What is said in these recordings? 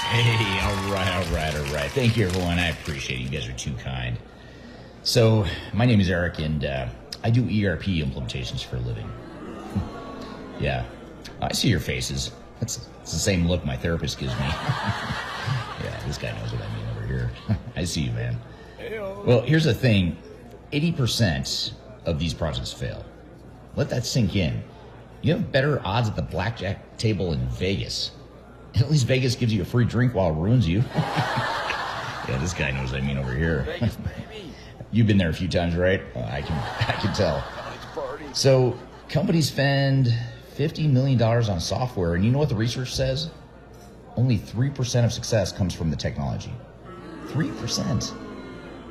Hey, all right. Thank you, everyone. I appreciate it. You guys are too kind. So, my name is Eric, and I do ERP implementations for a living. Yeah, I see your faces. It's the same look my therapist gives me. Yeah, this guy knows what I mean over here. I see you, man. Well, here's the thing. 80% of these projects fail. Let that sink in. You have better odds at the blackjack table in Vegas. And at least Vegas gives you a free drink while it ruins you. Yeah, this guy knows what I mean over here. Vegas, baby. You've been there a few times, right? I can tell. So companies spend $50 million on software, and you know what the research says? Only 3% of success comes from the technology. 3%.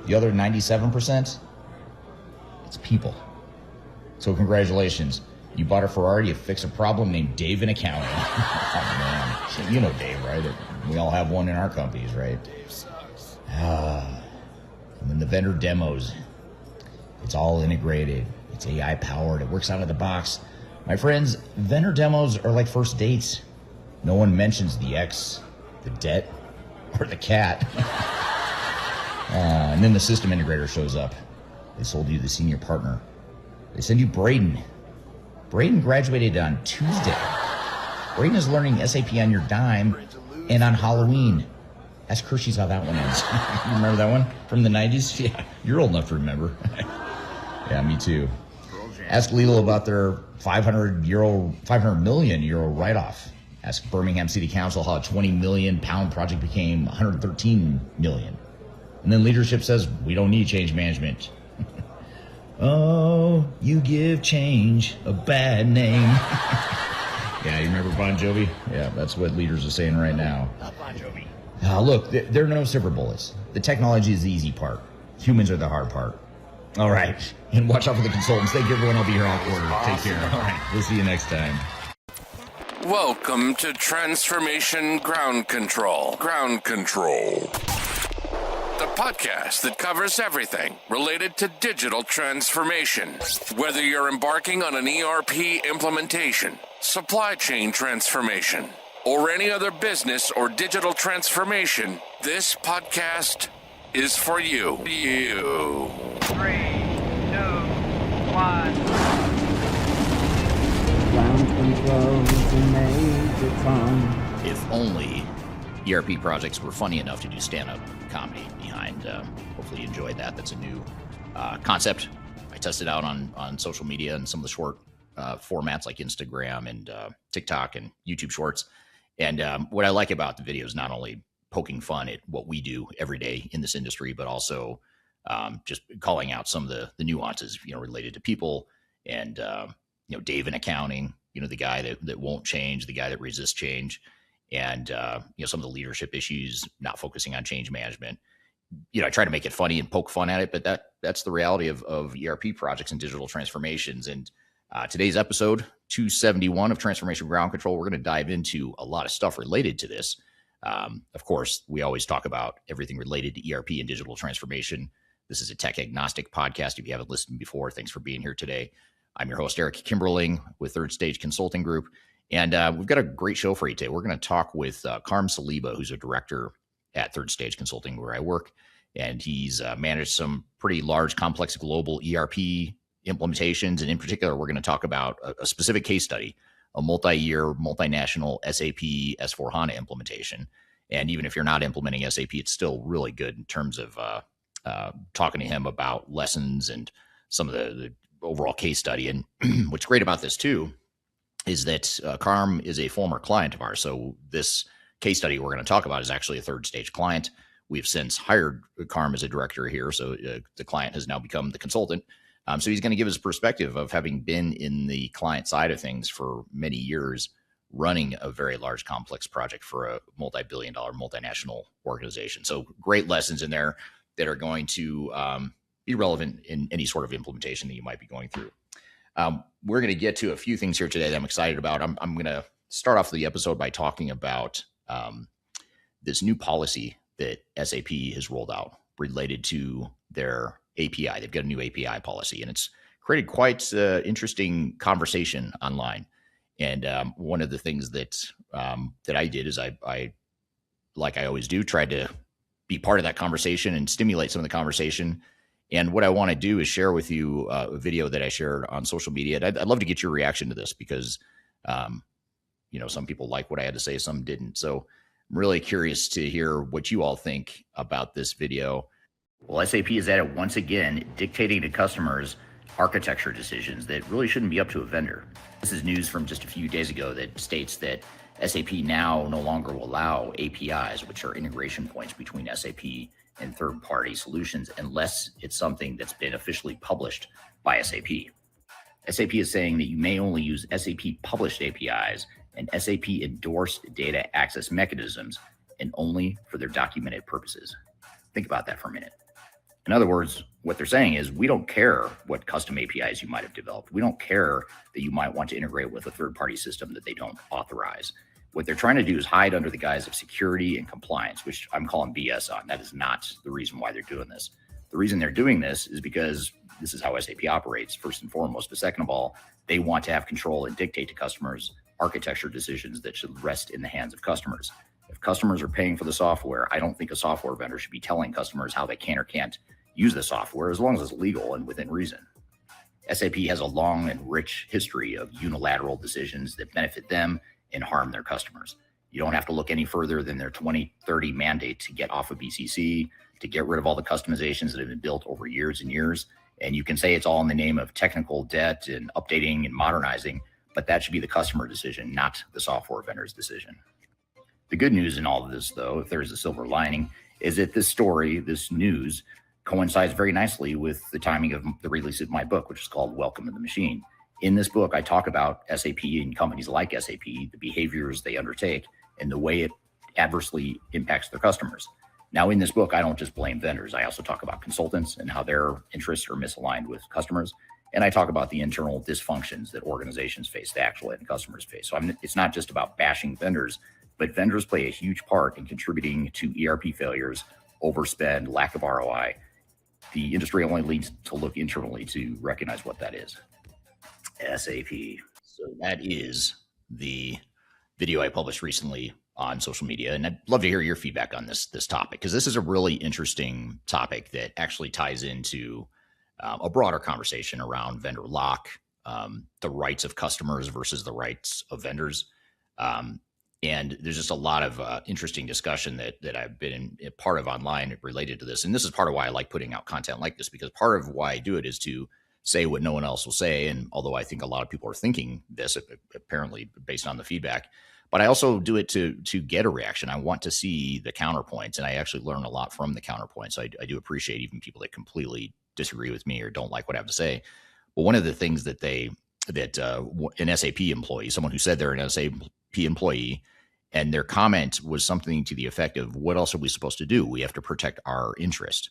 The other 97%, it's people. So congratulations. You bought a Ferrari to fix a problem named Dave in accounting. Oh, man. So you know Dave, right? We all have one in our companies, right? Dave sucks. And then the vendor demos, it's all integrated. It's AI powered. It works out of the box. My friends, vendor demos are like first dates. No one mentions the ex, the debt, or the cat. And then the system integrator shows up. They sold you the senior partner. They send you Braden. Braden graduated on Tuesday. Braden is learning SAP on your dime and on Halloween. Ask Hershey's how that one ends. You remember that one from the 90s? Yeah, you're old enough to remember. Yeah, me too. Ask Lola about their 500 million euro write-off. Ask Birmingham City Council how a 20 million pound project became 113 million. And then leadership says, we don't need change management. Oh, you give change a bad name. Yeah, you remember Bon Jovi? Yeah, that's what leaders are saying right now. Not Bon Jovi. Look, there are no silver bullets. The technology is the easy part. Humans are the hard part. All right. And watch out for the consultants. Thank you, everyone. I'll be here all quarter. Awesome. Take care. All right. We'll see you next time. Welcome to Transformation Ground Control. Ground Control. The podcast that covers everything related to digital transformation. Whether you're embarking on an ERP implementation, supply chain transformation, or any other business or digital transformation, this podcast is for you. 3, 2, 1. Ground control to Major Tom. If only ERP projects were funny enough to do stand-up comedy behind. Hopefully you enjoyed that. That's a new concept. I tested out on social media and some of the short formats like Instagram and TikTok and YouTube Shorts. And what I like about the video is not only poking fun at what we do every day in this industry, but also just calling out some of the nuances, related to people and, Dave in accounting, the guy that won't change, the guy that resists change. And, some of the leadership issues, not focusing on change management. I try to make it funny and poke fun at it, but that's the reality of ERP projects and digital transformations. And today's episode 271 of Transformation Ground Control, we're going to dive into a lot of stuff related to this. Of course, we always talk about everything related to ERP and digital transformation. This is a tech agnostic podcast. If you haven't listened before, thanks for being here today. I'm your host, Eric Kimberling with Third Stage Consulting Group. And we've got a great show for you today. We're going to talk with Karm Saliba, who's a director at Third Stage Consulting, where I work. And he's managed some pretty large, complex global ERP implementations. And in particular, we're going to talk about a specific case study, a multi-year, multinational SAP S/4HANA implementation. And even if you're not implementing SAP, it's still really good in terms of talking to him about lessons and some of the overall case study. And what's great about this, too, is that Karm is a former client of ours. So this case study we're going to talk about is actually a Third Stage client. We've since hired Karm as a director here. So the client has now become the consultant. So he's going to give us a perspective of having been in the client side of things for many years, running a very large, complex project for a multi-billion-dollar multinational organization. So great lessons in there that are going to be relevant in any sort of implementation that you might be going through. We're going to get to a few things here today that I'm excited about. I'm going to start off the episode by talking about this new policy that SAP has rolled out related to their API. They've got a new API policy, and it's created quite interesting conversation online. And one of the things that I did is I like I always do, tried to be part of that conversation and stimulate some of the conversation. And what I want to do is share with you a video that I shared on social media. And I'd love to get your reaction to this because, some people like what I had to say, some didn't. So I'm really curious to hear what you all think about this video. Well, SAP is at it once again, dictating to customers architecture decisions that really shouldn't be up to a vendor. This is news from just a few days ago that states that SAP now no longer will allow APIs, which are integration points between SAP and third-party solutions, unless it's something that's been officially published by SAP. SAP is saying that you may only use SAP published APIs and SAP endorsed data access mechanisms, and only for their documented purposes. Think about that for a minute. In other words, what they're saying is we don't care what custom APIs you might have developed. We don't care that you might want to integrate with a third-party system that they don't authorize. What they're trying to do is hide under the guise of security and compliance, which I'm calling BS on. That is not the reason why they're doing this. The reason they're doing this is because this is how SAP operates, first and foremost. But second of all, they want to have control and dictate to customers architecture decisions that should rest in the hands of customers. If customers are paying for the software, I don't think a software vendor should be telling customers how they can or can't use the software, as long as it's legal and within reason. SAP has a long and rich history of unilateral decisions that benefit them and harm their customers. You don't have to look any further than their 2030 mandate to get off of BCC, to get rid of all the customizations that have been built over years and years. And you can say it's all in the name of technical debt and updating and modernizing, but that should be the customer decision, not the software vendor's decision. The good news in all of this, though, if there's a silver lining, is that this story, this news, coincides very nicely with the timing of the release of my book, which is called Welcome to the Machine. In this book, I talk about SAP and companies like SAP, the behaviors they undertake, and the way it adversely impacts their customers. Now, in this book, I don't just blame vendors. I also talk about consultants and how their interests are misaligned with customers. And I talk about the internal dysfunctions that organizations face, the actual end customers face. So it's not just about bashing vendors, but vendors play a huge part in contributing to ERP failures, overspend, lack of ROI. The industry only needs to look internally to recognize what that is. SAP. So that is the video I published recently on social media. And I'd love to hear your feedback on this topic, because this is a really interesting topic that actually ties into a broader conversation around vendor lock, the rights of customers versus the rights of vendors. And there's just a lot of interesting discussion that I've been a part of online related to this. And this is part of why I like putting out content like this, because part of why I do it is to say what no one else will say. And although I think a lot of people are thinking this, apparently based on the feedback, but I also do it to get a reaction. I want to see the counterpoints, and I actually learn a lot from the counterpoints. I do appreciate even people that completely disagree with me or don't like what I have to say. But one of the things that an SAP employee, someone who said they're an SAP employee, and their comment was something to the effect of, what else are we supposed to do? We have to protect our interest,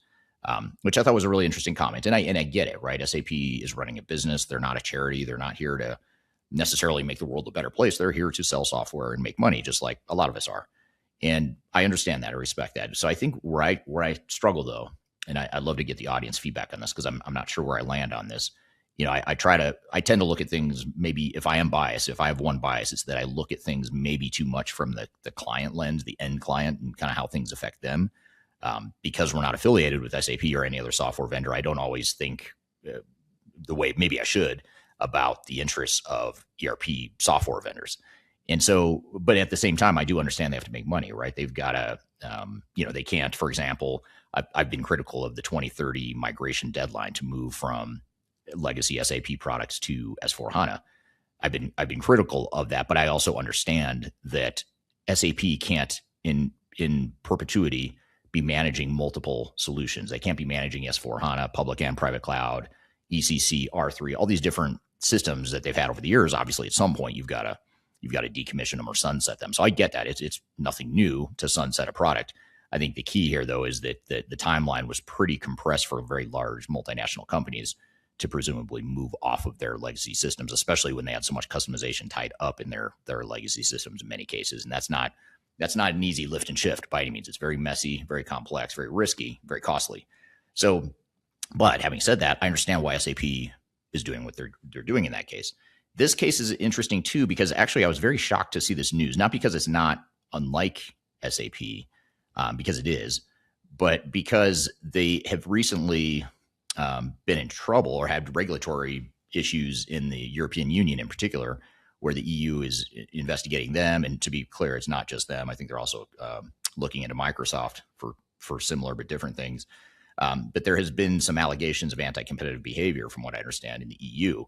which I thought was a really interesting comment. And I get it, right? SAP is running a business. They're not a charity. They're not here to necessarily make the world a better place. They're here to sell software and make money, just like a lot of us are. And I understand that. I respect that. So I think where I struggle, though, and I'd love to get the audience feedback on this, because I'm not sure where I land on this. I tend to look at things, maybe if I am biased, if I have one bias, it's that I look at things maybe too much from the client lens, the end client, and kind of how things affect them. Because we're not affiliated with SAP or any other software vendor, I don't always think the way maybe I should about the interests of ERP software vendors. And so, but at the same time, I do understand they have to make money, right? They've got to, they can't, for example, I've been critical of the 2030 migration deadline to move from legacy SAP products to S/4HANA. I've been critical of that, but I also understand that SAP can't in perpetuity be managing multiple solutions. They can't be managing S/4HANA, public and private cloud, ECC, R3, all these different systems that they've had over the years. Obviously, at some point, you've got to decommission them or sunset them. So I get that. It's nothing new to sunset a product. I think the key here, though, is that the timeline was pretty compressed for very large multinational companies to presumably move off of their legacy systems, especially when they had so much customization tied up in their legacy systems in many cases. And that's not an easy lift and shift by any means. It's very messy, very complex, very risky, very costly. So, but having said that, I understand why SAP is doing what they're doing in that case. This case is interesting too, because actually I was very shocked to see this news, not because it's not unlike SAP, because it is, but because they have recently been in trouble or had regulatory issues in the European Union in particular, where the EU is investigating them. And to be clear, it's not just them. I think they're also looking into Microsoft for similar but different things. But there has been some allegations of anti-competitive behavior, from what I understand, in the EU.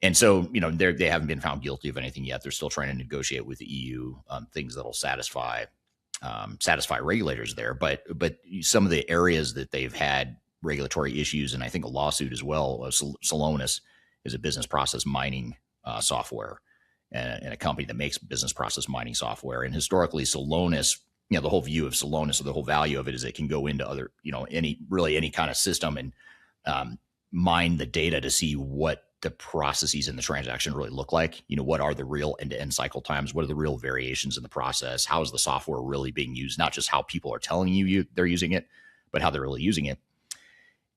And so, they haven't been found guilty of anything yet. They're still trying to negotiate with the EU things that'll satisfy regulators there. But some of the areas that they've had regulatory issues, and I think a lawsuit as well. Celonis is a business process mining software and a company that makes business process mining software. And historically, Celonis, the whole view of Celonis, or the whole value of it, is it can go into other, any kind of system and mine the data to see what the processes in the transaction really look like. What are the real end-to-end cycle times? What are the real variations in the process? How is the software really being used? Not just how people are telling you they're using it, but how they're really using it.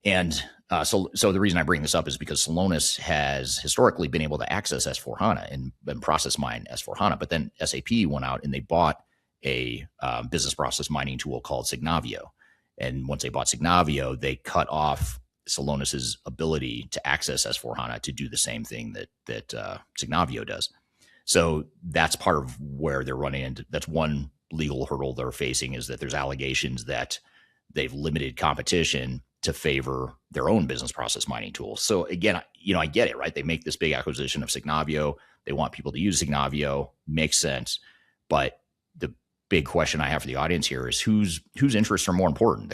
And so the reason I bring this up is because Celonis has historically been able to access S4HANA and process mine S4HANA, but then SAP went out and they bought a business process mining tool called Signavio. And once they bought Signavio, they cut off Celonis's ability to access S4HANA to do the same thing that Signavio does. So that's part of where they're running into. That's one legal hurdle they're facing, is that there's allegations that they've limited competition to favor their own business process mining tools. So again, I get it, right? They make this big acquisition of Signavio. They want people to use Signavio. Makes sense. But the big question I have for the audience here is whose interests are more important?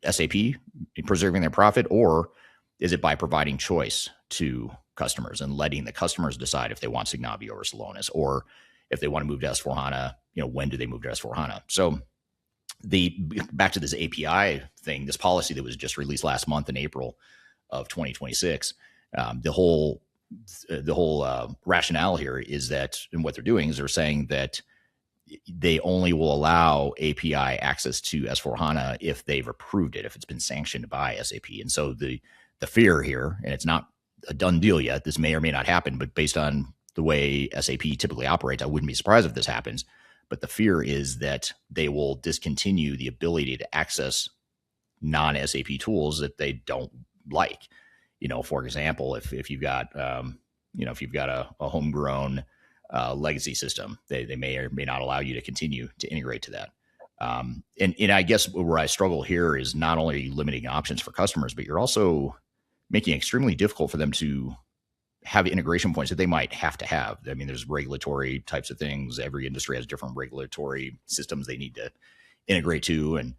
The SAP preserving their profit, or is it by providing choice to customers and letting the customers decide if they want Signavio or Celonis, or if they want to move to S4HANA, when do they move to S4HANA? So back to this API thing, this policy that was just released last month in April of 2026, the whole rationale here is that, and what they're doing is they're saying that they only will allow API access to S4HANA if they've approved it, if it's been sanctioned by SAP. And so the fear here, and it's not a done deal yet, this may or may not happen, but based on the way SAP typically operates, I wouldn't be surprised if this happens. But the fear is that they will discontinue the ability to access non-SAP tools that they don't like. For example, if you've got if you've got a homegrown legacy system, they may or may not allow you to continue to integrate to that. And I guess where I struggle here is not only are you limiting options for customers, but you're also making it extremely difficult for them to have integration points that they might have to have. I mean, there's regulatory types of things. Every industry has different regulatory systems they need to integrate to. And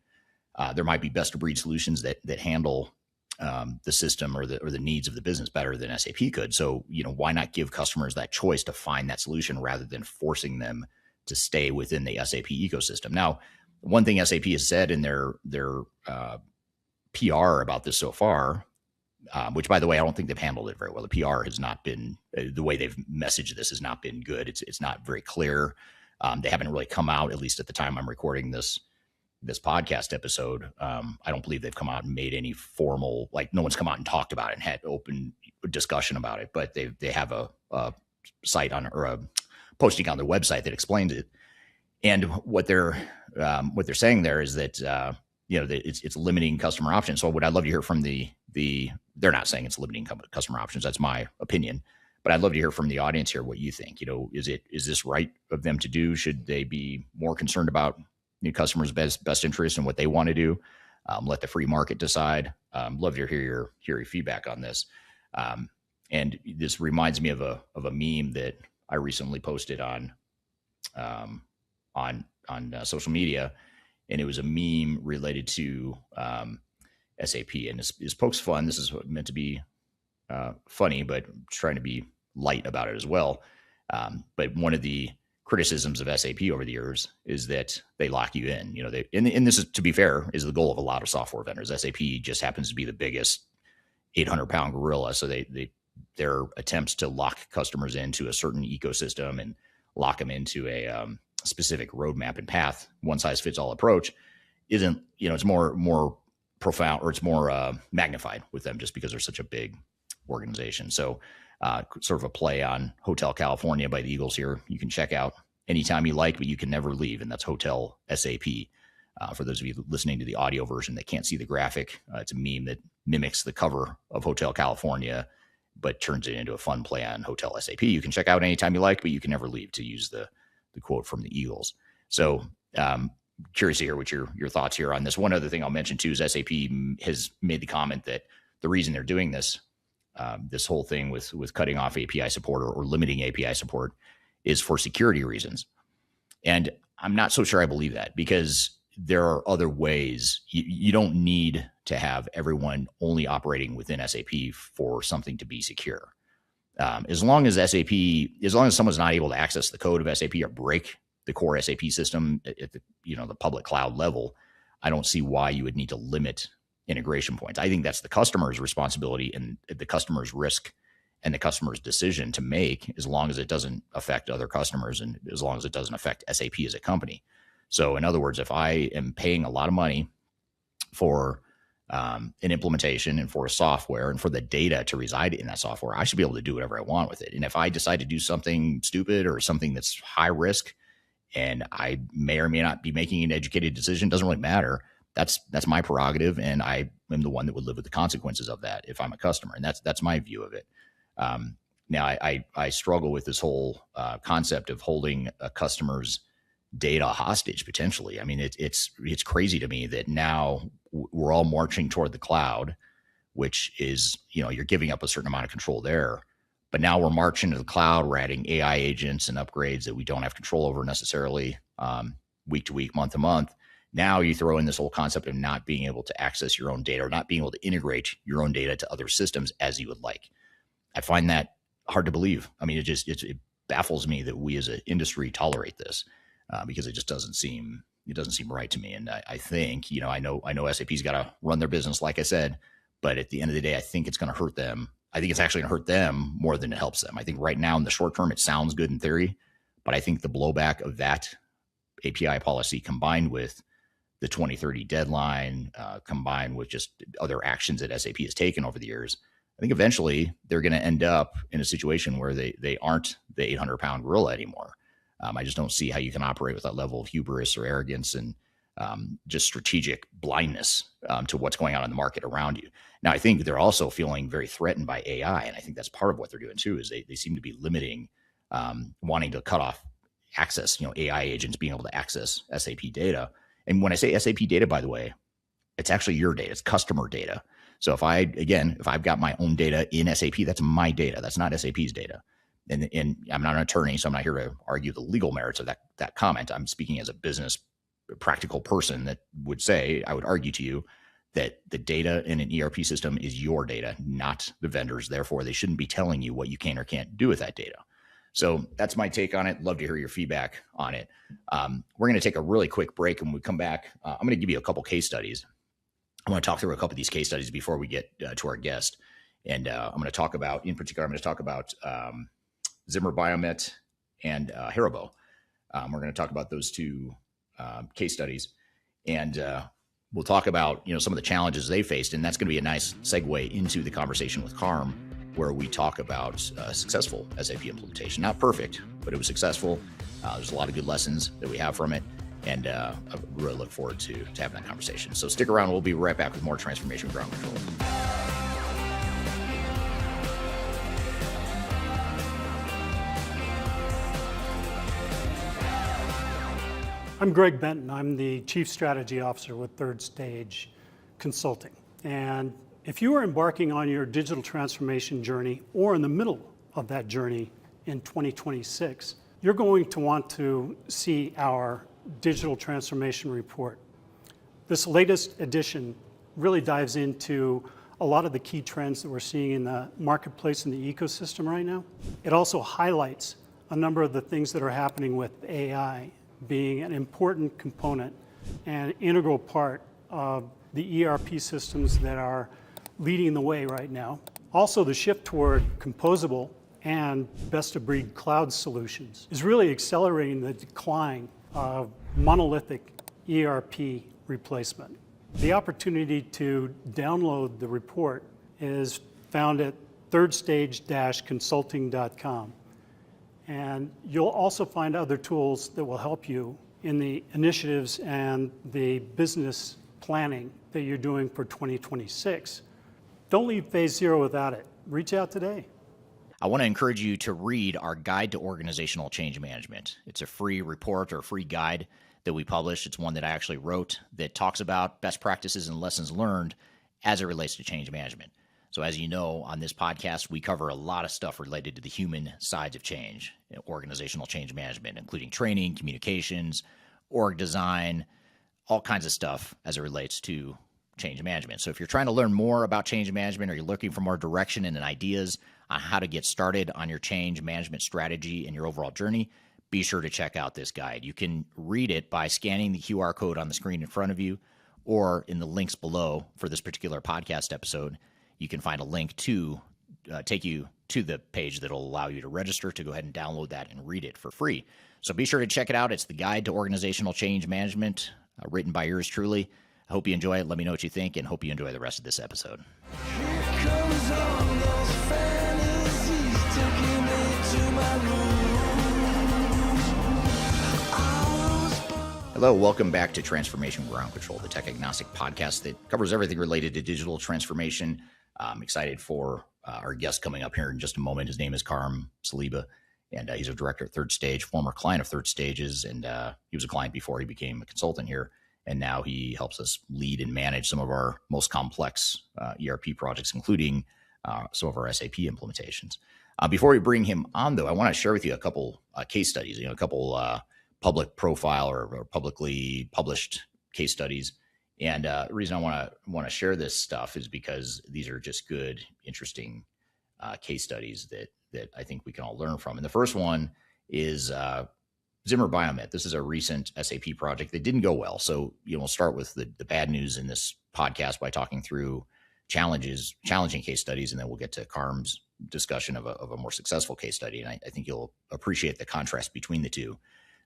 there might be best of breed solutions that handle the system or the needs of the business better than SAP could. So, why not give customers that choice to find that solution rather than forcing them to stay within the SAP ecosystem? Now, one thing SAP has said in their PR about this so far, which, by the way, I don't think they've handled it very well. The PR has not been, the way they've messaged this has not been good. It's not very clear. They haven't really come out, at least at the time I'm recording this podcast episode. I don't believe they've come out and made any formal, no one's come out and talked about it and had open discussion about it, but they have a site on, or a posting on their website that explains it. And what they're saying there is that, that it's limiting customer options. So what I'd love to hear from they're not saying it's limiting customer options. That's my opinion, but I'd love to hear from the audience here what you think. Is this right of them to do? Should they be more concerned about customers' best interest and what they want to do? Let the free market decide. Love to hear your feedback on this. And this reminds me of a meme that I recently posted on social media, and it was a meme related to SAP, and this pokes fun. This is meant to be funny, but trying to be light about it as well. But one of the criticisms of SAP over the years is that they lock you in. And this is, to be fair, is the goal of a lot of software vendors. SAP just happens to be the biggest 800-pound gorilla, so their attempts to lock customers into a certain ecosystem and lock them into a specific roadmap and path, one size fits all approach, isn't, it's more profound, or it's more magnified with them just because they're such a big organization. So sort of a play on Hotel California by the Eagles here. You can check out anytime you like, but you can never leave. And that's Hotel SAP. For those of you listening to the audio version that can't see the graphic, it's a meme that mimics the cover of Hotel California, but turns it into a fun play on Hotel SAP. You can check out anytime you like, but you can never leave, to use the quote from the Eagles. So curious to hear what your thoughts here on this. One other thing I'll mention too is SAP has made the comment that the reason they're doing this, this whole thing with cutting off API support or limiting API support, is for security reasons. And I'm not so sure I believe that, because there are other ways. You don't need to have everyone only operating within SAP for something to be secure. As long as someone's not able to access the code of SAP or break the core SAP system at the public cloud level, I don't see why you would need to limit integration points. I think that's the customer's responsibility and the customer's risk and the customer's decision to make, as long as it doesn't affect other customers and as long as it doesn't affect SAP as a company. So in other words, if I am paying a lot of money for an implementation and for a software and for the data to reside in that software, I should be able to do whatever I want with it. And if I decide to do something stupid or something that's high risk, and I may or may not be making an educated decision, doesn't really matter. That's my prerogative, and I am the one that would live with the consequences of that if I'm a customer. And that's my view of it. Now, I struggle with this whole concept of holding a customer's data hostage potentially. I mean, it's crazy to me that now we're all marching toward the cloud, which is, you're giving up a certain amount of control there. But now we're marching to the cloud. We're adding AI agents and upgrades that we don't have control over necessarily, week to week, month to month. Now you throw in this whole concept of not being able to access your own data or not being able to integrate your own data to other systems as you would like. I find that hard to believe. I mean, it baffles me that we as an industry tolerate this, because it just doesn't seem right to me. And I think, I know SAP's got to run their business, like I said, but at the end of the day, I think it's going to hurt them. I think it's actually going to hurt them more than it helps them. I think right now in the short term, it sounds good in theory, but I think the blowback of that API policy combined with the 2030 deadline, combined with just other actions that SAP has taken over the years, I think eventually they're going to end up in a situation where they aren't the 800-pound gorilla anymore. I just don't see how you can operate with that level of hubris or arrogance and just strategic blindness to what's going on in the market around you. Now, I think they're also feeling very threatened by AI, and I think that's part of what they're doing too, is they seem to be limiting, wanting to cut off access, AI agents being able to access SAP data. And when I say SAP data, by the way, it's actually your data, it's customer data. So if I've got my own data in SAP, that's my data. That's not SAP's data. And I'm not an attorney, so I'm not here to argue the legal merits of that comment. I'm speaking as a business practical person that would say, I would argue to you that the data in an ERP system is your data, not the vendors. Therefore, they shouldn't be telling you what you can or can't do with that data. So that's my take on it. Love to hear your feedback on it. We're going to take a really quick break, and when we come back, I'm going to give you a couple case studies. I want to talk through a couple of these case studies before we get to our guest. And I'm going to talk about, in particular, Zimmer Biomet and Haribo. We're going to talk about those two case studies, and we'll talk about some of the challenges they faced, and that's going to be a nice segue into the conversation with Karm, where we talk about successful SAP implementation. Not perfect, but it was successful. There's a lot of good lessons that we have from it, and I really look forward to having that conversation. So stick around. We'll be right back with more Transformation Ground Control. I'm Greg Benton. I'm the Chief Strategy Officer with Third Stage Consulting. And if you are embarking on your digital transformation journey or in the middle of that journey in 2026, you're going to want to see our digital transformation report. This latest edition really dives into a lot of the key trends that we're seeing in the marketplace and the ecosystem right now. It also highlights a number of the things that are happening with AI being an important component and integral part of the ERP systems that are leading the way right now. Also, the shift toward composable and best-of-breed cloud solutions is really accelerating the decline of monolithic ERP replacement. The opportunity to download the report is found at thirdstage-consulting.com. And you'll also find other tools that will help you in the initiatives and the business planning that you're doing for 2026. Don't leave phase zero without it. Reach out today. I want to encourage you to read our Guide to Organizational Change Management. It's a free report or free guide that we publish. It's one that I actually wrote that talks about best practices and lessons learned as it relates to change management. So as you know, on this podcast, we cover a lot of stuff related to the human sides of change, organizational change management, including training, communications, org design, all kinds of stuff as it relates to change management. So if you're trying to learn more about change management, or you're looking for more direction and ideas on how to get started on your change management strategy and your overall journey, be sure to check out this guide. You can read it by scanning the QR code on the screen in front of you, or in the links below for this particular podcast episode. You can find a link to take you to the page that will allow you to register to go ahead and download that and read it for free. So be sure to check it out. It's the Guide to Organizational Change Management, written by yours truly. I hope you enjoy it. Let me know what you think, and hope you enjoy the rest of this episode. Hello, welcome back to Transformation Ground Control, the tech agnostic podcast that covers everything related to digital transformation. I'm excited for our guest coming up here in just a moment. His name is Karm Saliba, and he's a director at Third Stage, former client of Third Stages, and he was a client before he became a consultant here. And now he helps us lead and manage some of our most complex ERP projects, including some of our SAP implementations. Before we bring him on, though, I want to share with you a couple case studies, a couple public profile or publicly published case studies. And the reason I want to share this stuff is because these are just good, interesting case studies that I think we can all learn from. And the first one is Zimmer Biomet. This is a recent SAP project that didn't go well. So, we'll start with the bad news in this podcast by talking through challenging case studies, and then we'll get to Karm's discussion of a more successful case study. And I think you'll appreciate the contrast between the two.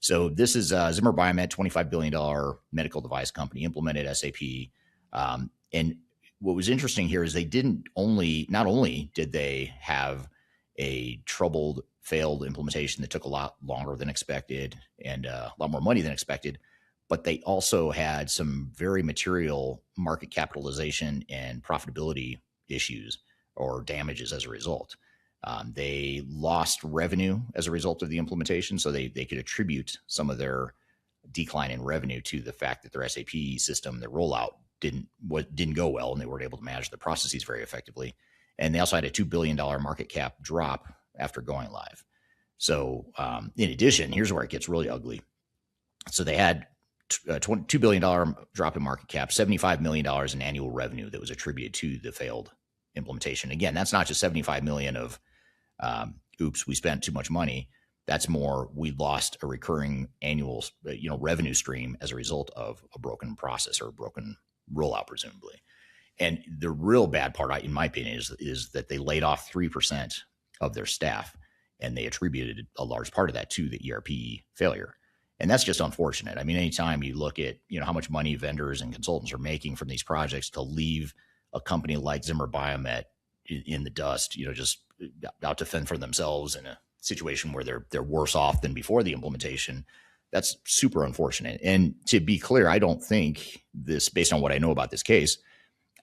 So this is Zimmer Biomet, $25 billion medical device company, implemented SAP. And what was interesting here is not only did they have a troubled, failed implementation that took a lot longer than expected and a lot more money than expected, but they also had some very material market capitalization and profitability issues or damages as a result. They lost revenue as a result of the implementation, so they could attribute some of their decline in revenue to the fact that their SAP system, their rollout, didn't go well, and they weren't able to manage the processes very effectively. And they also had a $2 billion market cap drop after going live. So in addition, here's where it gets really ugly. So they had a $2 billion drop in market cap, $75 million in annual revenue that was attributed to the failed implementation. Again, that's not just $75 million of, oops, we spent too much money. That's more, we lost a recurring annual, revenue stream as a result of a broken process or a broken rollout, presumably. And the real bad part, in my opinion, is that they laid off 3% of their staff, and they attributed a large part of that to the ERP failure. And that's just unfortunate. I mean, anytime you look at, how much money vendors and consultants are making from these projects, to leave a company like Zimmer Biomet in the dust, just out to fend for themselves in a situation where they're worse off than before the implementation, that's super unfortunate. And to be clear, I don't think this, based on what I know about this case,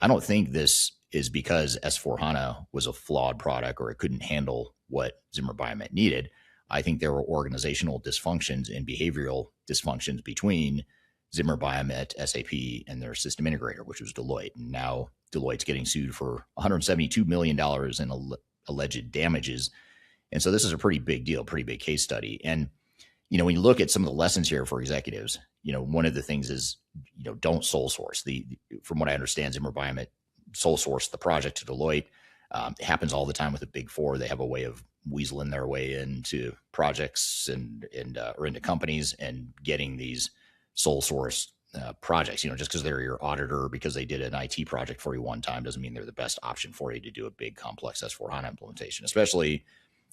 I don't think this is because S/4HANA was a flawed product or it couldn't handle what Zimmer Biomet needed. I think there were organizational dysfunctions and behavioral dysfunctions between Zimmer Biomet, SAP, and their system integrator, which was Deloitte. And now Deloitte's getting sued for $172 million in alleged damages. And so this is a pretty big deal, pretty big case study. And, when you look at some of the lessons here for executives, one of the things is, don't sole source. From what I understand, Zimmer Biomet sole sourced the project to Deloitte. It happens all the time with the Big Four. They have a way of weaseling their way into projects or into companies and getting these sole source projects. Just because they're your auditor or because they did an IT project for you one time doesn't mean they're the best option for you to do a big complex S/4HANA implementation, especially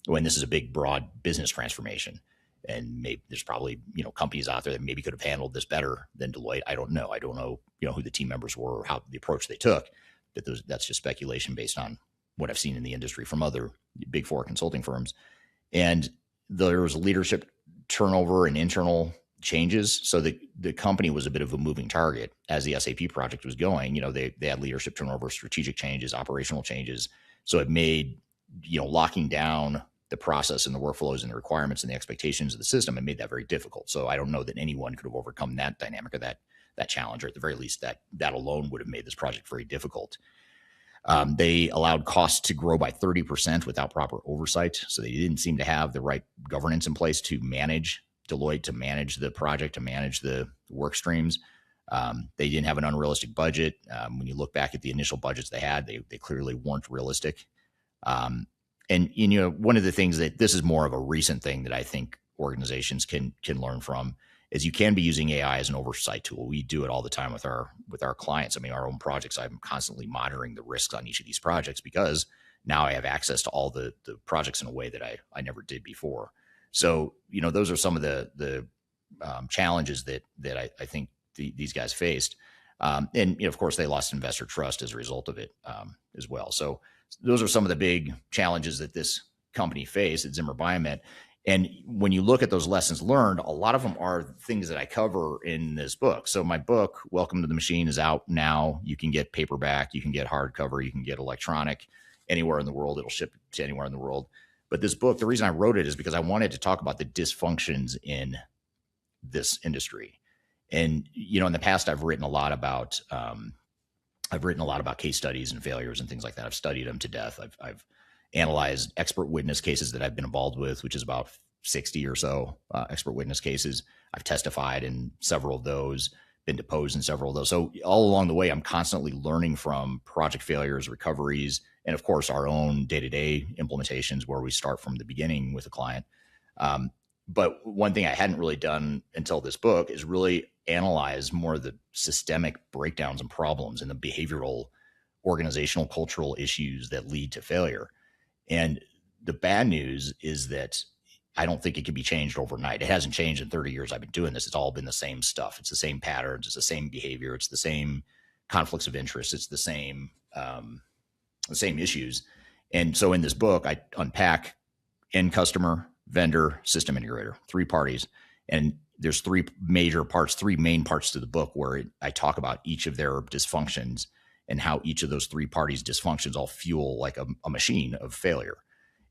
when this is a big, broad business transformation. And maybe there's probably, companies out there that maybe could have handled this better than Deloitte. I don't know. I don't know, who the team members were or how the approach they took. That's just speculation based on what I've seen in the industry from other Big Four consulting firms. And there was leadership turnover and internal changes. So the company was a bit of a moving target as the SAP project was going. They had leadership turnover, strategic changes, operational changes. So it made, locking down the process and the workflows and the requirements and the expectations of the system, it made that very difficult. So I don't know that anyone could have overcome that dynamic or that challenge, or at the very least that alone would have made this project very difficult. They allowed costs to grow by 30% without proper oversight. So they didn't seem to have the right governance in place to manage Deloitte, to manage the project, to manage the work streams. They didn't have an unrealistic budget. When you look back at the initial budgets they had, they clearly weren't realistic. And one of the things that this is more of a recent thing that I think organizations can learn from is you can be using AI as an oversight tool. We do it all the time with our clients. I mean, our own projects, I'm constantly monitoring the risks on each of these projects because now I have access to all the projects in a way that I never did before. So, those are some of the challenges that I think these guys faced. And of course, they lost investor trust as a result of it as well. So those are some of the big challenges that this company faced at Zimmer Biomet. And when you look at those lessons learned, a lot of them are things that I cover in this book. So my book, Welcome to the Machine, is out now. You can get paperback, you can get hardcover, you can get electronic anywhere in the world. It'll ship to anywhere in the world. But this book, the reason I wrote it is because I wanted to talk about the dysfunctions in this industry. And, in the past, I've written a lot about case studies and failures and things like that. I've studied them to death. I've analyzed expert witness cases that I've been involved with, which is about 60 or so expert witness cases. I've testified in several of those, been deposed in several of those. So all along the way, I'm constantly learning from project failures, recoveries, and of course, our own day-to-day implementations where we start from the beginning with a client. But one thing I hadn't really done until this book is really analyze more of the systemic breakdowns and problems and the behavioral, organizational, cultural issues that lead to failure. And the bad news is that I don't think it can be changed overnight. It hasn't changed in 30 years I've been doing this. It's all been the same stuff. It's the same patterns. It's the same behavior. It's the same conflicts of interest. It's the same issues. And so in this book, I unpack end customer, vendor, system integrator, three parties. And there's three main parts to the book where I talk about each of their dysfunctions and how each of those three parties' dysfunctions all fuel like a machine of failure.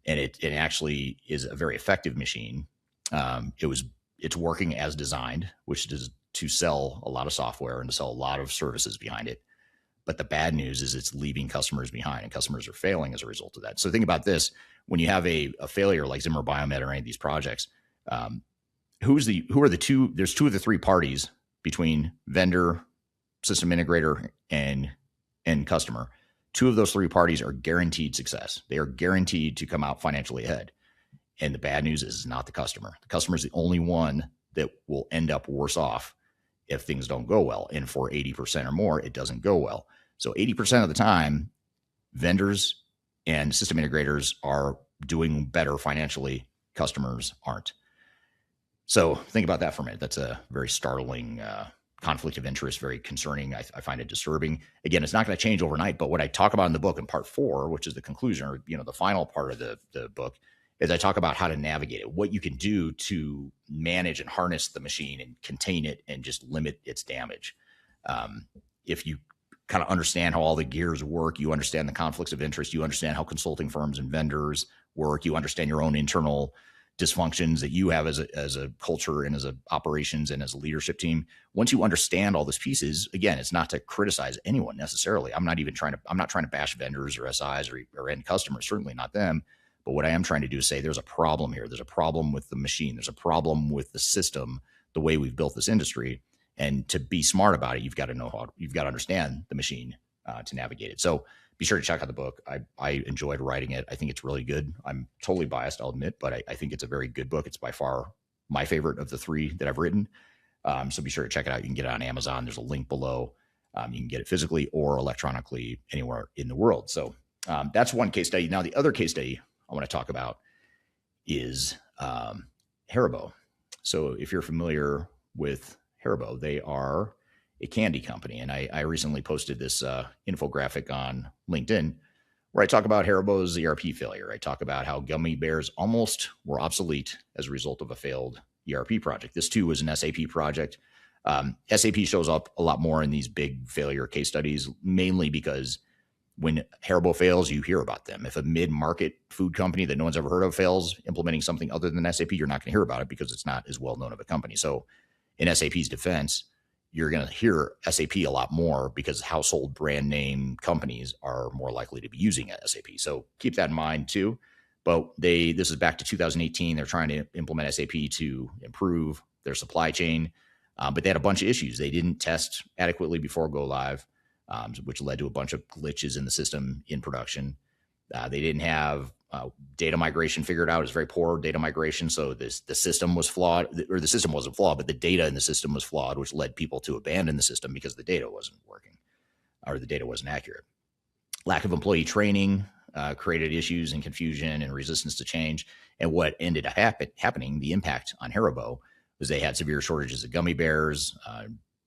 And it actually is a very effective machine. It's working as designed, which is to sell a lot of software and to sell a lot of services behind it. But the bad news is it's leaving customers behind, and customers are failing as a result of that. So think about this: when you have a failure like Zimmer Biomet or any of these projects, who are the two? There's two of the three parties between vendor, system integrator, and customer. Two of those three parties are guaranteed success. They are guaranteed to come out financially ahead. And the bad news is it's not the customer. The customer is the only one that will end up worse off if things don't go well. And for 80% or more, it doesn't go well. So 80% of the time, vendors and system integrators are doing better financially. Customers aren't. So think about that for a minute. That's a very startling conflict of interest, very concerning. I find it disturbing. Again, it's not going to change overnight, but what I talk about in the book in part 4, which is the conclusion, or the final part of the book, is I talk about how to navigate it, what you can do to manage and harness the machine and contain it and just limit its damage. If you kind of understand how all the gears work, you understand the conflicts of interest, you understand how consulting firms and vendors work, you understand your own internal dysfunctions that you have as a culture and as a operations and as a leadership team. Once you understand all these pieces, again, it's not to criticize anyone necessarily. I'm not trying to bash vendors or SIs or end customers, certainly not them. But what I am trying to do is say there's a problem here. There's a problem with the machine. There's a problem with the system, the way we've built this industry. And to be smart about it, you've got to understand the machine to navigate it. So be sure to check out the book. I enjoyed writing it. I think it's really good. I'm totally biased, I'll admit, but I think it's a very good book. It's by far my favorite of the 3 that I've written. So be sure to check it out. You can get it on Amazon. There's a link below. You can get it physically or electronically anywhere in the world. So that's one case study. Now, the other case study I want to talk about is Haribo. So if you're familiar with Haribo, they are a candy company. And I recently posted this infographic on LinkedIn where I talk about Haribo's ERP failure. I talk about how gummy bears almost were obsolete as a result of a failed ERP project. This too was an SAP project. SAP shows up a lot more in these big failure case studies, mainly because when Haribo fails, you hear about them. If a mid-market food company that no one's ever heard of fails implementing something other than SAP, you're not going to hear about it because it's not as well known of a company. So in SAP's defense, you're going to hear SAP a lot more because household brand name companies are more likely to be using SAP. So keep that in mind too. But this is back to 2018. They're trying to implement SAP to improve their supply chain, but they had a bunch of issues. They didn't test adequately before go live, which led to a bunch of glitches in the system in production. They didn't have data migration figured out. It was very poor data migration. So the system was flawed, or the system wasn't flawed, but the data in the system was flawed, which led people to abandon the system because the data wasn't working or the data wasn't accurate. Lack of employee training created issues and confusion and resistance to change. And what ended up happening, the impact on Haribo, was they had severe shortages of gummy bears,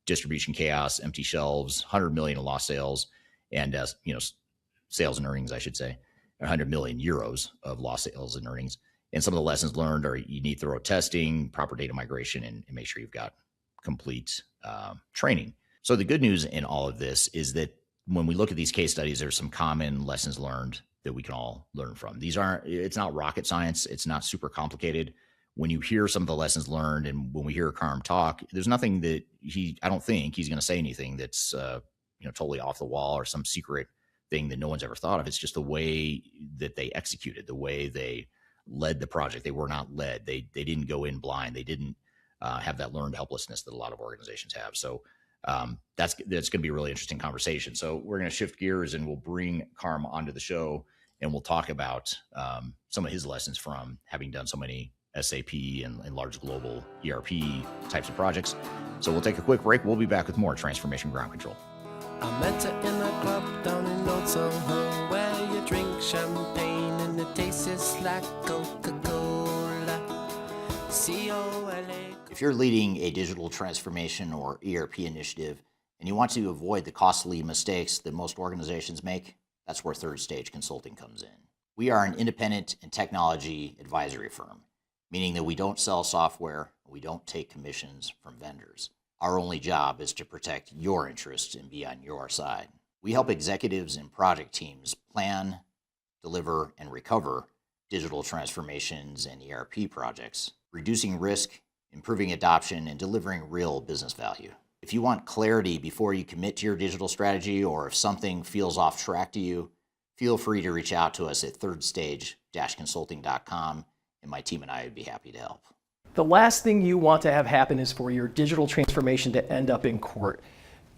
distribution chaos, empty shelves, 100 million in lost sales, and sales and earnings, I should say, 100 million euros of lost sales and earnings. And some of the lessons learned are you need thorough testing, proper data migration, and make sure you've got complete training. So the good news in all of this is that when we look at these case studies, there's some common lessons learned that we can all learn from. It's not rocket science. It's not super complicated. When you hear some of the lessons learned and when we hear Karm talk, there's nothing that I don't think he's going to say anything that's, totally off the wall or some secret thing that no one's ever thought of. It's just the way that they executed, the way they led the project. They were not led. They didn't go in blind. They didn't have that learned helplessness that a lot of organizations have. So that's going to be a really interesting conversation. So we're going to shift gears and we'll bring Karm onto the show and we'll talk about some of his lessons from having done so many SAP and large global ERP types of projects. So we'll take a quick break. We'll be back with more Transformation Ground Control. I met her in a club down in Old Soho where you drink champagne and it tastes like Coca-Cola. C-O-L-A. If you're leading a digital transformation or ERP initiative and you want to avoid the costly mistakes that most organizations make, that's where Third Stage Consulting comes in. We are an independent and technology advisory firm, meaning that we don't sell software, we don't take commissions from vendors. Our only job is to protect your interests and be on your side. We help executives and project teams plan, deliver, and recover digital transformations and ERP projects, reducing risk, improving adoption, and delivering real business value. If you want clarity before you commit to your digital strategy, or if something feels off track to you, feel free to reach out to us at thirdstage-consulting.com, and my team and I would be happy to help. The last thing you want to have happen is for your digital transformation to end up in court.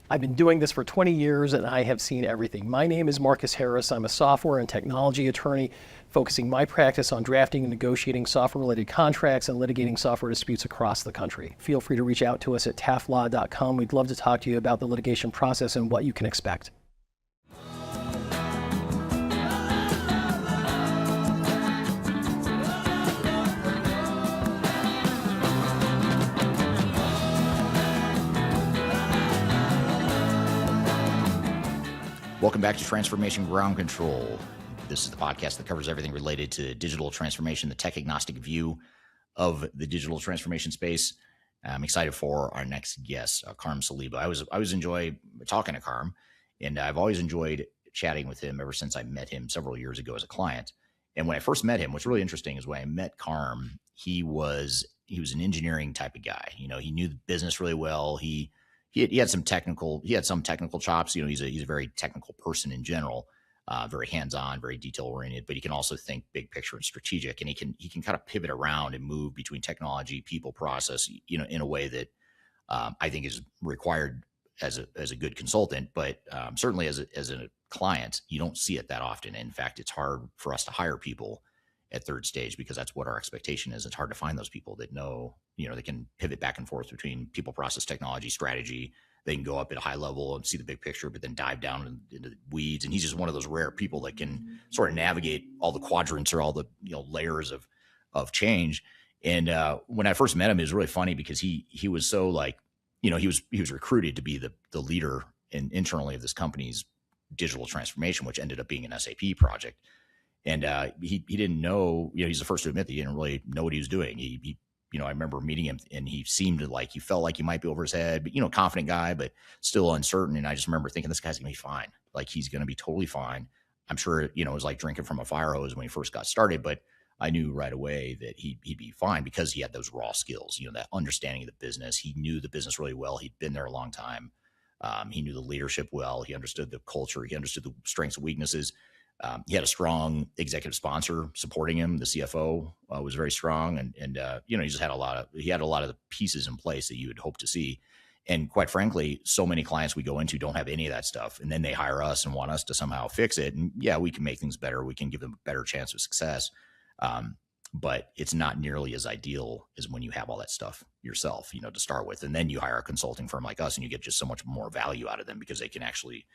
I've been doing this for 20 years and I have seen everything. My name is Marcus Harris. I'm a software and technology attorney focusing my practice on drafting and negotiating software-related contracts and litigating software disputes across the country. Feel free to reach out to us at taftlaw.com. We'd love to talk to you about the litigation process and what you can expect. Welcome back to Transformation Ground Control. This is the podcast that covers everything related to digital transformation, the tech-agnostic view of the digital transformation space. I'm excited for our next guest, Karm Saliba. I always enjoy talking to Karm, and I've always enjoyed chatting with him ever since I met him several years ago as a client. And when I first met him, what's really interesting is when I met Karm, he was an engineering type of guy. He knew the business really well. He had some technical chops. He's a very technical person in general, very hands-on, very detail-oriented, but he can also think big picture and strategic, and he can kind of pivot around and move between technology, people, process, in a way that I think is required as a good consultant, but certainly as a client, you don't see it that often. In fact, it's hard for us to hire people at Third Stage because that's what our expectation is. It's hard to find those people that know, they can pivot back and forth between people, process, technology, strategy. They can go up at a high level and see the big picture, but then dive down into the weeds. And he's just one of those rare people that can sort of navigate all the quadrants or all the layers of change. And when I first met him, it was really funny because he was so he was recruited to be the leader internally of this company's digital transformation, which ended up being an SAP project. And he didn't know, he's the first to admit that he didn't really know what he was doing. He I remember meeting him, and he seemed like he felt like he might be over his head, but confident guy, but still uncertain. And I just remember thinking, this guy's gonna be fine. Like, he's gonna be totally fine. I'm sure, it was like drinking from a fire hose when he first got started, but I knew right away that he'd be fine because he had those raw skills, that understanding of the business. He knew the business really well. He'd been there a long time. He knew the leadership well. He understood the culture. He understood the strengths and weaknesses. He had a strong executive sponsor supporting him. The CFO was very strong, and he just had a lot of the pieces in place that you would hope to see. And quite frankly, so many clients we go into don't have any of that stuff, and then they hire us and want us to somehow fix it. And yeah, we can make things better. We can give them a better chance of success. But it's not nearly as ideal as when you have all that stuff yourself, to start with. And then you hire a consulting firm like us, and you get just so much more value out of them because they can actually,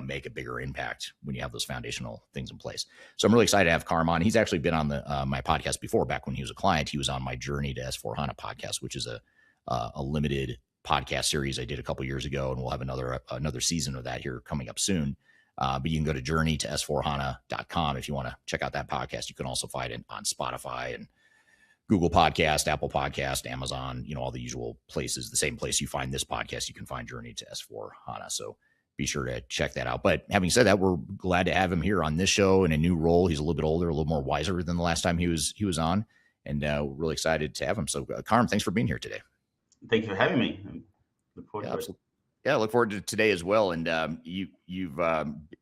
make a bigger impact when you have those foundational things in place. So I'm really excited to have Karm on. He's actually been on my podcast before. Back when he was a client, he was on my Journey to S4HANA podcast, which is a limited podcast series I did a couple years ago, and we'll have another season of that here coming up soon. But you can go to journeyto s4hana.com if you want to check out that podcast. You can also find it on Spotify and Google Podcast, Apple Podcast, Amazon, all the usual places. The same place you find this podcast, you can find Journey to S4HANA. So be sure to check that out. But having said that, we're glad to have him here on this show in a new role. He's a little bit older, a little more wiser than the last time he was on. And we're really excited to have him. So Karm, thanks for being here today. Thank you for having me. Look forward to it. Yeah, I look forward to today as well. And you've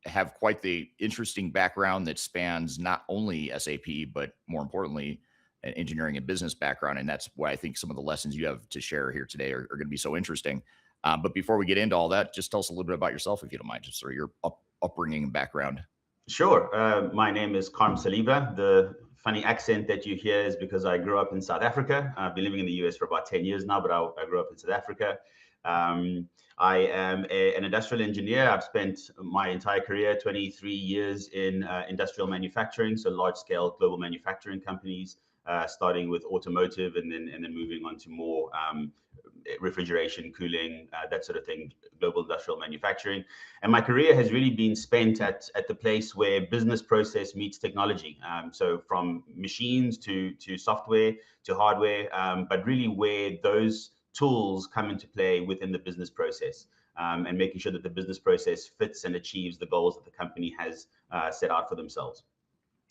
have quite the interesting background that spans not only SAP, but more importantly, an engineering and business background. And that's why I think some of the lessons you have to share here today are going to be so interesting. But before we get into all that, just tell us a little bit about yourself, if you don't mind, just sort of your upbringing and background. Sure. My name is Karm Saliba. The funny accent that you hear is because I grew up in South Africa. I've been living in the US for about 10 years now, but I grew up in South Africa. I am an industrial engineer. I've spent my entire career, 23 years in industrial manufacturing, so large-scale global manufacturing companies, starting with automotive and then moving on to more refrigeration, cooling, that sort of thing, global industrial manufacturing. And my career has really been spent at the place where business process meets technology. So from machines to software to hardware, but really where those tools come into play within the business process, and making sure that the business process fits and achieves the goals that the company has set out for themselves.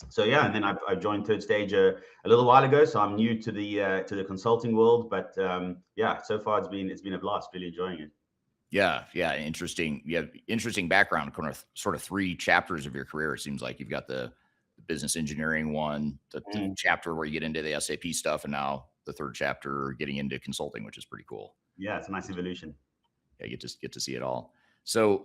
So yeah, and then I've joined Third Stage a little while ago, so I'm new to the consulting world. But yeah, so far it's been a blast. Really enjoying it. Yeah, interesting. You have interesting background, kind of sort of 3 chapters of your career. It seems like you've got the business engineering one, the chapter where you get into the SAP stuff, and now the 3rd chapter getting into consulting, which is pretty cool. Yeah, it's a nice evolution. Yeah, you get to see it all. So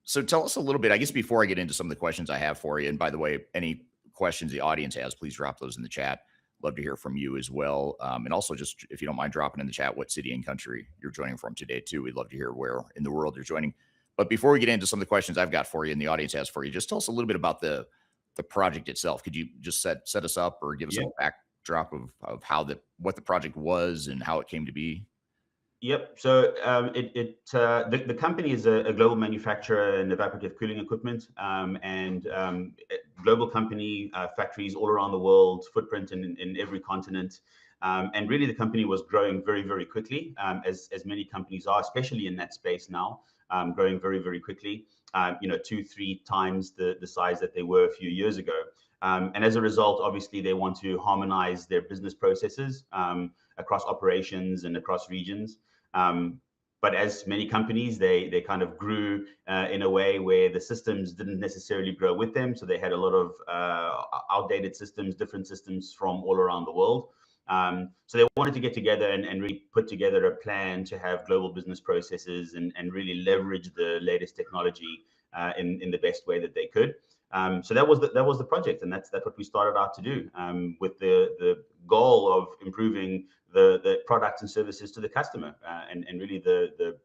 so tell us a little bit, I guess, before I get into some of the questions I have for you. And by the way, any questions the audience has, please drop those in the chat. Love to hear from you as well. And also, just if you don't mind dropping in the chat what city and country you're joining from today too. We'd love to hear where in the world you're joining. But before we get into some of the questions I've got for you and the audience has for you, just tell us a little bit about the project itself. Could you just set us up or give us a backdrop of what the project was and how it came to be? Yep. So the company is a global manufacturer in evaporative cooling equipment, and global company, factories all around the world, footprint in every continent. And really the company was growing very, very quickly, as many companies are, especially in that space now, growing very, very quickly, 2-3 times the size that they were a few years ago. And as a result, obviously, they want to harmonize their business processes across operations and across regions. But as many companies, they kind of grew in a way where the systems didn't necessarily grow with them. So they had a lot of outdated systems, different systems from all around the world. So they wanted to get together and really put together a plan to have global business processes and really leverage the latest technology in the best way that they could. So that was the project, and that's what we started out to do, with the goal of improving the products and services to the customer, and really the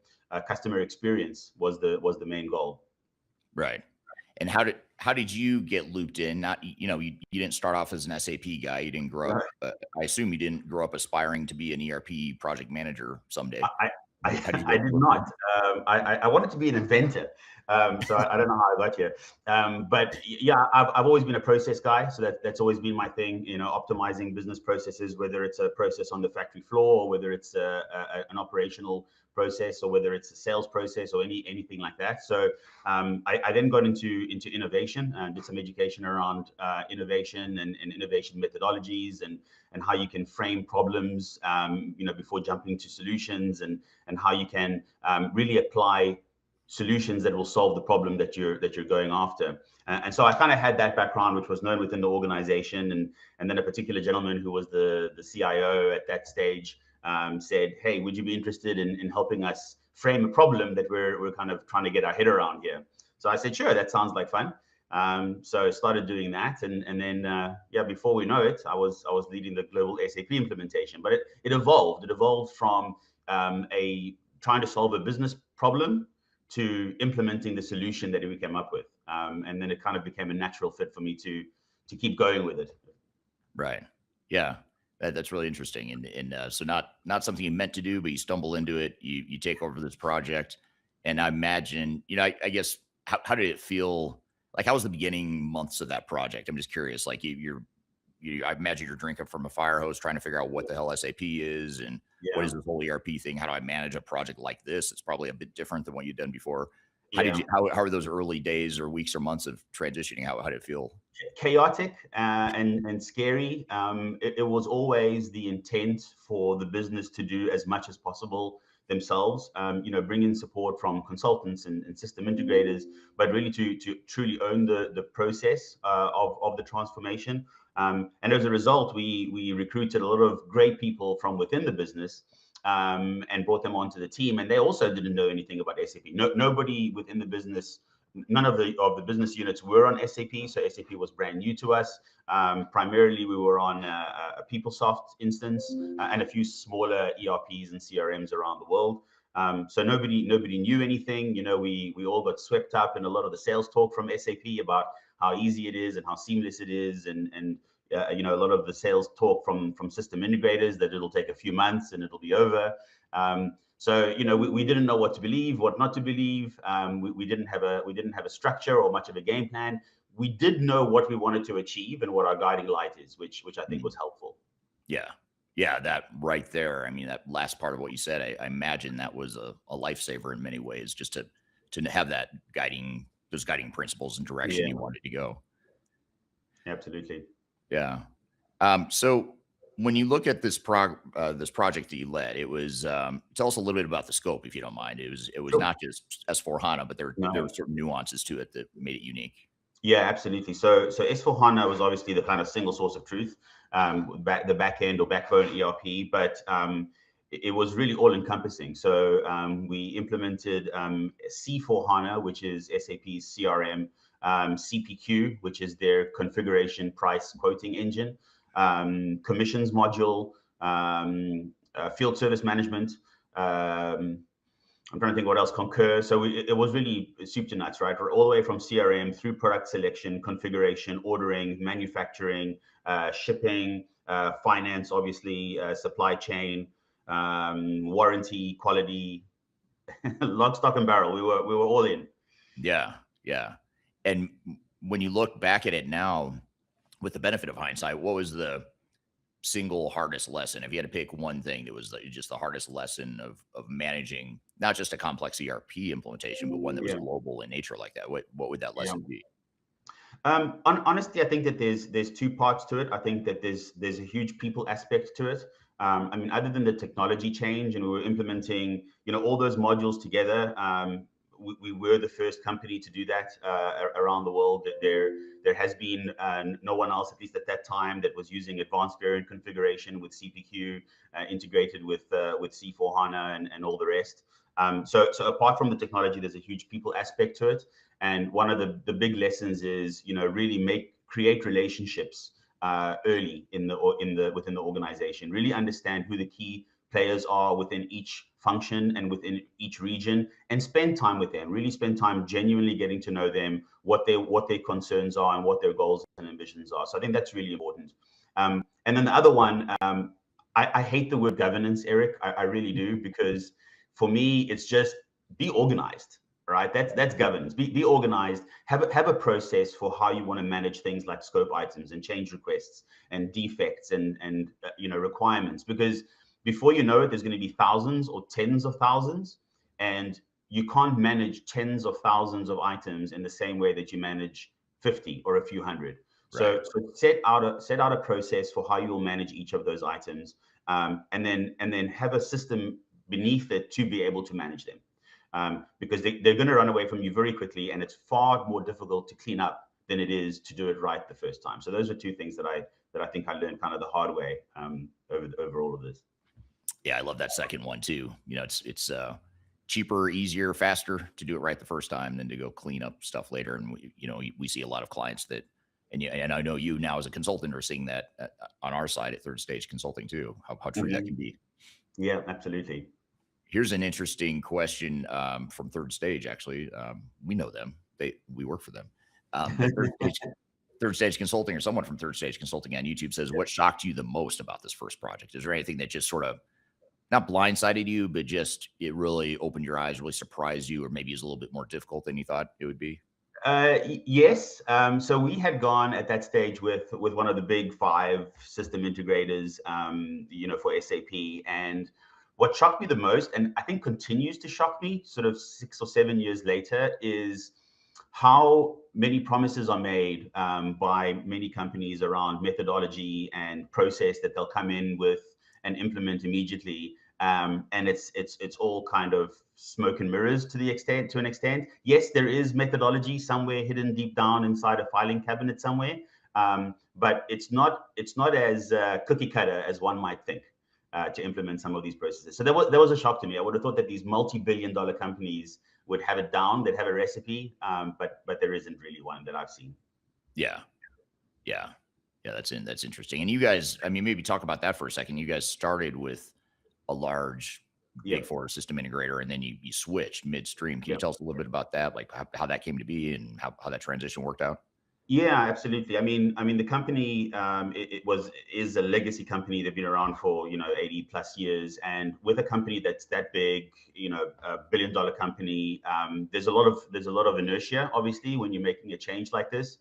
customer experience was the main goal. Right. And how did you get looped in? Not, you didn't start off as an SAP guy. You didn't grow up. I assume you didn't grow up aspiring to be an ERP project manager someday. I did not. I wanted to be an inventor. So I don't know how I got here. But yeah, I've always been a process guy. So that's always been my thing, optimizing business processes, whether it's a process on the factory floor, or whether it's an operational process, or whether it's a sales process, or anything like that. So I then got into innovation and did some education around innovation and innovation methodologies and how you can frame problems, before jumping to solutions, and how you can really apply solutions that will solve the problem that you're going after. And so I kind of had that background, which was known within the organization, and then a particular gentleman who was the CIO at that stage said, "Hey, would you be interested in helping us frame a problem that we're kind of trying to get our head around here?" So I said, "Sure, that sounds like fun." So I started doing that, and then before we know it, I was leading the global SAP implementation. But it evolved. It evolved from a trying to solve a business problem to implementing the solution that we came up with, and then it kind of became a natural fit for me to keep going with it. Right. Yeah. That's really interesting. And so not something you meant to do, but you stumble into it. You take over this project, and I imagine, I guess, how did it feel? Like, how was the beginning months of that project? I'm just curious. Like, I imagine you're drinking from a fire hose, trying to figure out what the hell SAP is and what is this whole ERP thing. How do I manage a project like this? It's probably a bit different than what you've done before. How are those early days or weeks or months of transitioning? How did it feel? Chaotic and scary. It was always the intent for the business to do as much as possible themselves, bring in support from consultants and system integrators, but really to truly own the process of the transformation. And as a result, we recruited a lot of great people from within the business, and brought them onto the team. And they also didn't know anything about SAP. Nobody within the business, none of the business units were on SAP. So SAP was brand new to us. Primarily, we were on a PeopleSoft instance, and a few smaller ERPs and CRMs around the world. So nobody knew anything. We all got swept up in a lot of the sales talk from SAP about how easy it is and how seamless it is, and a lot of the sales talk from system integrators that it'll take a few months and it'll be over. So we didn't know what to believe, what not to believe. We didn't have a structure or much of a game plan. We did know what we wanted to achieve and what our guiding light is, which I think was helpful. Yeah, that right there. I mean, that last part of what you said, I imagine that was a lifesaver in many ways, just to have those guiding principles and direction you wanted to go. Absolutely. Yeah. So when you look at this project that you led, it was tell us a little bit about the scope, if you don't mind. It was Sure. not just S/4HANA, but there were certain nuances to it that made it unique. Yeah, absolutely. So S/4HANA was obviously the kind of single source of truth, the back end or backbone ERP, but it was really all encompassing. So we implemented C/4HANA, which is SAP's CRM, CPQ, which is their configuration price quoting engine, commissions module, field service management. I'm trying to think what else, Concur. So it was really soup to nuts, right? We're all the way from CRM through product selection, configuration, ordering, manufacturing, shipping, finance, obviously, supply chain, warranty, quality, lock, stock, and barrel. We were all in. Yeah. And when you look back at it now, with the benefit of hindsight, what was the single hardest lesson? If you had to pick one thing that was just the hardest lesson of managing not just a complex ERP implementation, but one that was global in nature like that, what would that lesson be? Honestly, I think that there's two parts to it. I think that there's a huge people aspect to it. I mean, other than the technology change, and we were implementing, all those modules together. We were the first company to do that around the world. There has been no one else, at least at that time, that was using advanced variant configuration with CPQ integrated with C/4HANA and all the rest. So apart from the technology, there's a huge people aspect to it. And one of the big lessons is, really create relationships early within the organization. Really understand who the key players are within each function and within each region, and spend time with them. Really spend time genuinely getting to know them, what their concerns are, and what their goals and ambitions are. So I think that's really important. And then the other one, I hate the word governance, Eric. I really do, because for me, it's just be organized. right? That's governance. Be organized. Have a process for how you want to manage things like scope items and change requests and defects and requirements. Because before you know it, there's going to be thousands or tens of thousands, and you can't manage tens of thousands of items in the same way that you manage 50 or a few hundred. So, Right. so set out a process for how you will manage each of those items, and then have a system beneath it to be able to manage them, because they're going to run away from you very quickly, and it's far more difficult to clean up than it is to do it right the first time. So those are two things that I think I learned kind of the hard way over all of this. Yeah, I love that second one too. It's cheaper, easier, faster to do it right the first time than to go clean up stuff later. And we see a lot of clients that, and I know you now as a consultant are seeing that on our side at Third Stage Consulting too. How true that can be. Yeah, absolutely. Here's an interesting question from Third Stage. Actually, we know them. We work for them. Third Stage Consulting, or someone from Third Stage Consulting on YouTube says, "What shocked you the most about this first project? Is there anything that just sort of not blindsided you, but just it really opened your eyes, really surprised you, or maybe is a little bit more difficult than you thought it would be?" Yes. So we had gone at that stage with one of the big five system integrators, for SAP. And what shocked me the most, and I think continues to shock me sort of 6 or 7 years later, is how many promises are made by many companies around methodology and process that they'll come in with and implement immediately. And it's all kind of smoke and mirrors to an extent. Yes, there is methodology somewhere hidden deep down inside a filing cabinet somewhere, but it's not as cookie cutter as one might think to implement some of these processes. So that was a shock to me. I would have thought that these multi-billion-dollar companies would have it down, they'd have a recipe, but there isn't really one that I've seen. Yeah. That's interesting. And you guys, I mean, maybe talk about that for a second. You guys started with a large Big Four system integrator, and then you switched midstream. Can you tell us a little bit about that, like how that came to be and how that transition worked out? Yeah, absolutely. I mean, the company is a legacy company. They've been around for 80 plus years, and with a company that's that big, a billion-dollar company, there's a lot of inertia, obviously, when you're making a change like this,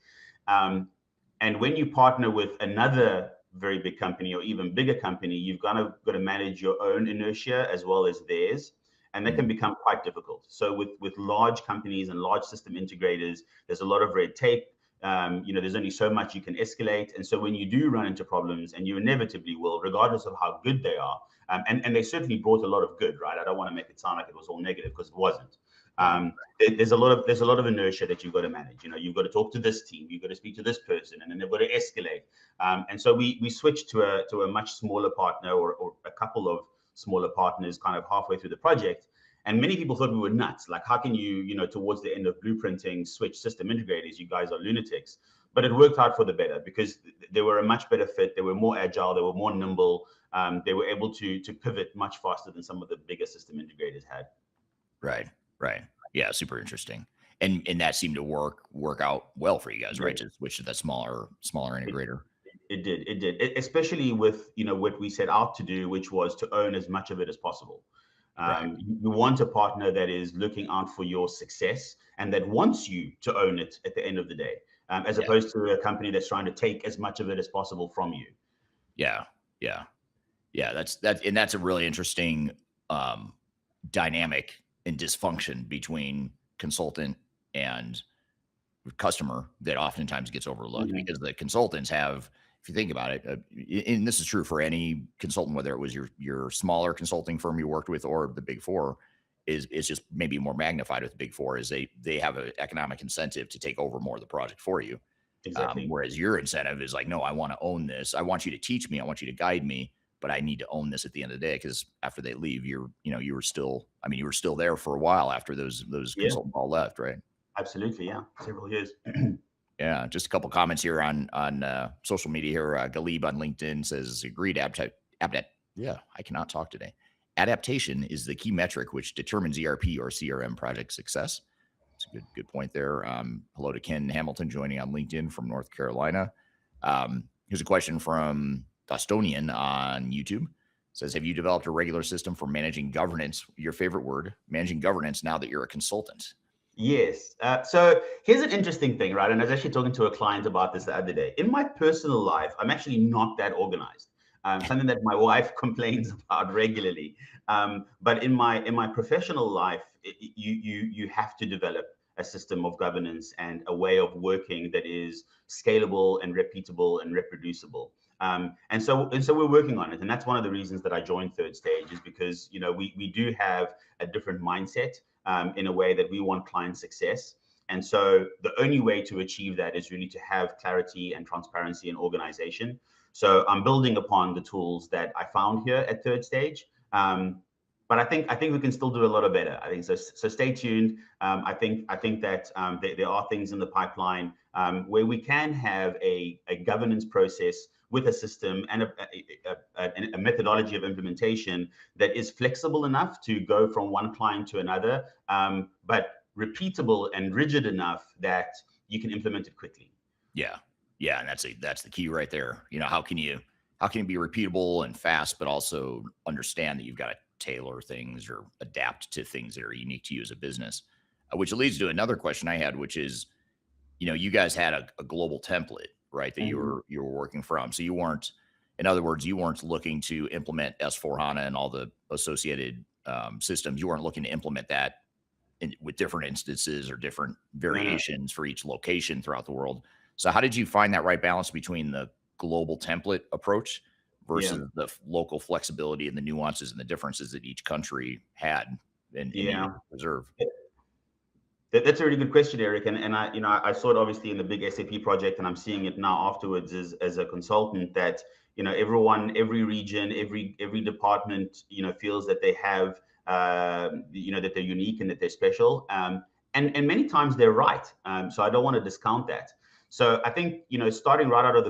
and when you partner with another very big company or even bigger company, you've got to manage your own inertia as well as theirs, and that can become quite difficult. So with large companies and large system integrators, there's a lot of red tape. There's only so much you can escalate. And so when you do run into problems, and you inevitably will, regardless of how good they are, and they certainly brought a lot of good, right? I don't want to make it sound like it was all negative, because it wasn't. There's a lot of inertia that you've got to manage. You've got to talk to this team, you've got to speak to this person, and then they've got to escalate. And so we switched to a much smaller partner, or a couple of smaller partners kind of halfway through the project. And many people thought we were nuts. Like, how can you, towards the end of blueprinting, switch system integrators? You guys are lunatics. But it worked out for the better, because they were a much better fit. They were more agile. They were more nimble. They were able to pivot much faster than some of the bigger system integrators had. Right. Yeah, super interesting. And that seemed to work out well for you guys, right? To switch to that smaller integrator. It did, especially with what we set out to do, which was to own as much of it as possible. Right. You want a partner that is looking out for your success and that wants you to own it at the end of the day, as opposed to a company that's trying to take as much of it as possible from you. Yeah. That's a really interesting dynamic and dysfunction between consultant and customer that oftentimes gets overlooked, because the consultants have, if you think about it, and this is true for any consultant, whether it was your smaller consulting firm you worked with or the Big Four, is just maybe more magnified with the Big Four, is they have an economic incentive to take over more of the project for you. Exactly. Whereas your incentive is like, no, I want to own this. I want you to teach me. I want you to guide me, but I need to own this at the end of the day, because after they leave, you were still there for a while after those consultants all left, right? Absolutely, yeah, several years. Yeah, just a couple comments here on social media here. Galib on LinkedIn says, agreed. Yeah, I cannot talk today. Adaptation is the key metric which determines ERP or CRM project success. It's a good point there. Hello to Ken Hamilton joining on LinkedIn from North Carolina. Here's a question from Dostonian on YouTube. It says, have you developed a regular system for managing governance? Your favorite word, managing governance, now that you're a consultant? Yes. So here's an interesting thing, right? And I was actually talking to a client about this the other day. In my personal life, I'm actually not that organized. Something that my wife complains about regularly. But in my professional life, you have to develop a system of governance and a way of working that is scalable and repeatable and reproducible. And so we're working on it, and that's one of the reasons that I joined Third Stage, is because we do have a different mindset, in a way that we want client success. And so the only way to achieve that is really to have clarity and transparency in organization. So I'm building upon the tools that I found here at Third Stage. But I think we can still do a lot of better. I think so. So stay tuned. I think that there are things in the pipeline, where we can have a governance process with a system and a methodology of implementation that is flexible enough to go from one client to another, but repeatable and rigid enough that you can implement it quickly. Yeah. Yeah. And that's the key right there. How can you be repeatable and fast, but also understand that you've got to tailor things or adapt to things that are unique to you as a business, which leads to another question I had, which is, you guys had a global template, right? That you were working from. So you weren't, in other words, you weren't looking to implement S4HANA and all the associated systems. You weren't looking to implement that with different instances or different variations for each location throughout the world. So how did you find that right balance between the global template approach versus the local flexibility and the nuances and the differences that each country had and needed to preserve? That's a really good question, Eric. And I saw it obviously in the big SAP project, and I'm seeing it now afterwards as a consultant, that everyone, every region, every department feels that they have that they're unique and that they're special. And many times they're right. So I don't want to discount that. So I think starting right out of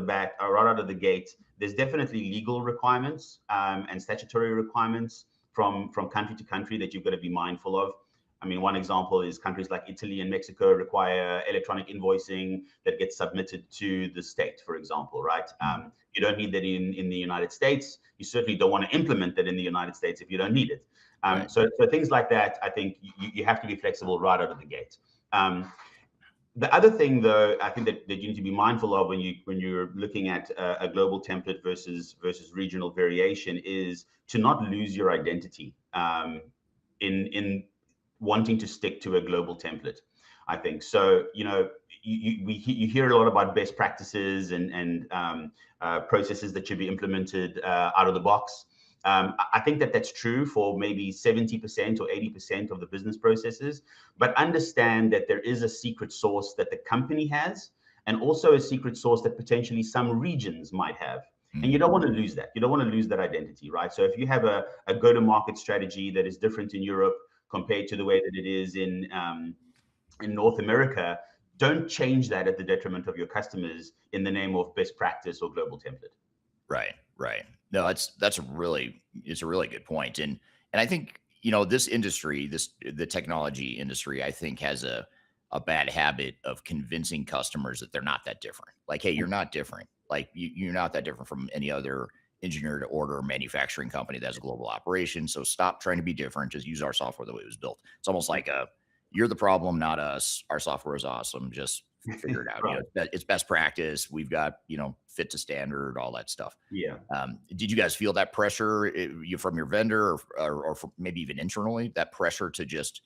the gate, there's definitely legal requirements and statutory requirements from country to country that you've got to be mindful of. I mean, one example is countries like Italy and Mexico require electronic invoicing that gets submitted to the state, for example, right? You don't need that in the United States. You certainly don't want to implement that in the United States if you don't need it. So things like that, I think you have to be flexible right out of the gate. The other thing, though, I think that you need to be mindful of when you're looking at a global template versus regional variation is to not lose your identity in wanting to stick to a global template. I think so. You hear a lot about best practices and processes that should be implemented out of the box. I think that that's true for maybe 70% or 80% of the business processes, but understand that there is a secret sauce that the company has, and also a secret sauce that potentially some regions might have. And you don't want to lose that. You don't want to lose that identity, right? So if you have a go-to-market strategy that is different in Europe compared to the way that it is in North America, don't change that at the detriment of your customers in the name of best practice or global template. Right. No, it's a really good point. And I think, this industry, the technology industry, I think has a bad habit of convincing customers that they're not that different. Like, hey, you're not different. Like you're not that different from any other engineer to order manufacturing company that has a global operation. So stop trying to be different. Just use our software the way it was built. It's almost like you're the problem, not us. Our software is awesome. Just figure it out. Right. It's best practice. We've got, fit to standard, all that stuff. Yeah. Did you guys feel that pressure from your vendor or maybe even internally, that pressure to just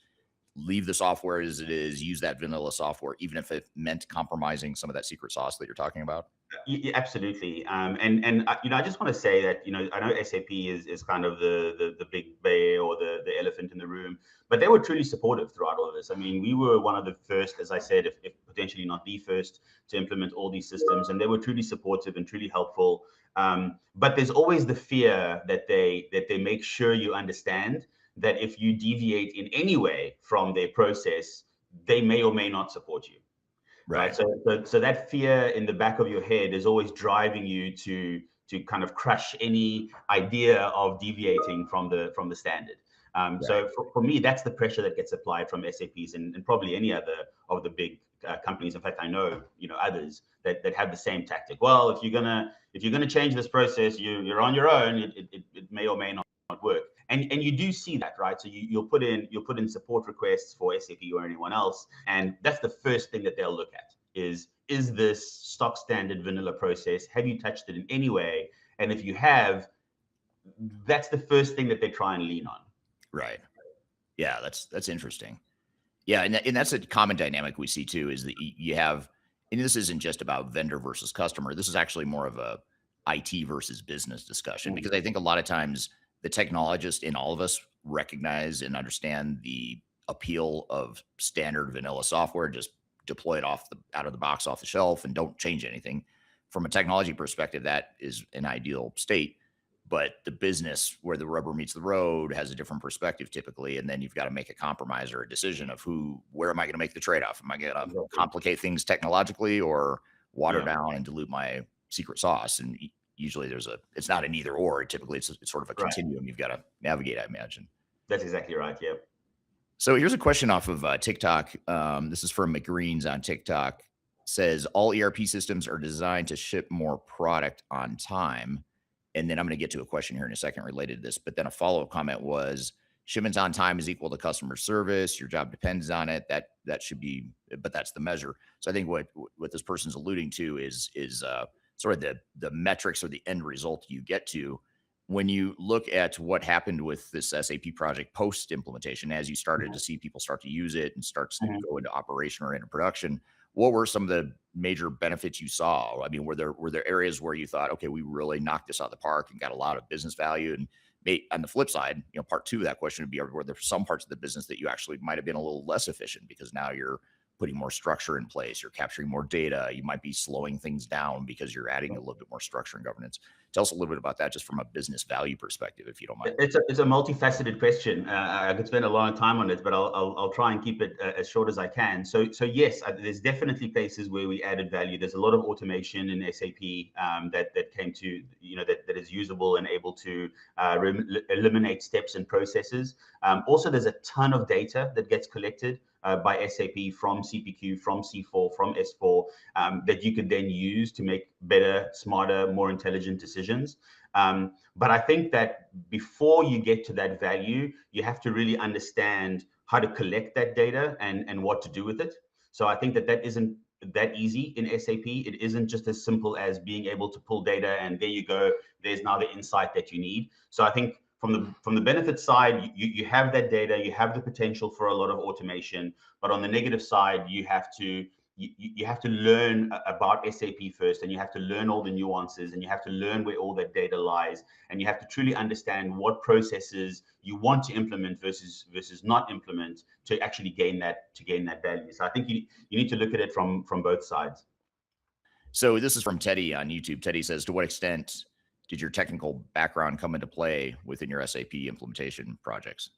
leave the software as it is, use that vanilla software, even if it meant compromising some of that secret sauce that you're talking about? Yeah, absolutely. I just want to say that I know SAP is kind of the big bear or the elephant in the room, but they were truly supportive throughout all of this. I mean, we were one of the first, as I said, if potentially not the first, to implement all these systems, and they were truly supportive and truly helpful. But there's always the fear that they make sure you understand that if you deviate in any way from their process, they may or may not support you. Right. So that fear in the back of your head is always driving you to kind of crush any idea of deviating from the standard. So for me, that's the pressure that gets applied from SAPs and probably any other of the big companies. In fact, I know others that have the same tactic. Well, if you're gonna change this process, you're on your own. It may or may not work. And you do see that, right? So you'll put in support requests for SAP or anyone else, and that's the first thing that they'll look at is this stock standard vanilla process? Have you touched it in any way? And if you have, that's the first thing that they try and lean on. Right. Yeah, that's interesting. Yeah, and that's a common dynamic we see too, is that you have, and this isn't just about vendor versus customer. This is actually more of a IT versus business discussion, because I think a lot of times the technologists in all of us recognize and understand the appeal of standard vanilla software. Just deploy it out of the box, off the shelf, and don't change anything. From a technology perspective, that is an ideal state. But the business, where the rubber meets the road, has a different perspective typically, and then you've got to make a compromise or a decision of where am I going to make the trade-off? Am I going to complicate things technologically, or water down and dilute my secret sauce? And usually it's not an either or. Typically it's sort of a continuum you've got to navigate, I imagine. That's exactly right. Yeah. So here's a question off of TikTok. This is from McGreens on TikTok. Says all ERP systems are designed to ship more product on time. And then I'm going to get to a question here in a second related to this. But then a follow-up comment was, shipments on time is equal to customer service. Your job depends on it. That should be, but that's the measure. So I think what this person's alluding to is sort of the metrics or the end result you get to when you look at what happened with this SAP project post implementation, as you started to see people start to use it and start to go into operation or into production. What were some of the major benefits you saw? I mean, were there areas where you thought, okay, we really knocked this out of the park and got a lot of business value? And on the flip side, part two of that question would be, were there some parts of the business that you actually might have been a little less efficient because now you're putting more structure in place, you're capturing more data, you might be slowing things down because you're adding a little bit more structure and governance. Tell us a little bit about that, just from a business value perspective, if you don't mind. It's a multifaceted question. I could spend a long time on it, but I'll try and keep it as short as I can. So yes, there's definitely places where we added value. There's a lot of automation in SAP that came to, that is usable and able to eliminate steps and processes. Also, there's a ton of data that gets collected by SAP from CPQ, from C4, from S4, that you could then use to make better, smarter, more intelligent decisions. But I think that before you get to that value, you have to really understand how to collect that data and what to do with it. So I think that isn't that easy in SAP. It isn't just as simple as being able to pull data and there you go, there's now the insight that you need. So I think from the benefit side, you have that data, you have the potential for a lot of automation, but on the negative side, you have to learn about SAP first, and you have to learn all the nuances, and you have to learn where all that data lies, and you have to truly understand what processes you want to implement versus not implement to actually gain that value. So I think you need to look at it from both sides. So this is from Teddy on YouTube. Teddy says, to what extent did your technical background come into play within your SAP implementation projects?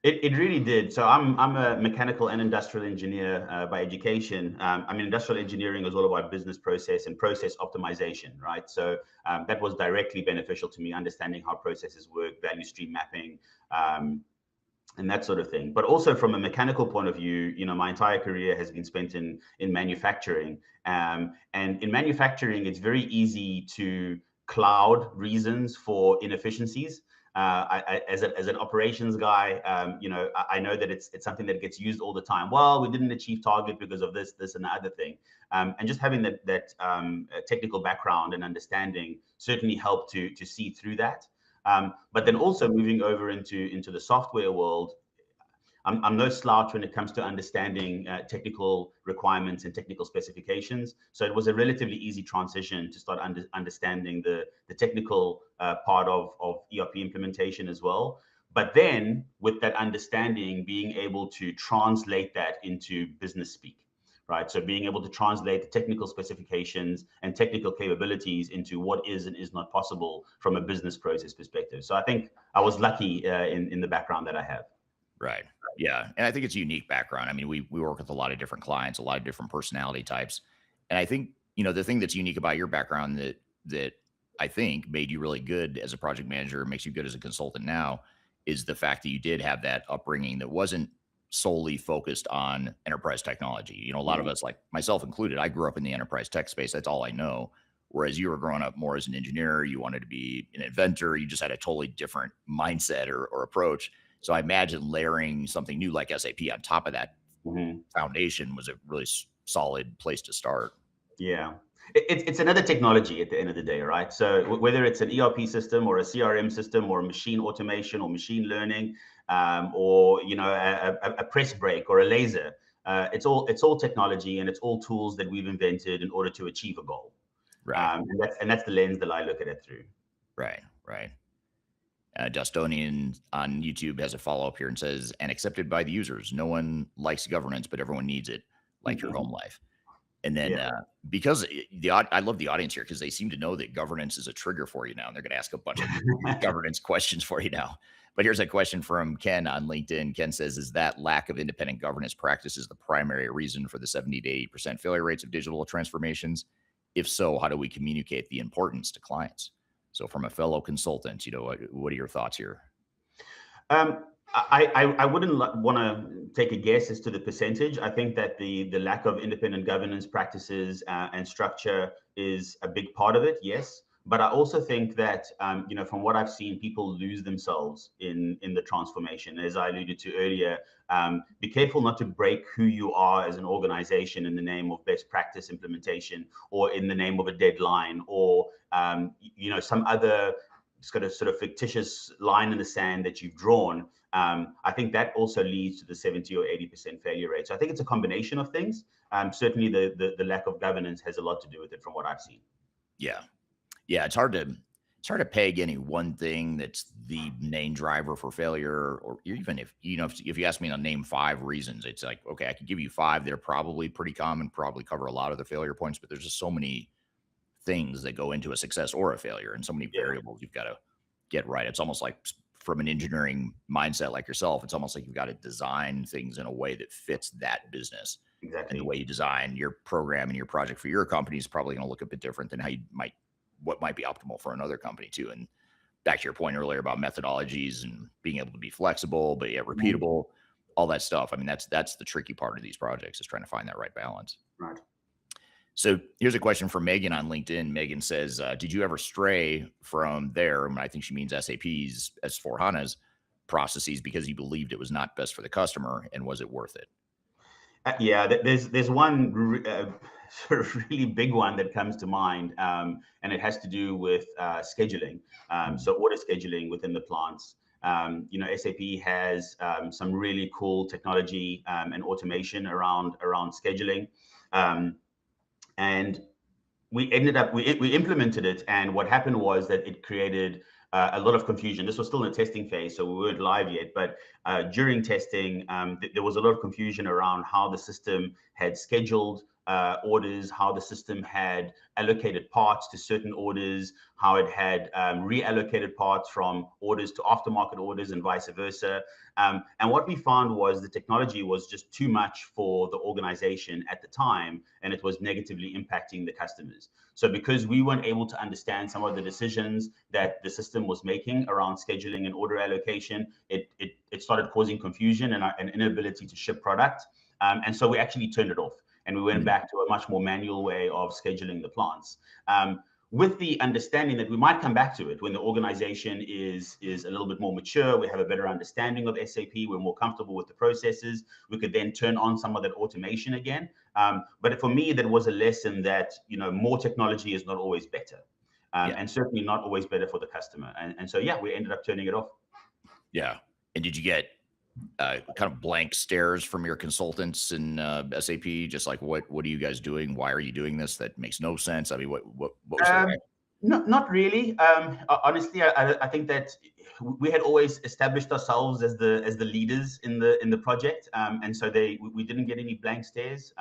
It really did. So I'm a mechanical and industrial engineer by education. Industrial engineering is all about business process and process optimization, right? So that was directly beneficial to me, understanding how processes work, value stream mapping, and that sort of thing. But also from a mechanical point of view, my entire career has been spent in manufacturing. And in manufacturing, it's very easy to cloud reasons for inefficiencies. As an operations guy, I know that it's something that gets used all the time. Well, we didn't achieve target because of this, and the other thing. And just having that technical background and understanding certainly helped to see through that. But then also moving over into the software world, I'm no slouch when it comes to understanding technical requirements and technical specifications. So it was a relatively easy transition to start understanding the technical part of ERP implementation as well. But then with that understanding, being able to translate that into business speak, right? So being able to translate the technical specifications and technical capabilities into what is and is not possible from a business process perspective. So I think I was lucky in the background that I have. Right. Yeah. And I think it's a unique background. I mean, we work with a lot of different clients, a lot of different personality types. And I think, the thing that's unique about your background that I think made you really good as a project manager, makes you good as a consultant now, is the fact that you did have that upbringing that wasn't solely focused on enterprise technology. A lot of us, like myself included, I grew up in the enterprise tech space. That's all I know. Whereas you were growing up more as an engineer, you wanted to be an inventor, you just had a totally different mindset or approach. So I imagine layering something new like SAP on top of that foundation was a really solid place to start. Yeah. It's another technology at the end of the day, right? So whether it's an ERP system or a CRM system or machine automation or machine learning, or a press brake or a laser, it's all technology, and it's all tools that we've invented in order to achieve a goal. Right. And that's the lens that I look at it through. Right. Right. Dustonian on YouTube has a follow up here and says, and accepted by the users. No one likes governance, but everyone needs it, like your home life. And then because I love the audience here because they seem to know that governance is a trigger for you now. And they're going to ask a bunch of governance questions for you now. But here's a question from Ken on LinkedIn. Ken says, is that lack of independent governance practices the primary reason for the 70 to 80% failure rates of digital transformations? If so, how do we communicate the importance to clients? So from a fellow consultant, what are your thoughts here? I wouldn't want to take a guess as to the percentage. I think that the lack of independent governance practices and structure is a big part of it, yes. But I also think that, from what I've seen, people lose themselves in the transformation. As I alluded to earlier, be careful not to break who you are as an organization in the name of best practice implementation or in the name of a deadline or, some other sort of fictitious line in the sand that you've drawn. I think that also leads to the 70 or 80% failure rate. So I think it's a combination of things. Certainly the lack of governance has a lot to do with it from what I've seen. Yeah, it's hard to peg any one thing that's the main driver for failure, or even if you ask me to name 5 reasons, it's like, okay, I can give you 5. They're probably pretty common, probably cover a lot of the failure points, but there's just so many things that go into a success or a failure and so many variables you've got to get right. It's almost like from an engineering mindset like yourself, it's almost like you've got to design things in a way that fits that business. Exactly. And the way you design your program and your project for your company is probably going to look a bit different than what might be optimal for another company too. And back to your point earlier about methodologies and being able to be flexible, but yet repeatable, all that stuff. I mean, that's the tricky part of these projects is trying to find that right balance. Right. So here's a question from Megan on LinkedIn. Megan says, did you ever stray from there? And I think she means SAP's S/4HANA's processes because you believed it was not best for the customer, and was it worth it? There's one sort of really big one that comes to mind, and it has to do with scheduling. So order scheduling within the plants. SAP has some really cool technology and automation around scheduling. And we implemented it, and what happened was that it created a lot of confusion. This was still in the testing phase, so we weren't live yet, but during testing, there was a lot of confusion around how the system had scheduled orders, how the system had allocated parts to certain orders, how it had reallocated parts from orders to aftermarket orders and vice versa. And what we found was the technology was just too much for the organization at the time, and it was negatively impacting the customers. So because we weren't able to understand some of the decisions that the system was making around scheduling and order allocation, it started causing confusion and an inability to ship product. And so we actually turned it off, and we went back to a much more manual way of scheduling the plants. With the understanding that we might come back to it when the organization is a little bit more mature, we have a better understanding of SAP, we're more comfortable with the processes, we could then turn on some of that automation again. But for me, that was a lesson that, more technology is not always better, and certainly not always better for the customer. And so, we ended up turning it off. Yeah. And did you get kind of blank stares from your consultants in SAP? Just like, what are you guys doing? Why are you doing this? That makes no sense. I mean, what was that? Not really. Honestly, I think that we had established ourselves as the leaders in the project, and so we didn't get any blank stares.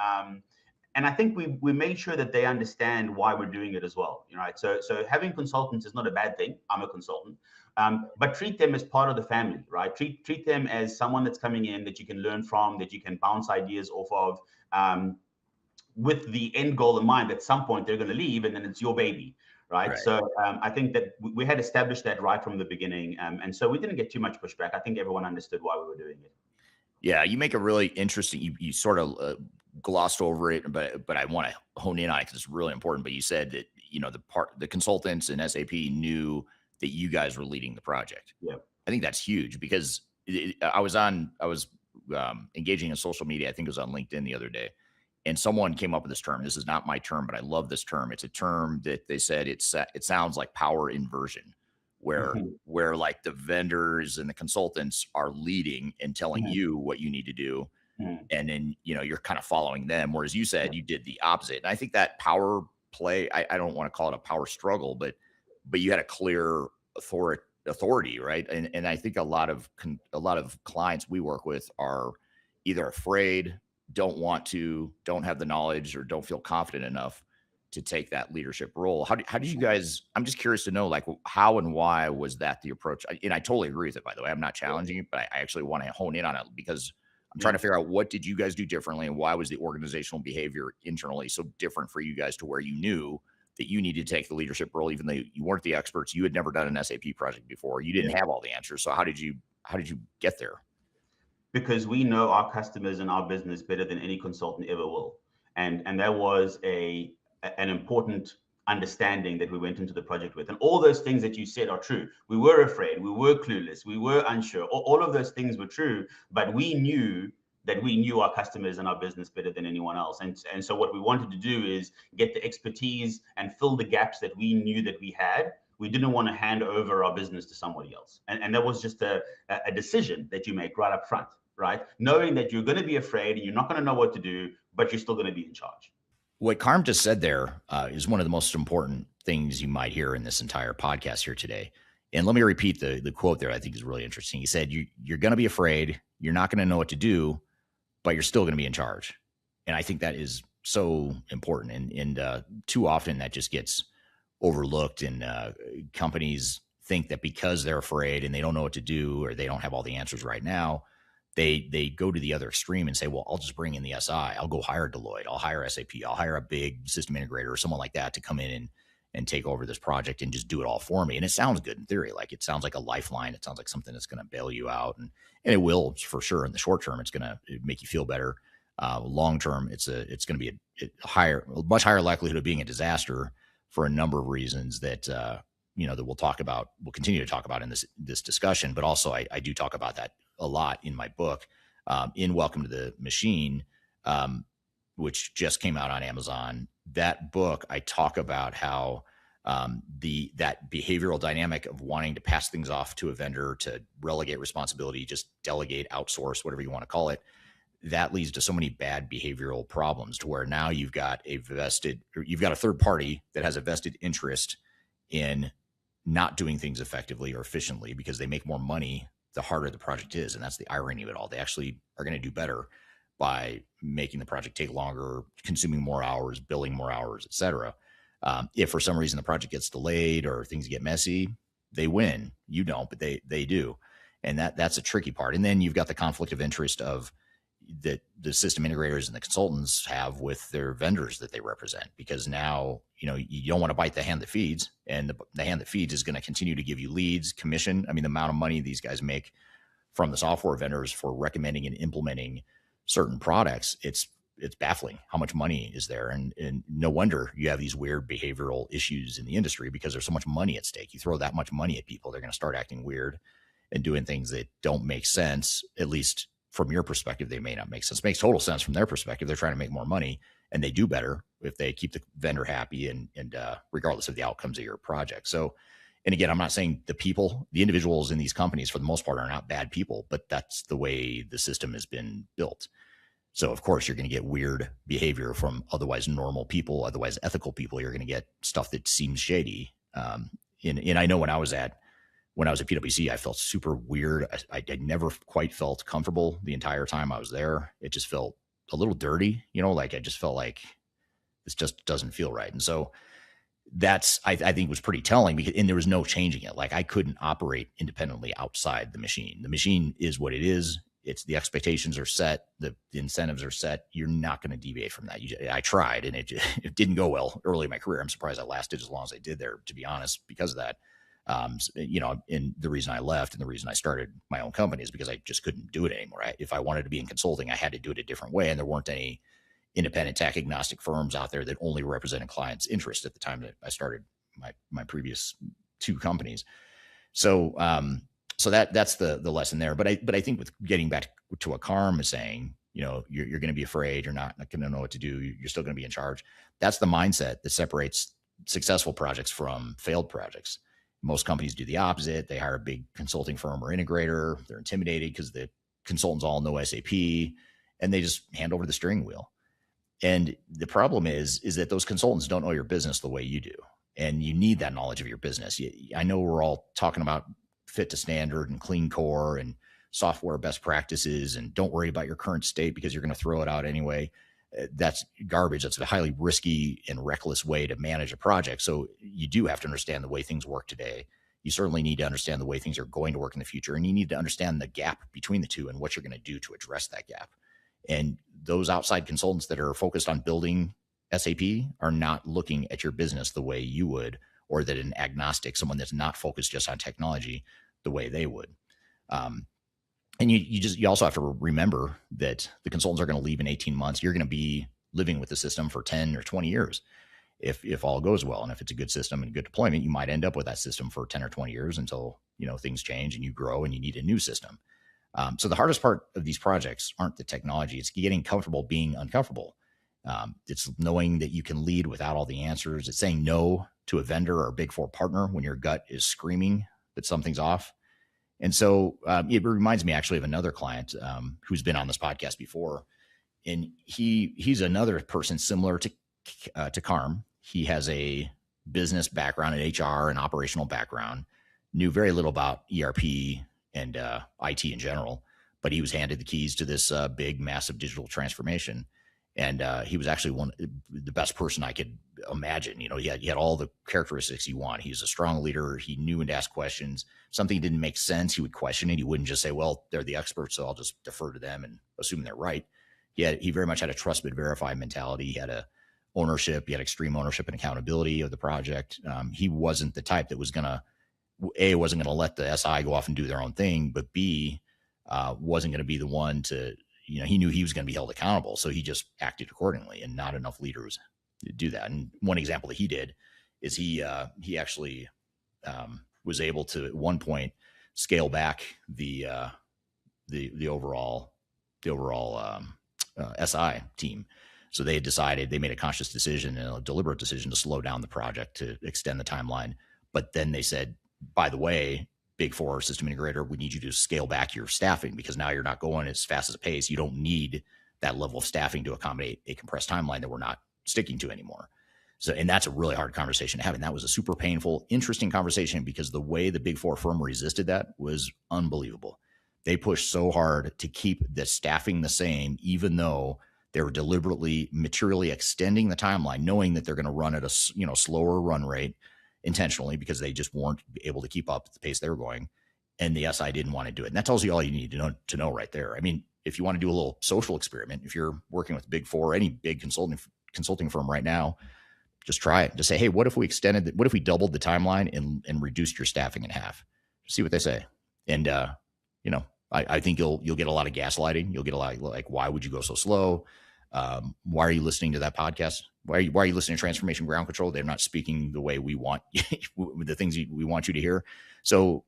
And I think we made sure that they understand why we're doing it as well. Right. So having consultants is not a bad thing. I'm a consultant. But treat them as part of the family, right? Treat them as someone that's coming in that you can learn from, that you can bounce ideas off of, with the end goal in mind. At some point, they're going to leave, and then it's your baby, right? So I think that we had established that right from the beginning, and so we didn't get too much pushback. I think everyone understood why we were doing it. Yeah, you make a really interesting. You sort of glossed over it, but I want to hone in on it because it's really important. But you said that the consultants and SAP knew that you guys were leading the project. Yeah. I think that's huge because I was engaging in social media. I think it was on LinkedIn the other day, and someone came up with this term. This is not my term, but I love this term. It's a term that they said it sounds like power inversion, where like the vendors and the consultants are leading and telling you what you need to do. And then, you're kind of following them. Whereas you said you did the opposite. And I think that power play, I don't want to call it a power struggle, but you had a clear authority, right? And I think a lot of clients we work with are either afraid, don't want to, don't have the knowledge, or don't feel confident enough to take that leadership role. How did you guys, I'm just curious to know, like, how and why was that the approach? And I totally agree with it, by the way. I'm not challenging it, but I actually want to hone in on it because I'm trying to figure out, what did you guys do differently, and why was the organizational behavior internally so different for you guys to where you knew that you needed to take the leadership role, even though you weren't the experts, you had never done an SAP project before, you didn't have all the answers. So how did you get there? Because we know our customers and our business better than any consultant ever will. And that was an important understanding that we went into the project with. And all those things that you said are true. We were afraid, we were clueless, we were unsure. All of those things were true, but we knew that we knew our customers and our business better than anyone else. And so what we wanted to do is get the expertise and fill the gaps that we knew that we had. We didn't want to hand over our business to somebody else. And that was just a decision that you make right up front, right? Knowing that you're going to be afraid and you're not going to know what to do, but you're still going to be in charge. What Karm just said there is one of the most important things you might hear in this entire podcast here today. And let me repeat the quote there. I think is really interesting. He said, you're going to be afraid. You're not going to know what to do, but you're still going to be in charge. And I think that is so important. And too often that just gets overlooked. And companies think that because they're afraid and they don't know what to do, or they don't have all the answers right now, they go to the other extreme and say, well, I'll just bring in the SI. I'll go hire Deloitte. I'll hire SAP. I'll hire a big system integrator or someone like that to come in and take over this project and just do it all for me. And it sounds good in theory. Like, it sounds like a lifeline. It sounds like something that's going to bail you out. And it will, for sure. In the short term, it's going to make you feel better. Long term, it's going to be a much higher likelihood of being a disaster for a number of reasons that, that we'll continue to talk about in this discussion. But also I do talk about that a lot in my book, in Welcome to the Machine, which just came out on Amazon. That book, I talk about how that behavioral dynamic of wanting to pass things off to a vendor, to relegate responsibility, just delegate, outsource, whatever you want to call it, that leads to so many bad behavioral problems, to where now you've got a third party that has a vested interest in not doing things effectively or efficiently, because they make more money the harder the project is. And that's the irony of it all. They actually are going to do better by making the project take longer, consuming more hours, billing more hours, et cetera. If for some reason the project gets delayed or things get messy, they win. You don't, but they do. And that's a tricky part. And then you've got the conflict of interest of that the system integrators and the consultants have with their vendors that they represent, because now, you don't want to bite the hand that feeds, and the hand that feeds is going to continue to give you leads, commission. I mean, the amount of money these guys make from the software vendors for recommending and implementing certain products, it's baffling how much money is there. And no wonder you have these weird behavioral issues in the industry, because there's so much money at stake. You throw that much money at people, they're going to start acting weird and doing things that don't make sense. At least from your perspective, they may not make sense. It makes total sense from their perspective. They're trying to make more money, and they do better if they keep the vendor happy and regardless of the outcomes of your project. So, and again, I'm not saying the individuals in these companies for the most part are not bad people, but that's the way the system has been built. So of course you're going to get weird behavior from otherwise normal people, otherwise ethical people. You're going to get stuff that seems shady. And I know when I was at PwC, I felt super weird. I never quite felt comfortable the entire time I was there. It just felt a little dirty, like I just felt like this just doesn't feel right. And so that's, I think, was pretty telling, because, and there was no changing it. Like, I couldn't operate independently outside the machine. The machine is what it is. It's the expectations are set. The incentives are set. You're not going to deviate from that. I tried, and it didn't go well early in my career. I'm surprised I lasted as long as I did there, to be honest, because of that. And the reason I left and the reason I started my own company is because I just couldn't do it anymore. If I wanted to be in consulting, I had to do it a different way. And there weren't any independent tech agnostic firms out there that only represented clients' interest at the time that I started my previous 2 companies. So so that's the lesson there. But I think with getting back to what Karm is saying, you're going to be afraid, you're not going to know what to do, you're still going to be in charge. That's the mindset that separates successful projects from failed projects. Most companies do the opposite. They hire a big consulting firm or integrator. They're intimidated because the consultants all know SAP, and they just hand over the steering wheel. And the problem is that those consultants don't know your business the way you do. And you need that knowledge of your business. I know we're all talking about fit to standard and clean core and software best practices, and don't worry about your current state because you're going to throw it out anyway. That's garbage. That's a highly risky and reckless way to manage a project. So you do have to understand the way things work today. You certainly need to understand the way things are going to work in the future. And you need to understand the gap between the two and what you're going to do to address that gap. And those outside consultants that are focused on building SAP are not looking at your business the way you would, or that an agnostic, someone that's not focused just on technology, the way they would. And you also have to remember that the consultants are going to leave in 18 months. You're going to be living with the system for 10 or 20 years if all goes well. And if it's a good system and good deployment, you might end up with that system for 10 or 20 years until, things change and you grow and you need a new system. So the hardest part of these projects aren't the technology. It's getting comfortable being uncomfortable. It's knowing that you can lead without all the answers. It's saying no to a vendor or a Big Four partner when your gut is screaming that something's off. And so it reminds me actually of another client who's been on this podcast before. And he's another person similar to Karm. He has a business background in HR and operational background, knew very little about ERP and IT in general, but he was handed the keys to this big, massive digital transformation. And he was actually the best person I could imagine. He had all the characteristics you want. He was a strong leader. He knew when to ask questions. Something didn't make sense, he would question it. He wouldn't just say, well, they're the experts, so I'll just defer to them and assume they're right. He very much had a trust but verify mentality. He had he had extreme ownership and accountability of the project. He wasn't the type that was wasn't going to let the SI go off and do their own thing, but B, wasn't going to be the one to, he knew he was going to be held accountable. So he just acted accordingly, and not enough leaders do that. And one example that he did is he actually was able to at one point scale back the overall SI team. So they made a conscious decision and a deliberate decision to slow down the project to extend the timeline. But then they said, by the way, Big Four system integrator, we need you to scale back your staffing because now you're not going as fast as a pace. You don't need that level of staffing to accommodate a compressed timeline that we're not sticking to anymore. So, and that's a really hard conversation to have. And that was a super painful, interesting conversation because the way the Big Four firm resisted that was unbelievable. They pushed so hard to keep the staffing the same, even though they were deliberately materially extending the timeline, knowing that they're going to run at a slower run rate intentionally because they just weren't able to keep up at the pace they were going. And the SI didn't want to do it. And that tells you all you need to know right there. I mean, if you want to do a little social experiment, if you're working with Big Four, any big consulting firm right now, just try it. Just say, hey, what if we doubled the timeline and reduced your staffing in half? See what they say. And, I think you'll get a lot of gaslighting. You'll get a lot of, like, why would you go so slow? Why are you listening to that podcast? Why are you listening to Transformation Ground Control? They're not speaking the way we want, the things we want you to hear. So,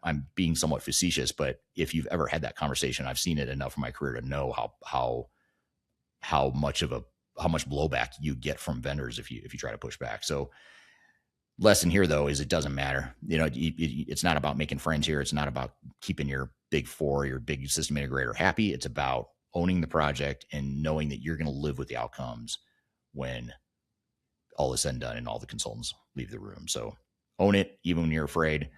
I'm being somewhat facetious, but if you've ever had that conversation, I've seen it enough in my career to know how much blowback you get from vendors if you try to push back. So, lesson here though is it doesn't matter. It's not about making friends here. It's not about keeping your Big Four, your big system integrator happy. It's about owning the project and knowing that you're going to live with the outcomes when all is said and done and all the consultants leave the room. So own it, even when you're afraid.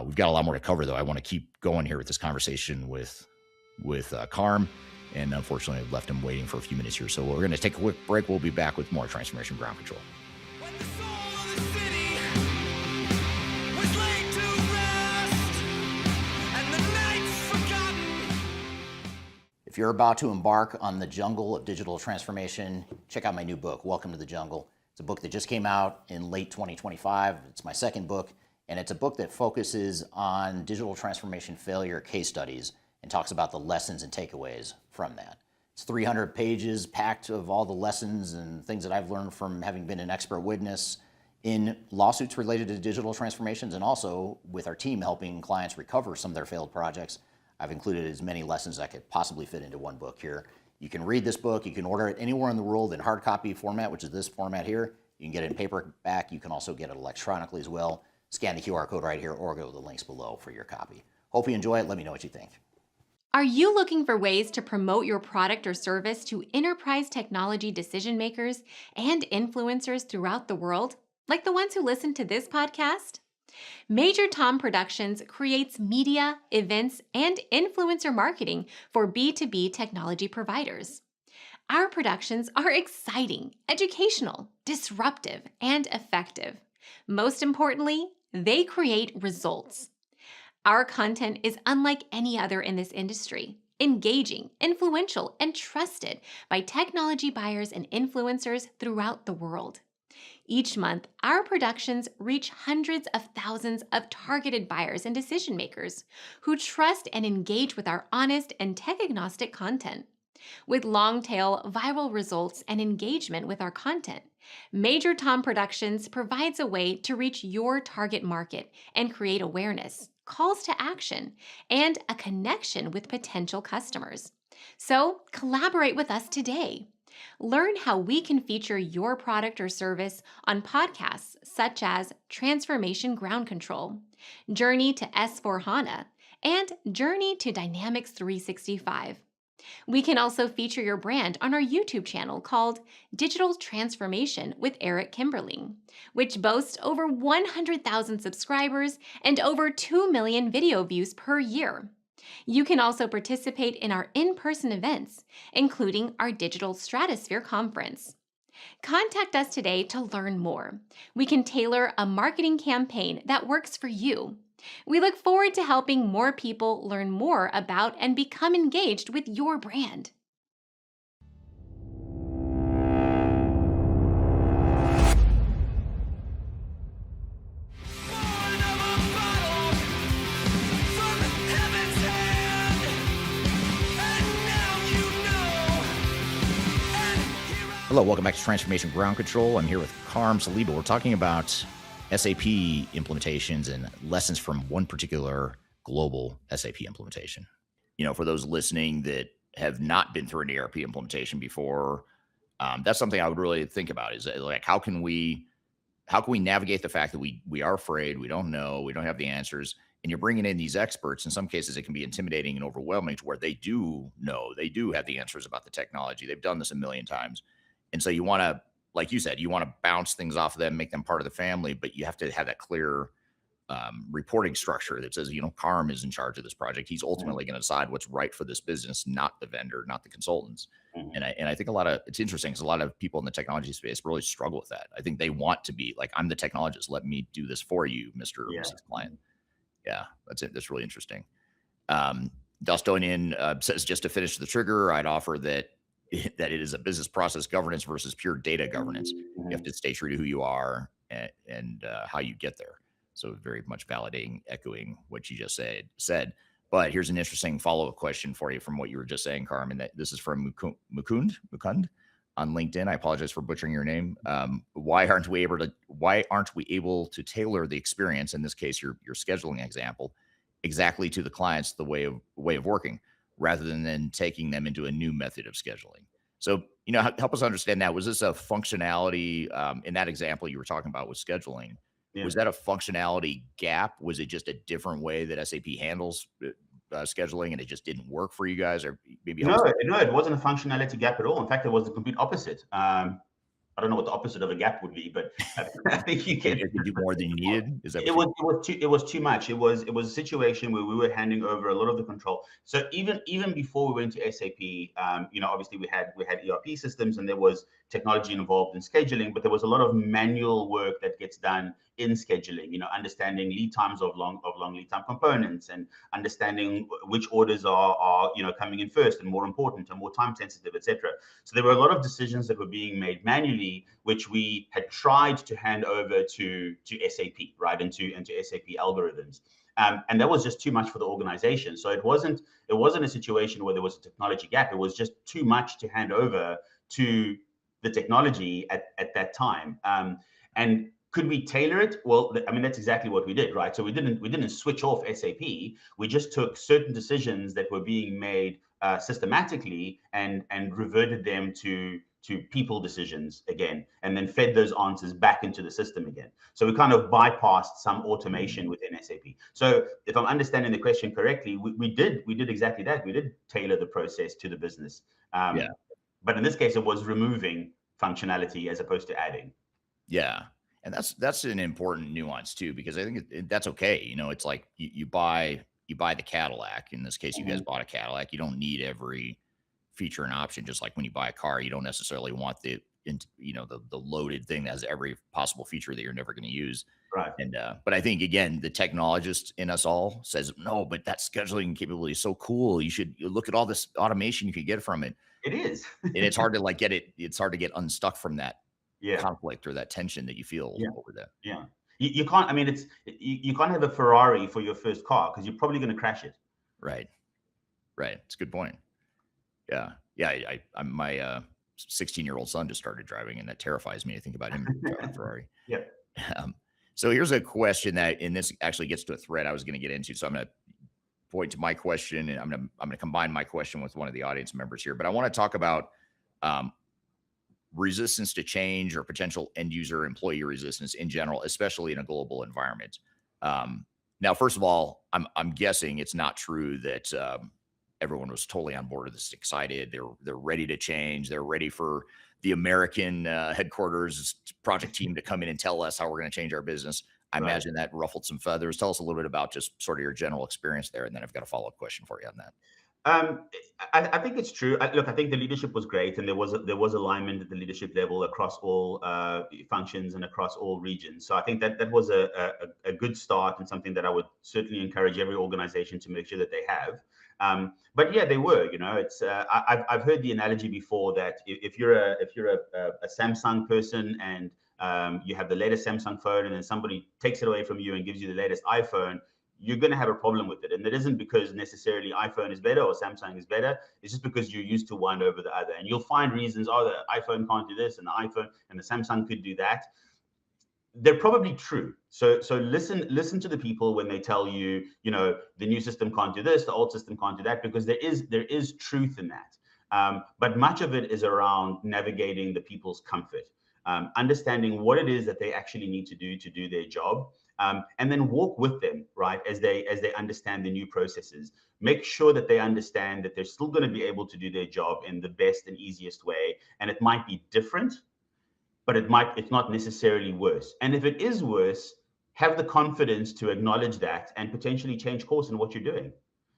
We've got a lot more to cover though. I want to keep going here with this conversation with Karm, and unfortunately I've left him waiting for a few minutes here. So we're going to take a quick break. We'll be back with more Transformation Ground Control. If you're about to embark on the jungle of digital transformation, check out my new book, Welcome to the Jungle. It's a book that just came out in late 2025. It's my second book, and it's a book that focuses on digital transformation failure case studies and talks about the lessons and takeaways from that. It's 300 pages packed of all the lessons and things that I've learned from having been an expert witness in lawsuits related to digital transformations, and also with our team helping clients recover some of their failed projects. I've included as many lessons as I could possibly fit into one book here. You can read this book. You can order it anywhere in the world in hard copy format, which is this format here. You can get it in paperback. You can also get it electronically as well. Scan the QR code right here or go to the links below for your copy. Hope you enjoy it. Let me know what you think. Are you looking for ways to promote your product or service to enterprise technology decision makers and influencers throughout the world, like the ones who listen to this podcast? Major Tom Productions creates media, events, and influencer marketing for B2B technology providers. Our productions are exciting, educational, disruptive, and effective. Most importantly, they create results. Our content is unlike any other in this industry, engaging, influential, and trusted by technology buyers and influencers throughout the world. Each month, our productions reach hundreds of thousands of targeted buyers and decision makers who trust and engage with our honest and tech-agnostic content. With long-tail viral results and engagement with our content, Major Tom Productions provides a way to reach your target market and create awareness, calls to action, and a connection with potential customers. So collaborate with us today. Learn how we can feature your product or service on podcasts such as Transformation Ground Control, Journey to S4HANA, and Journey to Dynamics 365. We can also feature your brand on our YouTube channel called Digital Transformation with Eric Kimberling, which boasts over 100,000 subscribers and over 2 million video views per year. You can also participate in our in-person events, including our Digital Stratosphere Conference. Contact us today to learn more. We can tailor a marketing campaign that works for you. We look forward to helping more people learn more about and become engaged with your brand. Hello, welcome back to Transformation Ground Control. I'm here with Karm, Saliba. We're talking about SAP implementations and lessons from one particular global SAP implementation. You know, for those listening that have not been through an ERP implementation before, that's something I would really think about is like, how can we navigate the fact that we are afraid, we don't know, we don't have the answers, and you're bringing in these experts. In some cases, it can be intimidating and overwhelming to where they do know, they do have the answers about the technology. They've done this a million times. And so you want to, like you said, you want to bounce things off of them, make them part of the family, but you have to have that clear reporting structure that says, you know, Karm is in charge of this project. He's ultimately going to decide what's right for this business, not the vendor, not the consultants. And I think it's interesting because a lot of people in the technology space really struggle with that. I think they want to be like, I'm the technologist. Let me do this for you, Mr. or Mrs. Client. Yeah, that's it. That's really interesting. Dostonian says, just to finish the trigger, I'd offer that it is a business process governance versus pure data governance. You have to stay true to who you are and how you get there. So very much validating, echoing what you just said. But here's an interesting follow-up question for you from what you were just saying, Carmen. That this is from Mukund on LinkedIn. I apologize for butchering your name. Why aren't we able to tailor the experience, in this case, your scheduling example, exactly to the clients, the way of working, rather than then taking them into a new method of scheduling? So, you know, help us understand that. Was this a functionality in that example you were talking about with scheduling? Yeah. Was that a functionality gap? Was it just a different way that SAP handles scheduling and it just didn't work for you guys? Or maybe no, it wasn't a functionality gap at all. In fact, it was the complete opposite. I don't know what the opposite of a gap would be, but I think you can do more than you needed. Is that it was too much. It was a situation where we were handing over a lot of the control. So even before we went to SAP, you know, obviously we had ERP systems and there was technology involved in scheduling, but there was a lot of manual work that gets done in scheduling. You know, understanding lead times of long lead time components and understanding which orders are you know coming in first and more important and more time sensitive, etc. So there were a lot of decisions that were being made manually, which we had tried to hand over to SAP, right, into SAP algorithms. And that was just too much for the organization. So it wasn't a situation where there was a technology gap. It was just too much to hand over to the technology at that time. And could we tailor it? Well, I mean, that's exactly what we did, right? So we didn't switch off SAP. We just took certain decisions that were being made systematically and reverted them to people decisions again, and then fed those answers back into the system again. So we kind of bypassed some automation within SAP. So if I'm understanding the question correctly, we did exactly that. We did tailor the process to the business. But in this case, it was removing functionality as opposed to adding. Yeah. And that's an important nuance too, because I think that's okay. You know, it's like you buy the Cadillac. In this case, you guys bought a Cadillac. You don't need every feature and option. Just like when you buy a car, you don't necessarily want the loaded thing that has every possible feature that you're never going to use. Right. And but I think again, the technologist in us all says, no, but that scheduling capability is so cool. You look at all this automation you could get from it. It is. And it's hard to like get it. It's hard to get unstuck from that Yeah. conflict or that tension that you feel over that. Yeah. You can't, I mean, you can't have a Ferrari for your first car because you're probably going to crash it. Right. It's a good point. Yeah. I'm my 16-year-old son just started driving, and that terrifies me to think about him driving a Ferrari. Yeah. So here's a question and this actually gets to a thread I was going to get into. So I'm going to point to my question, and I'm going to combine my question with one of the audience members here. But I want to talk about resistance to change or potential end user employee resistance in general, especially in a global environment. Now, first of all, I'm guessing it's not true that everyone was totally on board with this, excited. They're ready to change. They're ready for the American headquarters project team to come in and tell us how we're going to change our business. I imagine that ruffled some feathers. Tell us a little bit about just sort of your general experience there, and then I've got a follow-up question for you on that. I think it's true. Look, I think the leadership was great, and there was alignment at the leadership level across all functions and across all regions. So I think that was a good start, and something that I would certainly encourage every organization to make sure that they have. But yeah, they were. You know, it's I've heard the analogy before that if you're a Samsung person and you have the latest Samsung phone, and then somebody takes it away from you and gives you the latest iPhone, you're going to have a problem with it. And it isn't because necessarily iPhone is better or Samsung is better. It's just because you're used to one over the other. And you'll find reasons, the iPhone can't do this and the iPhone and the Samsung could do that. They're probably true. So listen to the people when they tell you, the new system can't do this, the old system can't do that, because there is truth in that. But much of it is around navigating the people's comfort, understanding what it is that they actually need to do their job. And then walk with them, right, as they understand the new processes. Make sure that they understand that they're still going to be able to do their job in the best and easiest way. And it might be different, but it's not necessarily worse. And if it is worse, have the confidence to acknowledge that and potentially change course in what you're doing.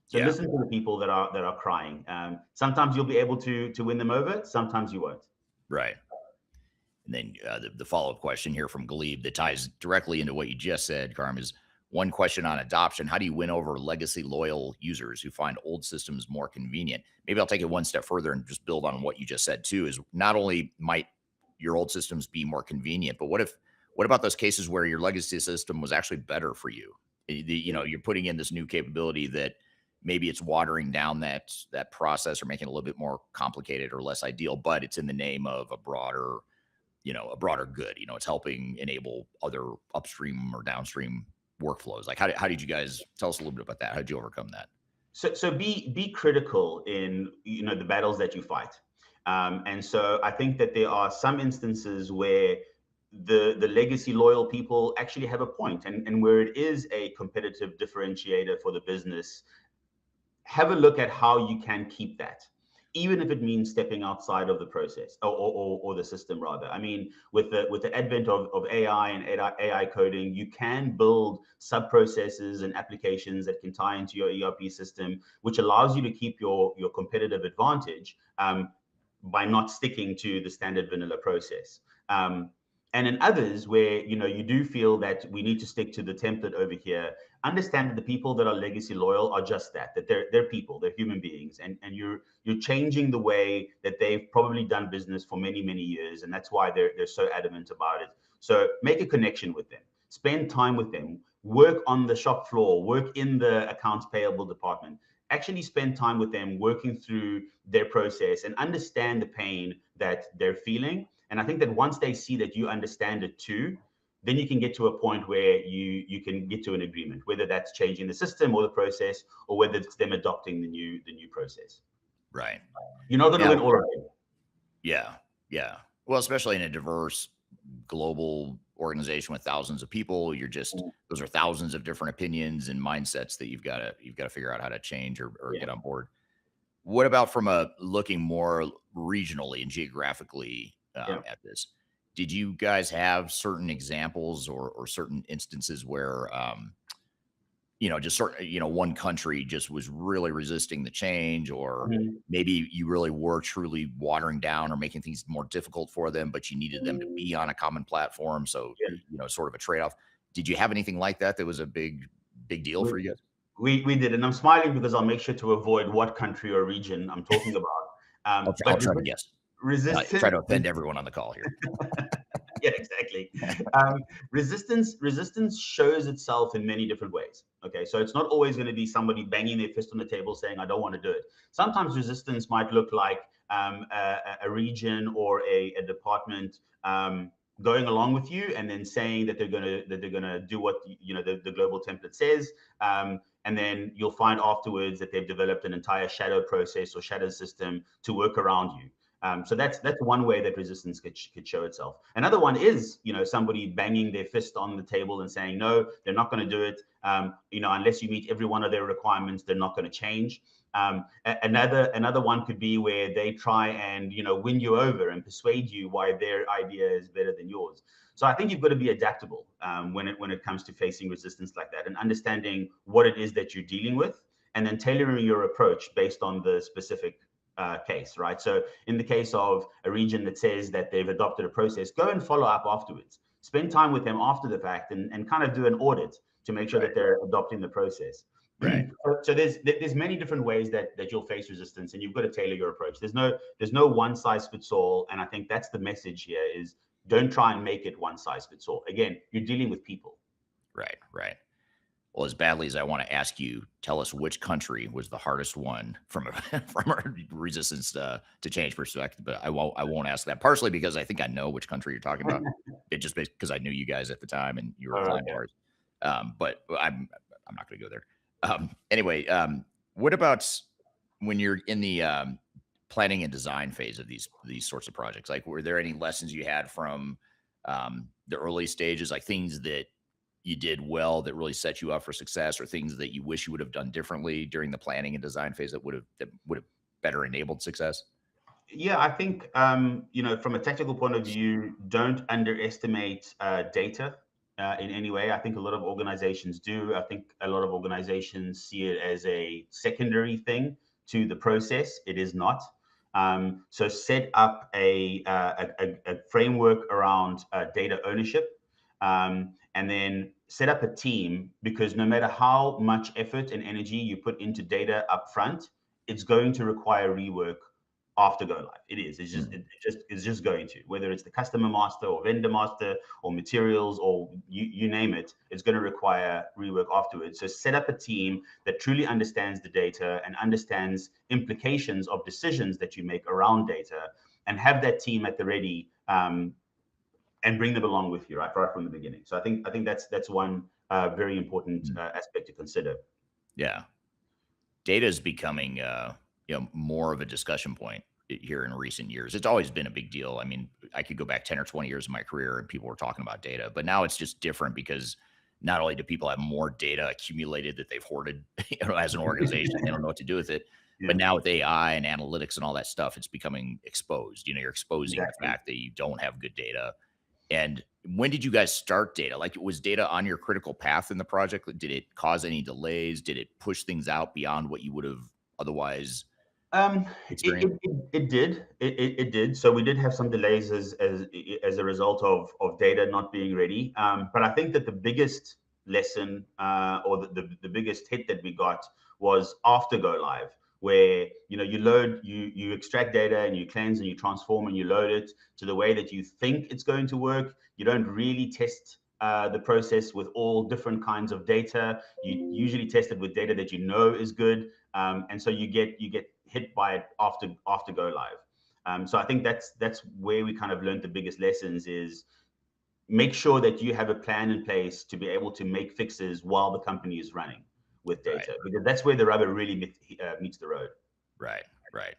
So listen to the people that are crying. Sometimes you'll be able to win them over. Sometimes you won't. Right. And then the follow-up question here from Glebe that ties directly into what you just said, Karm, is one question on adoption. How do you win over legacy loyal users who find old systems more convenient? Maybe I'll take it one step further and just build on what you just said too, is not only might your old systems be more convenient, but what about those cases where your legacy system was actually better for you? You're putting in this new capability that maybe it's watering down that process or making it a little bit more complicated or less ideal, but it's in the name of a broader good. It's helping enable other upstream or downstream workflows. Like how did you guys tell us a little bit about that? How did you overcome that? So be critical in the battles that you fight. And so I think that there are some instances where the legacy loyal people actually have a point, and where it is a competitive differentiator for the business. Have a look at how you can keep that, even if it means stepping outside of the process or the system rather. I mean, with the advent of AI and AI coding, you can build sub-processes and applications that can tie into your ERP system, which allows you to keep your competitive advantage by not sticking to the standard vanilla process. And in others where you do feel that we need to stick to the template over here, understand that the people that are legacy loyal are just that they're people, they're human beings, and you're changing the way that they've probably done business for many, many years, and that's why they're so adamant about it. So make a connection with them, spend time with them, work on the shop floor, work in the accounts payable department, actually spend time with them working through their process and understand the pain that they're feeling. And I think that once they see that you understand it too, then you can get to a point where you can get to an agreement, whether that's changing the system or the process, or whether it's them adopting the new process. Right. You're not going to win all of it. Yeah. Yeah. Well, especially in a diverse global organization with thousands of people, those are thousands of different opinions and mindsets that you've got to figure out how to change or get on board. What about from looking more regionally and geographically at this? Did you guys have certain examples or certain instances where, one country just was really resisting the change, or maybe you really were truly watering down or making things more difficult for them, but you needed them to be on a common platform. So, sort of a trade-off. Did you have anything like that was a big deal for you guys? We did. And I'm smiling because I'll make sure to avoid what country or region I'm talking about. I'll try to guess. Resistance. Try to offend everyone on the call here. Yeah, exactly. Resistance shows itself in many different ways. Okay, so it's not always going to be somebody banging their fist on the table saying, I don't want to do it. Sometimes resistance might look like a region or a department going along with you and then saying that they're gonna do what the global template says, and then you'll find afterwards that they've developed an entire shadow process or shadow system to work around you. So that's one way that resistance could show itself. Another one is, somebody banging their fist on the table and saying, no, they're not going to do it. Unless you meet every one of their requirements, they're not going to change. Another one could be where they try and, win you over and persuade you why their idea is better than yours. So I think you've got to be adaptable when it comes to facing resistance like that, and understanding what it is that you're dealing with, and then tailoring your approach based on the specific case, right? So in the case of a region that says that they've adopted a process, go and follow up afterwards. Spend time with them after the fact and kind of do an audit to make sure that they're adopting the process. Right. So there's many different ways that you'll face resistance, and you've got to tailor your approach. There's no one size fits all, and I think that's the message here: is don't try and make it one size fits all. Again, you're dealing with people. Right. Well, as badly as I want to ask you, tell us which country was the hardest one from a resistance to change perspective. But I won't ask that, partially because I think I know which country you're talking about. It just because I knew you guys at the time and you were client partners. But I'm not going to go there. Anyway, what about when you're in the planning and design phase of these sorts of projects? Like, were there any lessons you had from the early stages, like things that you did well that really set you up for success, or things that you wish you would have done differently during the planning and design phase that would have better enabled success? Yeah, I think from a technical point of view, don't underestimate data in any way. I think a lot of organizations do. I think a lot of organizations see it as a secondary thing to the process. It is not. So set up a framework around data ownership, and then set up a team, because no matter how much effort and energy you put into data up front, it's going to require rework after go live. It is. It's just going to, whether it's the customer master or vendor master or materials or you name it, it's going to require rework afterwards. So set up a team that truly understands the data and understands implications of decisions that you make around data, and have that team at the ready, and bring them along with you right from the beginning. So I think that's one very important aspect to consider. Yeah, data is becoming more of a discussion point here in recent years. It's always been a big deal. I mean, I could go back 10 or 20 years of my career and people were talking about data, but now it's just different, because not only do people have more data accumulated that they've hoarded, as an organization, they don't know what to do with it. Yeah. But now with AI and analytics and all that stuff, it's becoming exposed. You're exposing the fact that you don't have good data. And when did you guys start data? Like, was data on your critical path in the project? Did it cause any delays? Did it push things out beyond what you would have otherwise experienced? It did. So we did have some delays as a result of data not being ready. But I think that the biggest lesson or the biggest hit that we got was after go live, where you extract data and you cleanse and you transform and you load it to the way that you think it's going to work. You don't really test the process with all different kinds of data. You usually test it with data that you know is good, and so you get hit by it after go live. So I think that's where we kind of learned the biggest lessons is make sure that you have a plan in place to be able to make fixes while the company is running with data, because that's where the rubber really meets the road. Right, right.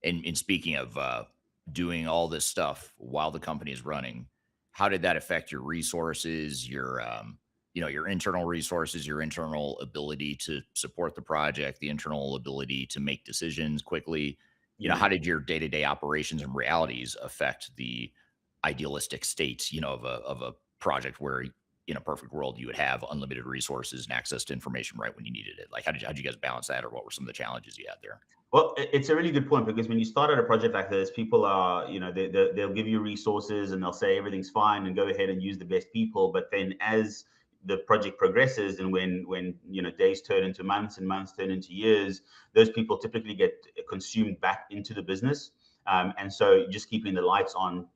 And speaking of doing all this stuff while the company is running, how did that affect your resources, your internal resources, your internal ability to support the project, the internal ability to make decisions quickly? How did your day-to-day operations and realities affect the idealistic state, of a project where in a perfect world you would have unlimited resources and access to information right when you needed it? Like, how'd you guys balance that, or what were some of the challenges you had there? Well, it's a really good point, because when you start at a project like this, people are, they'll give you resources and they'll say everything's fine and go ahead and use the best people. But then as the project progresses, and when days turn into months and months turn into years, those people typically get consumed back into the business. And so just keeping the lights on,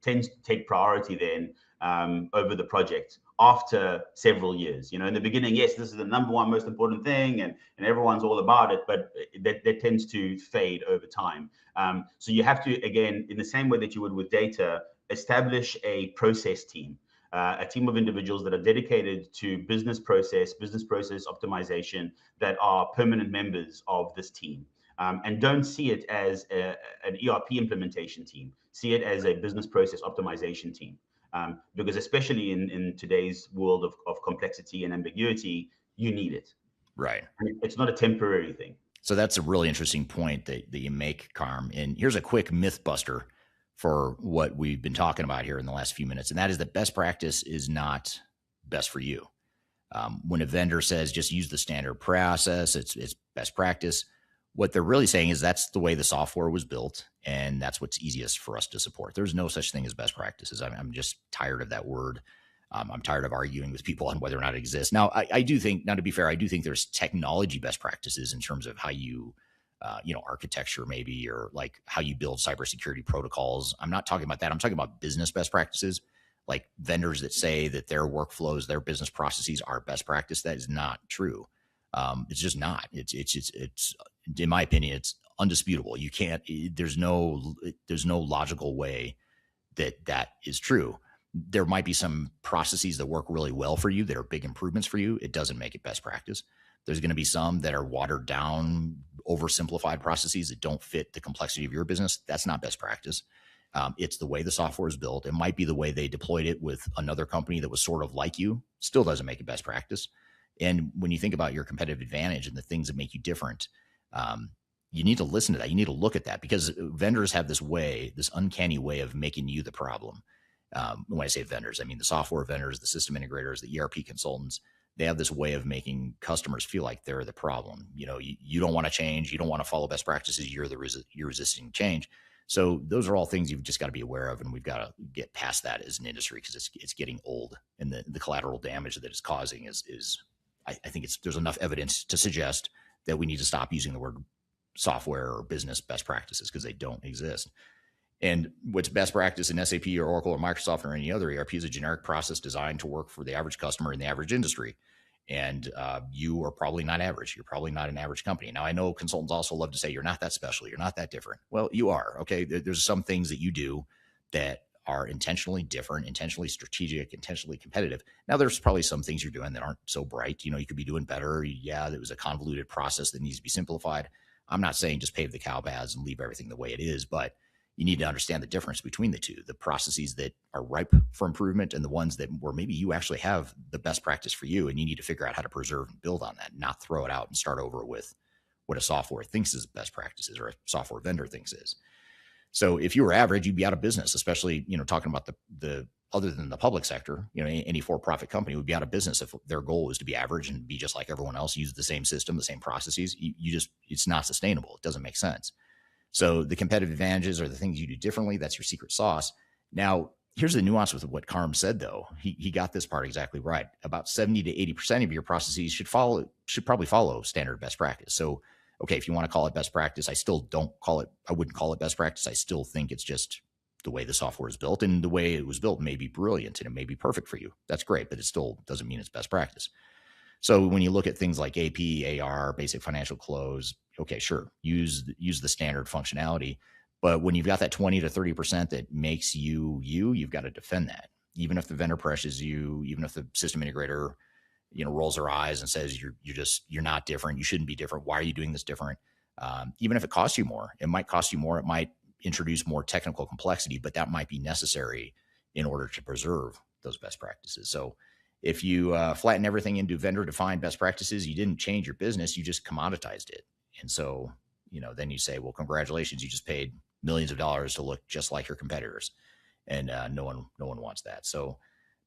tends to take priority then over the project after several years. In the beginning, yes, this is the number one most important thing, and everyone's all about it, but that tends to fade over time. So you have to, again, in the same way that you would with data, establish a process team. A team of individuals that are dedicated to business process optimization, that are permanent members of this team. And don't see it as an ERP implementation team. See it as a business process optimization team. Because especially in today's world of complexity and ambiguity, you need it. Right. It's not a temporary thing. So that's a really interesting point that you make, Karm. And here's a quick myth buster for what we've been talking about here in the last few minutes. And that is that best practice is not best for you. When a vendor says just use the standard process, it's best practice, what they're really saying is that's the way the software was built, and that's what's easiest for us to support. There's no such thing as best practices. I'm just tired of that word. I'm tired of arguing with people on whether or not it exists. Now, I do think, now to be fair, I do think there's technology best practices in terms of how you, architecture maybe, or like how you build cybersecurity protocols. I'm not talking about that. I'm talking about business best practices, like vendors that say that their workflows, their business processes are best practice. That is not true. It's just not. It's in my opinion, it's undisputable. You can't. There's no logical way that is true. There might be some processes that work really well for you that are big improvements for you. It doesn't make it best practice. There's going to be some that are watered down, oversimplified processes that don't fit the complexity of your business. That's not best practice. It's the way the software is built. It might be the way they deployed it with another company that was sort of like you. Still doesn't make it best practice. And when you think about your competitive advantage and the things that make you different, you need to listen to that. You need to look at that, because vendors have this uncanny way of making you the problem. When I say vendors, I mean the software vendors, the system integrators, the ERP consultants. They have this way of making customers feel like they're the problem. You don't want to change. You don't want to follow best practices. You're resisting change. So those are all things you've just got to be aware of, and we've got to get past that as an industry, because it's getting old, and the collateral damage that it's causing is I think there's enough evidence to suggest that we need to stop using the word software or business best practices, because they don't exist. And what's best practice in SAP or Oracle or Microsoft or any other ERP is a generic process designed to work for the average customer in the average industry. And you are probably not average. You're probably not an average company. Now, I know consultants also love to say you're not that special. You're not that different. Well, you are. Okay. There's some things that you do that are intentionally different, intentionally strategic, intentionally competitive. Now, there's probably some things you're doing that aren't so bright. You could be doing better. Yeah, there was a convoluted process that needs to be simplified. I'm not saying just pave the cow paths and leave everything the way it is, but you need to understand the difference between the two, the processes that are ripe for improvement and the ones that where maybe you actually have the best practice for you, and you need to figure out how to preserve and build on that, not throw it out and start over with what a software thinks is best practices or a software vendor thinks is. So if you were average, you'd be out of business, especially, talking about the other than the public sector, any for-profit company would be out of business if their goal was to be average and be just like everyone else, use the same system, the same processes. It's not sustainable. It doesn't make sense. So the competitive advantages are the things you do differently. That's your secret sauce. Now, here's the nuance with what Karm said, though. He got this part exactly right. About 70 to 80% of your processes should probably follow standard best practice. So, okay, if you want to call it best practice, I wouldn't call it best practice. I still think it's just the way the software is built, and the way it was built may be brilliant and it may be perfect for you. That's great, but it still doesn't mean it's best practice. So when you look at things like AP, AR, basic financial close, okay, sure, use the standard functionality. But when you've got that 20 to 30% that makes you've got to defend that. Even if the vendor presses you, even if the system integrator, rolls their eyes and says you're not different, you shouldn't be different. Why are you doing this different? Even if it costs you more, it might cost you more. It might introduce more technical complexity, but that might be necessary in order to preserve those best practices. So if you flatten everything into vendor-defined best practices, you didn't change your business, you just commoditized it. And so, then you say, well, congratulations, you just paid millions of dollars to look just like your competitors. And no one wants that. So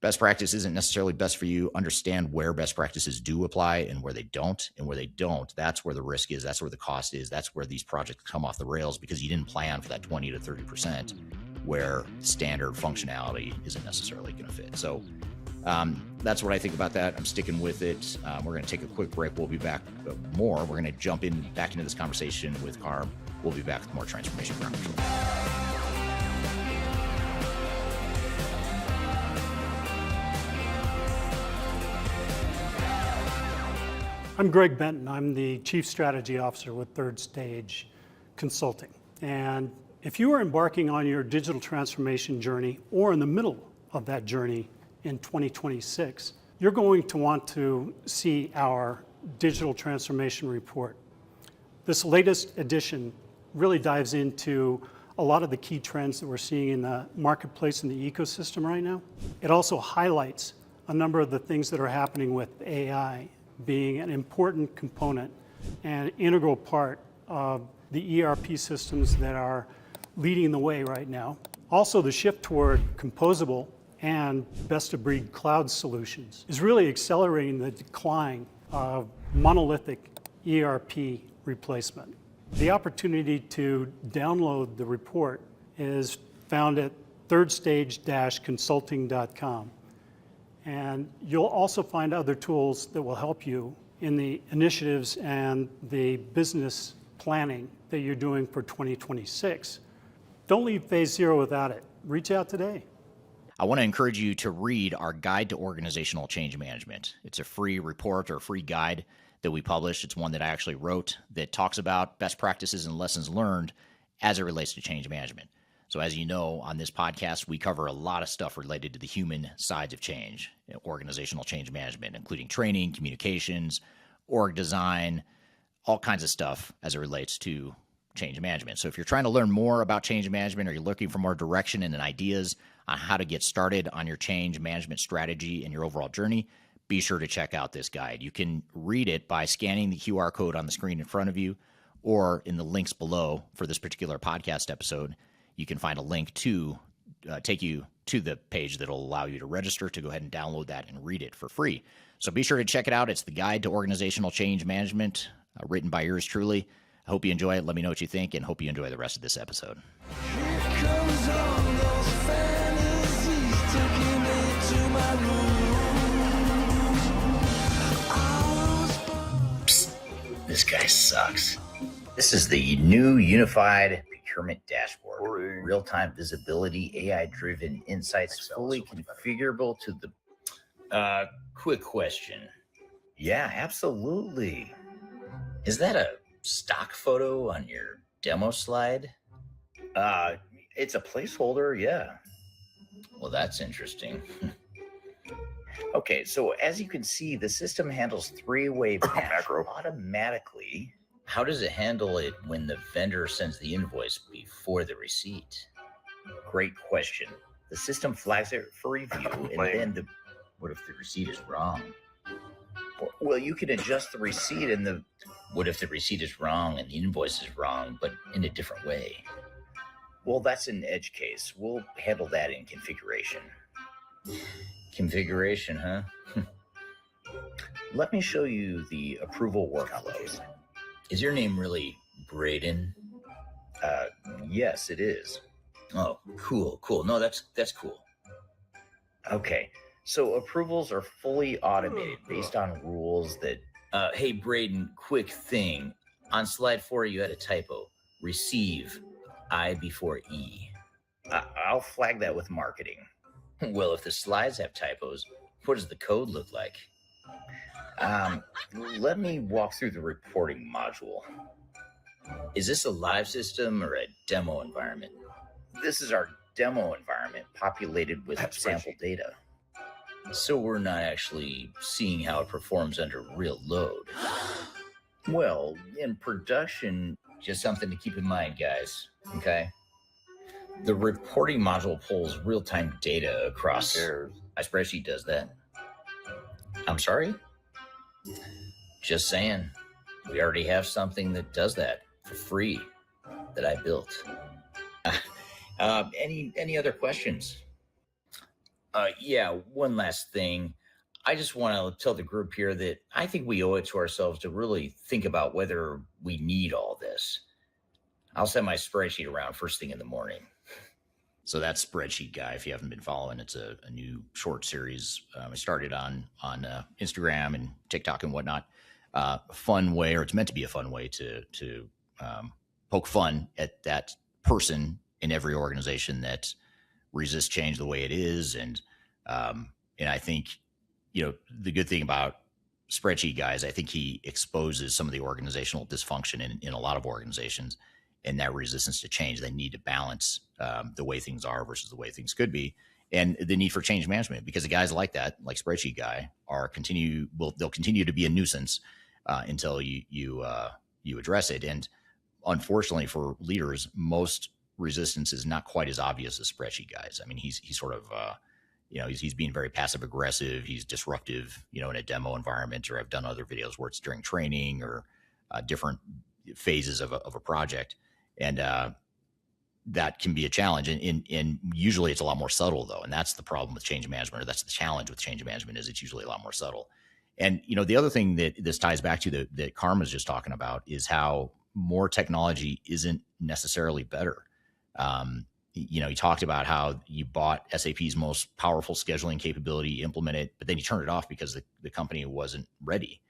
best practice isn't necessarily best for you. Understand where best practices do apply and where they don't. And where they don't, that's where the risk is. That's where the cost is. That's where these projects come off the rails because you didn't plan for that 20 to 30% where standard functionality isn't necessarily going to fit. So that's what I think about that. I'm sticking with it. We're going to take a quick break. We'll be back more. We're going to jump back into this conversation with Karm. We'll be back with more Transformation Ground Control. I'm Greg Benton. I'm the Chief Strategy Officer with Third Stage Consulting. And if you are embarking on your digital transformation journey or in the middle of that journey in 2026, you're going to want to see our digital transformation report. This latest edition really dives into a lot of the key trends that we're seeing in the marketplace and the ecosystem right now. It also highlights a number of the things that are happening with AI being an important component and integral part of the ERP systems that are leading the way right now. Also, the shift toward composable and best-of-breed cloud solutions is really accelerating the decline of monolithic ERP replacement. The opportunity to download the report is found at thirdstage-consulting.com. And you'll also find other tools that will help you in the initiatives and the business planning that you're doing for 2026. Don't leave phase zero without it. Reach out today. I want to encourage you to read our Guide to Organizational Change Management. It's a free report or a free guide that we published. It's one that I actually wrote that talks about best practices and lessons learned as it relates to change management. So as you know, on this podcast, we cover a lot of stuff related to the human sides of change, organizational change management, including training, communications, org design, all kinds of stuff as it relates to change management. So if you're trying to learn more about change management or you're looking for more direction and ideas on how to get started on your change management strategy and your overall journey, be sure to check out this guide. You can read it by scanning the QR code on the screen in front of you or in the links below for this particular podcast episode. You can find a link to take you to the page that will allow you to register to go ahead and download that and read it for free. So be sure to check it out. It's the Guide to Organizational Change Management, written by yours truly. I hope you enjoy it. Let me know what you think, and hope you enjoy the rest of this episode. Psst, this guy sucks. This is the new unified procurement dashboard. Real-time visibility, AI-driven insights, fully configurable to the... quick question. Yeah, absolutely. Is that a stock photo on your demo slide? It's a placeholder, yeah. Well, that's interesting. Okay, so as you can see, the system handles three-way match automatically. How does it handle it when the vendor sends the invoice before the receipt? Great question. The system flags it for review, and then what if the receipt is wrong? Well, you can adjust the receipt and what if the receipt is wrong and the invoice is wrong, but in a different way? Well, that's an edge case. We'll handle that in configuration. Configuration, huh? Let me show you the approval workflows. Is your name really Braden? Yes, it is. Oh, cool. No, that's cool. Okay, so approvals are fully automated based on rules that... hey, Braden, quick thing. On slide 4, you had a typo. Receive I before E. I'll flag that with marketing. Well, if the slides have typos, what does the code look like? Um, Let me walk through the reporting module. Is this a live system or a demo environment? This is our demo environment populated with sample data. So we're not actually seeing how it performs under real load. Well, in production, just something to keep in mind, guys, okay? The reporting module pulls real-time data across. My spreadsheet does that. I'm sorry? Just saying. We already have something that does that for free that I built. Any other questions? Yeah, one last thing. I just want to tell the group here that I think we owe it to ourselves to really think about whether we need all this. I'll send my spreadsheet around first thing in the morning. So that's Spreadsheet Guy. If you haven't been following, it's a new short series. I started on Instagram and TikTok and whatnot. Fun way, or it's meant to be a fun way to poke fun at that person in every organization that resists change the way it is. And I think, the good thing about Spreadsheet Guys, I think he exposes some of the organizational dysfunction in a lot of organizations and that resistance to change. They need to balance the way things are versus the way things could be, and the need for change management, because the guys like that, like Spreadsheet Guy, they'll continue to be a nuisance until you address it. And unfortunately for leaders, most resistance is not quite as obvious as Spreadsheet Guys. I mean, he's sort of he's being very passive aggressive. He's disruptive, in a demo environment, or I've done other videos where it's during training or different phases of a project. And that can be a challenge. And usually it's a lot more subtle, though. And that's the problem with change management, or that's the challenge with change management, is it's usually a lot more subtle. And, the other thing that this ties back to that Karm was just talking about is how more technology isn't necessarily better. He talked about how you bought SAP's most powerful scheduling capability, implement it, but then you turned it off because the company wasn't ready.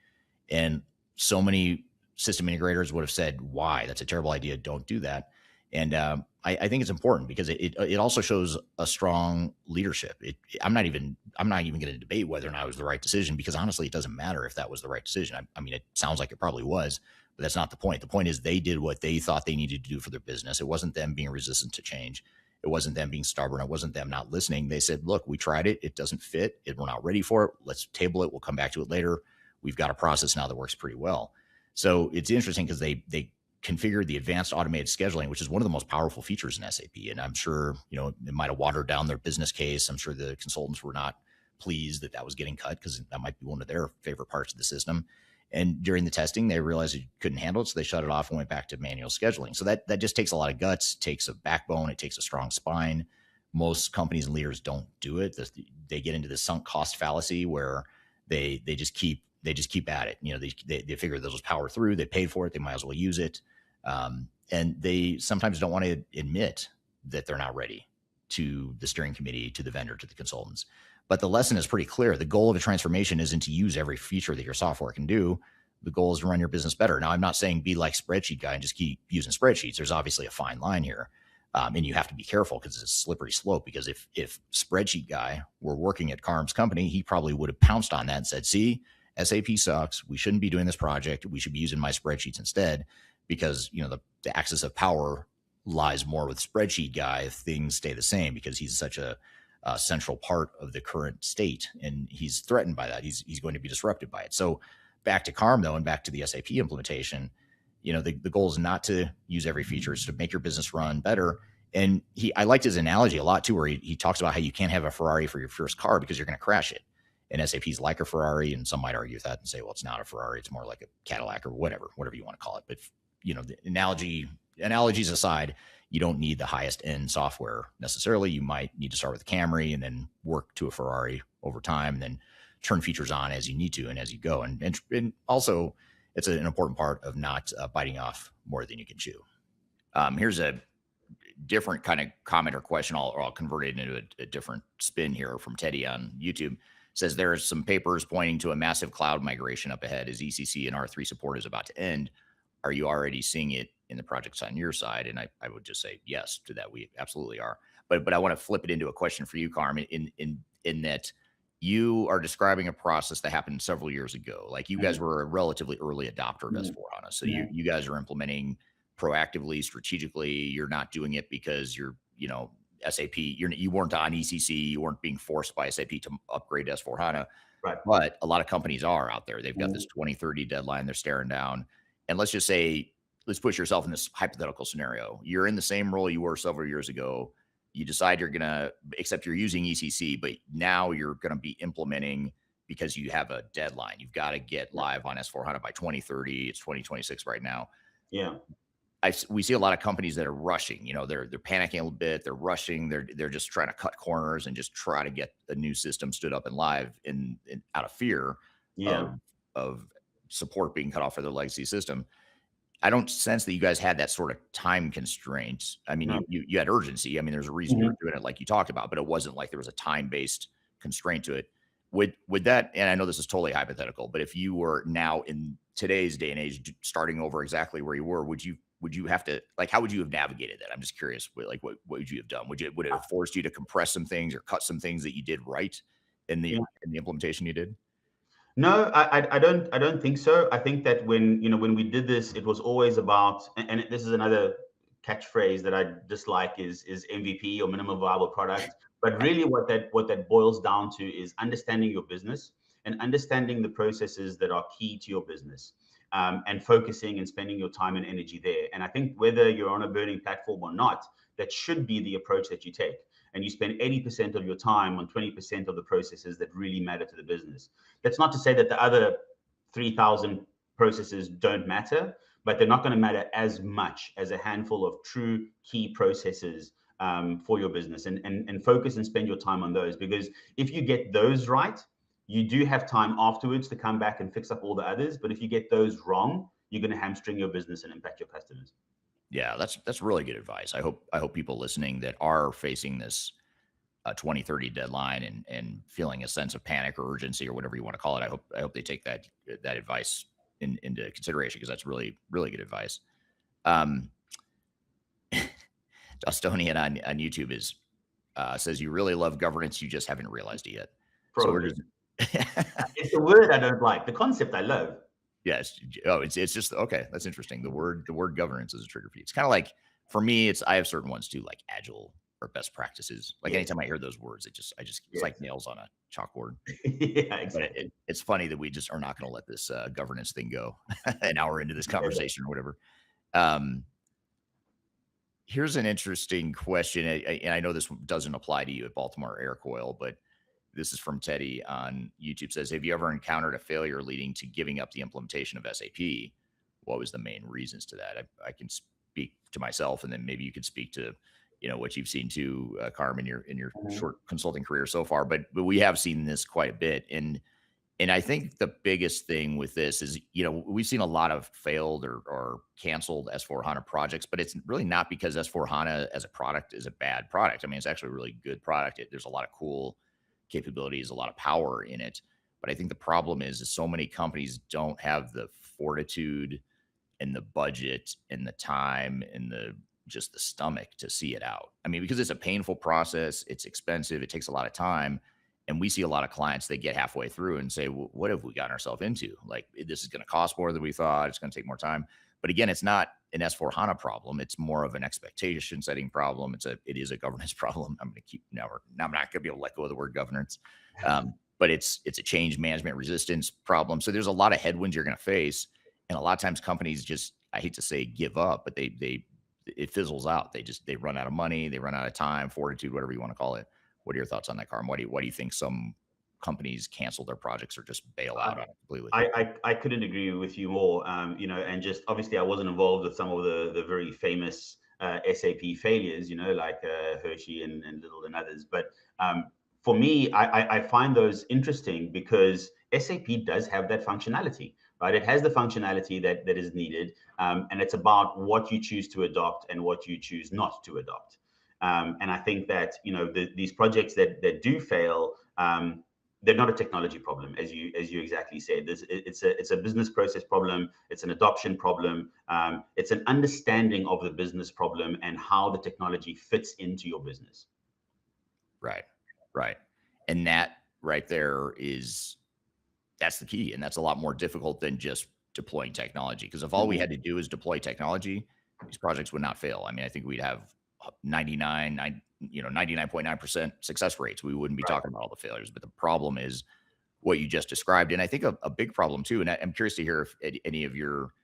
And so many system integrators would have said, why? That's a terrible idea. Don't do that. And I think it's important because it also shows a strong leadership. I'm not even going to debate whether or not it was the right decision, because honestly, it doesn't matter if that was the right decision. I mean, it sounds like it probably was, but that's not the point. The point is they did what they thought they needed to do for their business. It wasn't them being resistant to change. It wasn't them being stubborn. It wasn't them not listening. They said, look, we tried it. It doesn't fit. We're not ready for it. Let's table it. We'll come back to it later. We've got a process now that works pretty well. So it's interesting because they configured the advanced automated scheduling, which is one of the most powerful features in SAP. And I'm sure, it might have watered down their business case. I'm sure the consultants were not pleased that was getting cut, because that might be one of their favorite parts of the system. And during the testing, they realized it couldn't handle it. So they shut it off and went back to manual scheduling. So that just takes a lot of guts, takes a backbone, it takes a strong spine. Most companies and leaders don't do it. They get into the sunk cost fallacy where they just keep at it. They figure they'll just power through. They paid for it. They might as well use it. And they sometimes don't want to admit that they're not ready to the steering committee, to the vendor, to the consultants. But the lesson is pretty clear. The goal of a transformation isn't to use every feature that your software can do. The goal is to run your business better. Now, I'm not saying be like Spreadsheet Guy and just keep using spreadsheets. There's obviously a fine line here. And you have to be careful because it's a slippery slope. Because if Spreadsheet Guy were working at Karm's company, he probably would have pounced on that and said, see, SAP sucks. We shouldn't be doing this project. We should be using my spreadsheets instead, because the axis of power lies more with Spreadsheet Guy if things stay the same, because he's such a central part of the current state, and he's threatened by that. He's going to be disrupted by it. So back to Karm, though, and back to the SAP implementation, the goal is not to use every feature. It's to make your business run better. And I liked his analogy a lot too, where he talks about how you can't have a Ferrari for your first car because you're going to crash it. And SAP's like a Ferrari, and some might argue with that and say, well, it's not a Ferrari, it's more like a Cadillac or whatever you want to call it. But the analogies aside, you don't need the highest end software necessarily. You might need to start with a Camry and then work to a Ferrari over time, and then turn features on as you need to and as you go. And also, it's an important part of not biting off more than you can chew. Here's a different kind of comment or question. I'll convert it into a different spin here from Teddy on YouTube. Says there are some papers pointing to a massive cloud migration up ahead as ECC and R3 support is about to end. Are you already seeing it in the projects on your side? And I would just say yes to that. We absolutely are. but I want to flip it into a question for you, Karm, in that you are describing a process that happened several years ago. Like you guys were a relatively early adopter of S/4HANA. So you guys are implementing proactively, strategically. You're not doing it because you're, SAP, you weren't on ECC, you weren't being forced by SAP to upgrade to S/4HANA. Right. But a lot of companies are out there. They've got this 2030 deadline they're staring down. And let's just say, let's put yourself in this hypothetical scenario. You're in the same role you were several years ago. You decide you're going to, except you're using ECC, but now you're going to be implementing because you have a deadline. You've got to get live on S/4HANA by 2030. It's 2026 right now. Yeah. We see a lot of companies that are rushing, they're panicking a little bit. They're rushing. They're just trying to cut corners and just try to get a new system stood up and live out of fear of support being cut off for their legacy system. I don't sense that you guys had that sort of time constraint. I mean, you had urgency. I mean, there's a reason you were doing it like you talked about, but it wasn't like there was a time-based constraint to it. Would that, and I know this is totally hypothetical, but if you were now in today's day and age starting over exactly where you were, would you have to, like, how would you have navigated that? I'm just curious, like, what would you have done? Would it have forced you to compress some things or cut some things that you did right in the implementation you did? No, I don't think so. I think that when we did this, it was always about, and this is another catchphrase that I dislike is MVP or minimum viable product. But really what that boils down to is understanding your business and understanding the processes that are key to your business. And focusing and spending your time and energy there. And I think whether you're on a burning platform or not, that should be the approach that you take. And you spend 80% of your time on 20% of the processes that really matter to the business. That's not to say that the other 3,000 processes don't matter, but they're not going to matter as much as a handful of true key processes for your business. And focus and spend your time on those, because if you get those right, you do have time afterwards to come back and fix up all the others. But if you get those wrong, you're going to hamstring your business and impact your customers. Yeah, that's really good advice. I hope people listening that are facing this 2030 deadline and feeling a sense of panic or urgency or whatever you want to call it, I hope they take that advice into consideration, because that's really, really good advice. Estonian on YouTube says you really love governance, you just haven't realized it yet. Probably. So we're just it's the word I don't like. The concept I love. Yes. Oh, it's just okay. That's interesting. The word governance is a trigger for you. It's kind of like, for me, I have certain ones too, like agile or best practices. Like anytime I hear those words, it's like nails on a chalkboard. Yeah, exactly. But it's funny that we just are not going to let this governance thing go an hour into this conversation or whatever. Here's an interesting question, and I know this doesn't apply to you at Baltimore Air Coil, but this is from Teddy on YouTube. Says, have you ever encountered a failure leading to giving up the implementation of SAP? What was the main reasons to that? I can speak to myself, and then maybe you could speak to, what you've seen too, Karm, in your short consulting career so far. But we have seen this quite a bit, and I think the biggest thing with this is, we've seen a lot of failed or canceled S/4HANA projects, but it's really not because S/4HANA as a product is a bad product. I mean, it's actually a really good product. There's a lot of cool capabilities, a lot of power in it. But I think the problem is so many companies don't have the fortitude and the budget and the time and just the stomach to see it out. I mean, because it's a painful process, it's expensive, it takes a lot of time. And we see a lot of clients that get halfway through and say, well, what have we gotten ourselves into? Like, this is going to cost more than we thought. It's going to take more time. But again, it's not an S/4HANA problem. It's more of an expectation setting problem. It is a governance problem. I'm going to keep now. I'm not going to be able to let go of the word governance, but it's a change management resistance problem. So there's a lot of headwinds you're going to face, and a lot of times companies just, I hate to say give up, but it fizzles out. They run out of money, they run out of time, fortitude, whatever you want to call it. What are your thoughts on that, Karm? Why do you think some companies cancel their projects or just bail out on it completely? I couldn't agree with you more. And just obviously I wasn't involved with some of the very famous SAP failures, like Hershey and Little and others. But for me, I find those interesting because SAP does have that functionality, right? It has the functionality that is needed, and it's about what you choose to adopt and what you choose not to adopt. And I think that these projects that do fail, they're not a technology problem, as you exactly said. It's a business process problem. It's an adoption problem. It's an understanding of the business problem and how the technology fits into your business. Right. Right. And that right there that's the key. And that's a lot more difficult than just deploying technology. Because if all we had to do is deploy technology, these projects would not fail. I mean, I think we'd have 99.9% success rates. We wouldn't be talking about all the failures. But the problem is what you just described. And I think a big problem too, and I'm curious to hear if any of your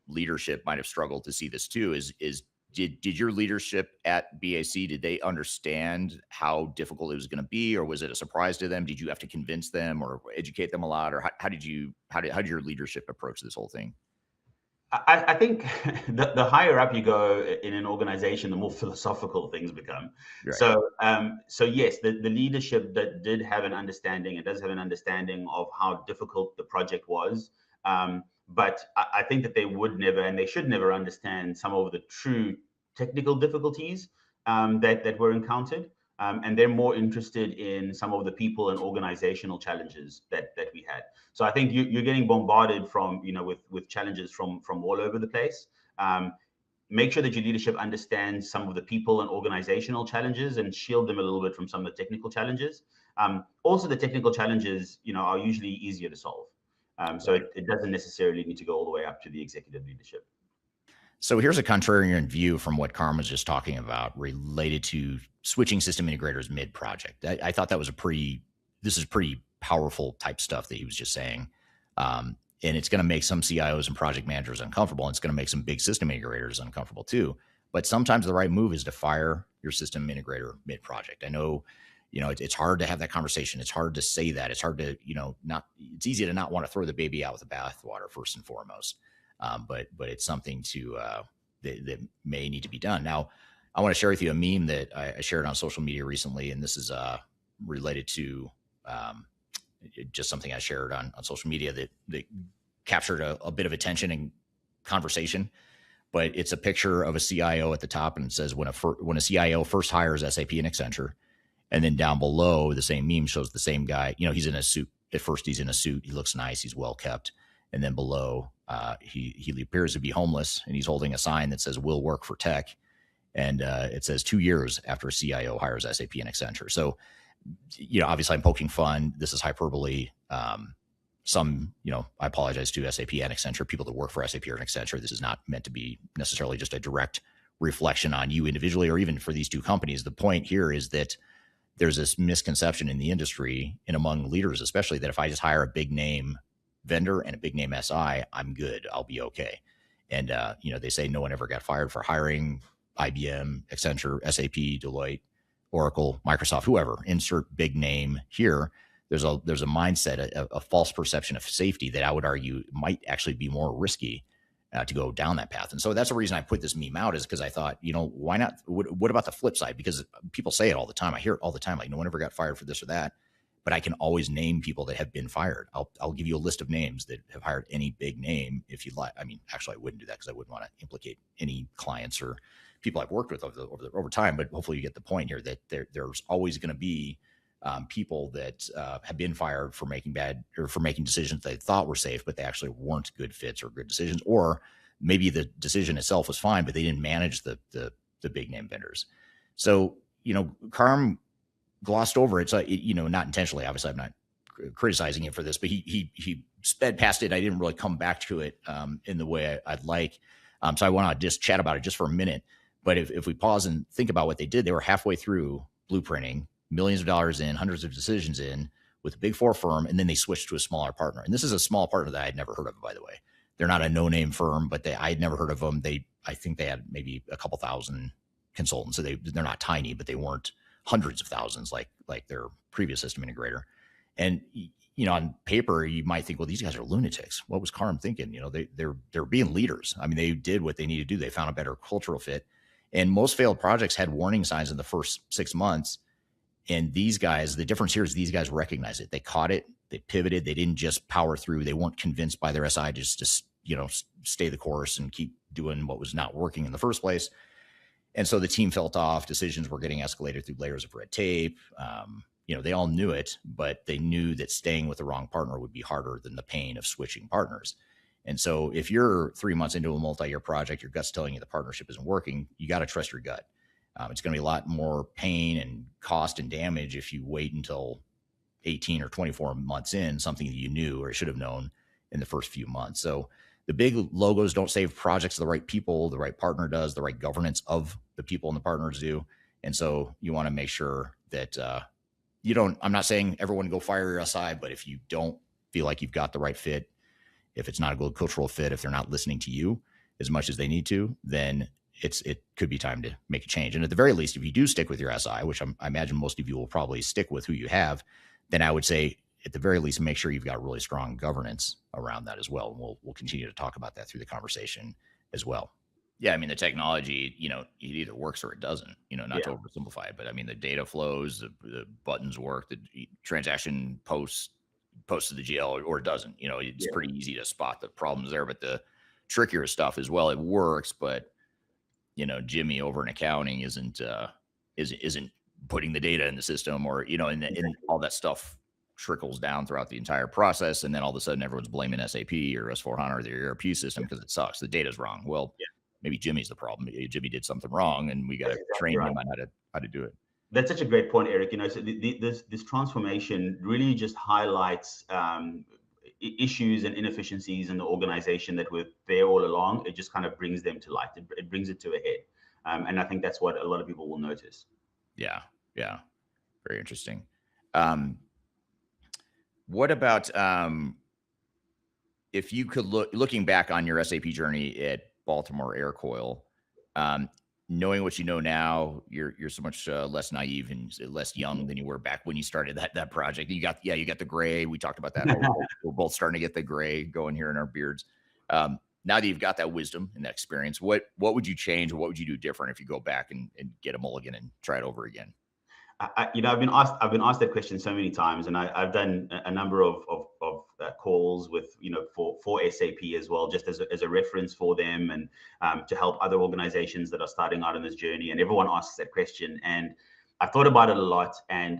leadership might have struggled to see this too, is did your leadership at BAC, did they understand how difficult it was going to be, or was it a surprise to them? Did you have to convince them or educate them a lot, or how did your leadership approach this whole thing? I think the higher up you go in an organization, the more philosophical things become. Right. So yes, the leadership that did have an understanding, it does have an understanding of how difficult the project was. But I think that they would never, and they should never, understand some of the true technical difficulties that were encountered. And they're more interested in some of the people and organizational challenges that we had. So I think you're getting bombarded from, with challenges from all over the place. Make sure that your leadership understands some of the people and organizational challenges and shield them a little bit from some of the technical challenges. Also, the technical challenges, are usually easier to solve. So it doesn't necessarily need to go all the way up to the executive leadership. So here's a contrarian view from what Karm was just talking about related to switching system integrators mid-project. I thought that was this is pretty powerful type stuff that he was just saying. And it's going to make some CIOs and project managers uncomfortable. And it's going to make some big system integrators uncomfortable too. But sometimes the right move is to fire your system integrator mid-project. I know, it's hard to have that conversation. It's hard to say that. It's hard to, it's easy to not want to throw the baby out with the bathwater first and foremost. But it's something that may need to be done. Now, I want to share with you a meme that I shared on social media recently, and this is related to just something I shared on social media that captured a bit of attention and conversation. But it's a picture of a CIO at the top, and it says when a CIO first hires SAP and Accenture, and then down below the same meme shows the same guy. He's in a suit. At first, he's in a suit. He looks nice. He's well kept. And then below, he appears to be homeless, and he's holding a sign that says "Will work for tech," and it says 2 years after a CIO hires SAP and Accenture. So, obviously, I'm poking fun. This is hyperbole. I apologize to SAP and Accenture, people that work for SAP or Accenture. This is not meant to be necessarily just a direct reflection on you individually, or even for these two companies. The point here is that there's this misconception in the industry and among leaders, especially, that if I just hire a big name vendor and a big name SI, I'm good. I'll be okay. And, they say no one ever got fired for hiring IBM, Accenture, SAP, Deloitte, Oracle, Microsoft, whoever. Insert big name here. There's a mindset, a false perception of safety that I would argue might actually be more risky to go down that path. And so that's the reason I put this meme out, is because I thought, why not? What about the flip side? Because people say it all the time. I hear it all the time. Like, no one ever got fired for this or that. But I can always name people that have been fired. I'll give you a list of names that have hired any big name if you'd like. I mean, actually, I wouldn't do that because I wouldn't want to implicate any clients or people I've worked with over time. But hopefully you get the point here that there's always going to be people that have been fired for making decisions they thought were safe, but they actually weren't good fits or good decisions. Or maybe the decision itself was fine, but they didn't manage the big name vendors. So, Karm glossed over it. So, not intentionally, obviously I'm not criticizing him for this, but he sped past it. I didn't really come back to it in the way I'd like. So I want to just chat about it just for a minute. But if we pause and think about what they did, they were halfway through blueprinting, millions of dollars in, hundreds of decisions in with a big four firm. And then they switched to a smaller partner. And this is a small partner that I had never heard of, by the way. They're not a no-name firm, but I had never heard of them. I think they had maybe a couple thousand consultants. So they're not tiny, but they weren't hundreds of thousands like their previous system integrator. And on paper you might think, well, these guys are lunatics. What was Karm thinking? They're being leaders. I mean, they did what they needed to do. They found a better cultural fit. And most failed projects had warning signs in the first 6 months. And these guys, the difference here is these guys recognize it. They caught it. They pivoted. They didn't just power through. They weren't convinced by their SI just to stay the course and keep doing what was not working in the first place. And so the team felt off. Decisions were getting escalated through layers of red tape. They all knew it, but they knew that staying with the wrong partner would be harder than the pain of switching partners. And so if you're 3 months into a multi-year project, your gut's telling you the partnership isn't working, you got to trust your gut. It's going to be a lot more pain and cost and damage if you wait until 18 or 24 months in, something that you knew or should have known in the first few months. So the big logos don't save projects to the right people. The right partner does, the right governance of the people and the partners do. And so you want to make sure that you don't, I'm not saying everyone go fire your SI, but if you don't feel like you've got the right fit, if it's not a good cultural fit, if they're not listening to you as much as they need to, then it could be time to make a change. And at the very least, if you do stick with your SI, which I imagine most of you will probably stick with who you have, then I would say at the very least, make sure you've got really strong governance around that as well. And we'll continue to talk about that through the conversation as well. Yeah, I mean, the technology, it either works or it doesn't, not to oversimplify it, but I mean, the data flows, the buttons work, the transaction posts to the GL or it doesn't, it's pretty easy to spot the problems there, but the trickier stuff as well, it works, but Jimmy over in accounting isn't putting the data in the system or, and all that stuff trickles down throughout the entire process. And then all of a sudden everyone's blaming SAP or S4HANA or their ERP system because it sucks. The data's wrong. Well, maybe Jimmy's the problem. Maybe Jimmy did something wrong and we got to train him on how to do it. That's such a great point, Eric. So this transformation really just highlights issues and inefficiencies in the organization that were there all along. It just kind of brings them to light. It brings it to a head. And I think that's what a lot of people will notice. Yeah. Very interesting. What about if you could looking back on your SAP journey at Baltimore Aircoil, knowing what you know now, you're so much less naive and less young than you were back when you started that project. You got the gray. We talked about that. We're both starting to get the gray going here in our beards. Now that you've got that wisdom and that experience, what would you change or what would you do different if you go back and get a mulligan and try it over again? I've been asked that question so many times, and I've done a number of calls with for SAP as well, just as a reference for them and to help other organizations that are starting out on this journey. And everyone asks that question, and I've thought about it a lot. And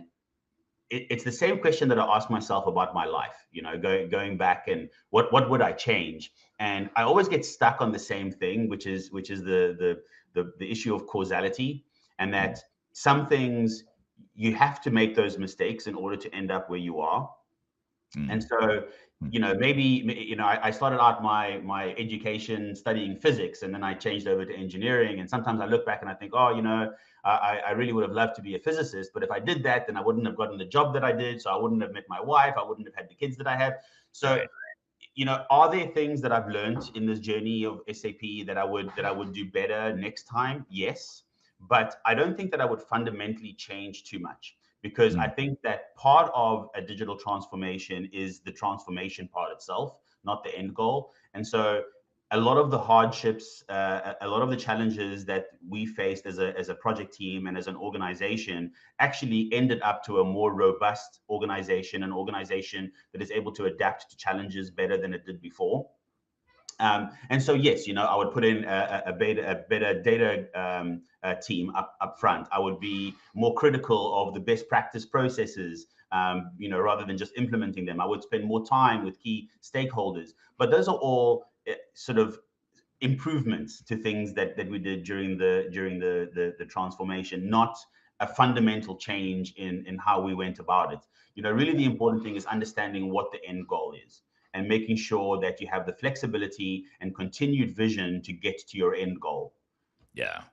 it's the same question that I ask myself about my life. Going back and what would I change? And I always get stuck on the same thing, which is the issue of causality, and that some things you have to make those mistakes in order to end up where you are. And so, maybe, I started out my education studying physics, and then I changed over to engineering. And sometimes I look back and I think, I really would have loved to be a physicist, but if I did that, then I wouldn't have gotten the job that I did. So I wouldn't have met my wife. I wouldn't have had the kids that I have. So, are there things that I've learned in this journey of SAP that I would do better next time? Yes. But I don't think that I would fundamentally change too much, because I think that part of a digital transformation is the transformation part itself, not the end goal. And so a lot of the hardships, a lot of the challenges that we faced as a project team and as an organization actually ended up to a more robust organization, an organization that is able to adapt to challenges better than it did before. And so, yes, I would put in a better data team up front. I would be more critical of the best practice processes, rather than just implementing them. I would spend more time with key stakeholders. But those are all sort of improvements to things that we did during the transformation, not a fundamental change in how we went about it. Really the important thing is understanding what the end goal is, and making sure that you have the flexibility and continued vision to get to your end goal. Yeah,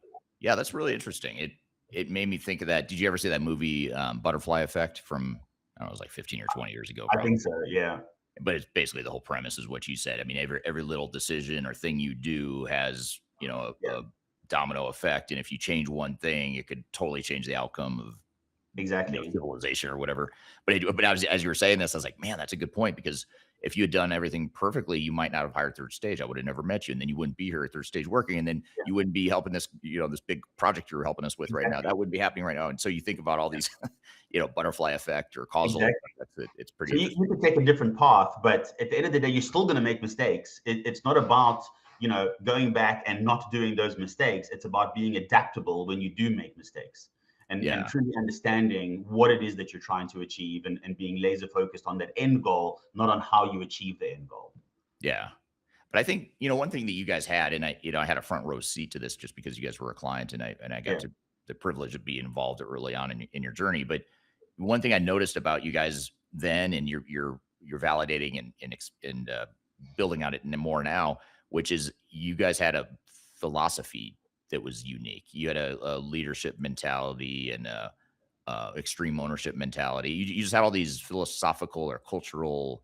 that's really interesting. It made me think of that. Did you ever see that movie Butterfly Effect from, I don't know, it was like 15 or 20 years ago? Probably. I think so, yeah. But it's basically the whole premise is what you said. I mean, every little decision or thing you do has, a domino effect. And if you change one thing, it could totally change the outcome of civilization or whatever. But as you were saying this, I was like, man, that's a good point, because if you had done everything perfectly, you might not have hired Third Stage. I would have never met you, and then you wouldn't be here at Third Stage working, and then you wouldn't be helping this, this big project you're helping us with right now. That wouldn't be happening right now. And so you think about all these, butterfly effect or causal effect. It's pretty. So you could take a different path, but at the end of the day, you're still going to make mistakes. It's not about going back and not doing those mistakes. It's about being adaptable when you do make mistakes. And truly understanding what it is that you're trying to achieve, and being laser focused on that end goal, not on how you achieve the end goal. Yeah. But I think, one thing that you guys had, and I had a front row seat to this just because you guys were a client, and I got to the privilege of being involved early on in your journey. But one thing I noticed about you guys then, and you're validating and building on it more now, which is you guys had a philosophy that was unique. You had a leadership mentality and extreme ownership mentality. You just had all these philosophical or cultural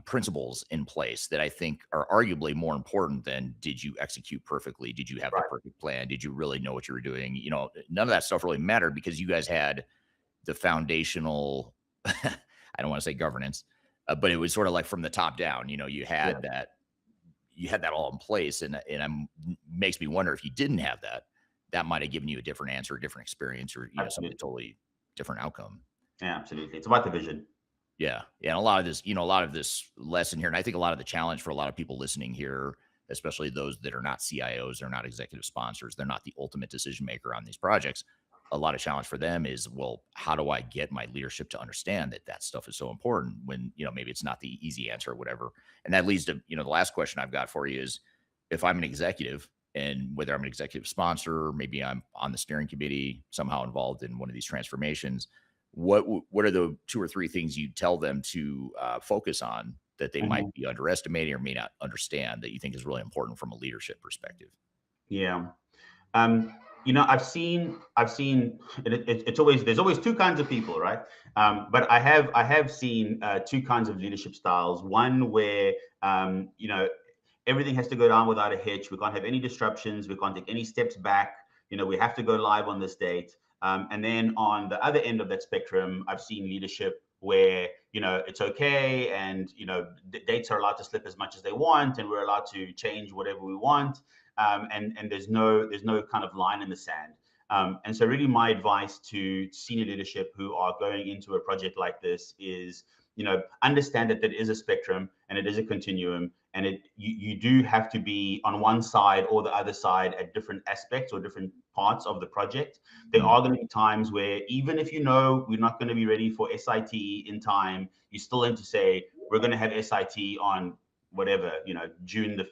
principles in place that I think are arguably more important than did you execute perfectly? Did you have the perfect plan? Did you really know what you were doing? You know, none of that stuff really mattered because you guys had the foundational, I don't want to say governance, but it was sort of like from the top down. You know, you had that all in place, and makes me wonder if you didn't have that, that might have given you a different answer, a different experience, or something totally different outcome. Yeah, absolutely. It's about the vision. Yeah. And a lot of this lesson here, and I think a lot of the challenge for a lot of people listening here, especially those that are not CIOs, they're not executive sponsors, they're not the ultimate decision maker on these projects. A lot of challenge for them is, well, how do I get my leadership to understand that stuff is so important when, maybe it's not the easy answer or whatever. And that leads to, the last question I've got for you is, if I'm an executive, and whether I'm an executive sponsor, or maybe I'm on the steering committee, somehow involved in one of these transformations, what are the 2 or 3 things you tell them to focus on that they might be underestimating or may not understand that you think is really important from a leadership perspective? Yeah. I've seen it's always, there's always 2 kinds of people, right? But I have seen 2 kinds of leadership styles. One where, everything has to go down without a hitch. We can't have any disruptions. We can't take any steps back. We have to go live on this date. And then on the other end of that spectrum, I've seen leadership where, it's okay. And, dates are allowed to slip as much as they want, and we're allowed to change whatever we want. And there's no kind of line in the sand. And so really my advice to senior leadership who are going into a project like this is, understand that there is a spectrum and it is a continuum, and you do have to be on one side or the other side at different aspects or different parts of the project. There are going to be times where even if we're not going to be ready for SIT in time, you still need to say, we're going to have SIT on whatever, June the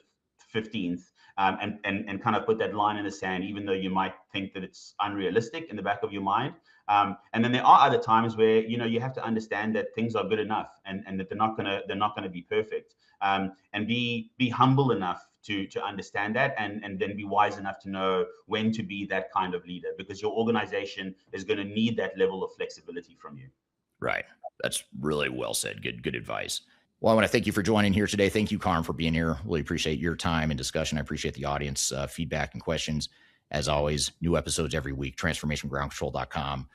15th. And kind of put that line in the sand, even though you might think that it's unrealistic in the back of your mind. And then there are other times where you have to understand that things are good enough, and that they're not gonna be perfect. And be humble enough to understand that, and then be wise enough to know when to be that kind of leader, because your organization is going to need that level of flexibility from you. Right. That's really well said. Good advice. Well, I want to thank you for joining here today. Thank you, Karm, for being here. Really appreciate your time and discussion. I appreciate the audience feedback and questions. As always, new episodes every week, transformationgroundcontrol.com.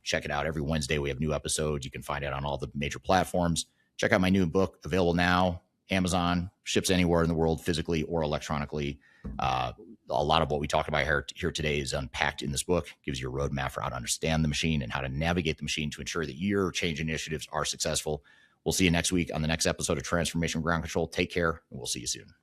Check it out. Every Wednesday, we have new episodes. You can find it on all the major platforms. Check out my new book, available now, Amazon, ships anywhere in the world, physically or electronically. A lot of what we talked about here today is unpacked in this book. Gives you a roadmap for how to understand the machine and how to navigate the machine to ensure that your change initiatives are successful. We'll see you next week on the next episode of Transformation Ground Control. Take care, and we'll see you soon.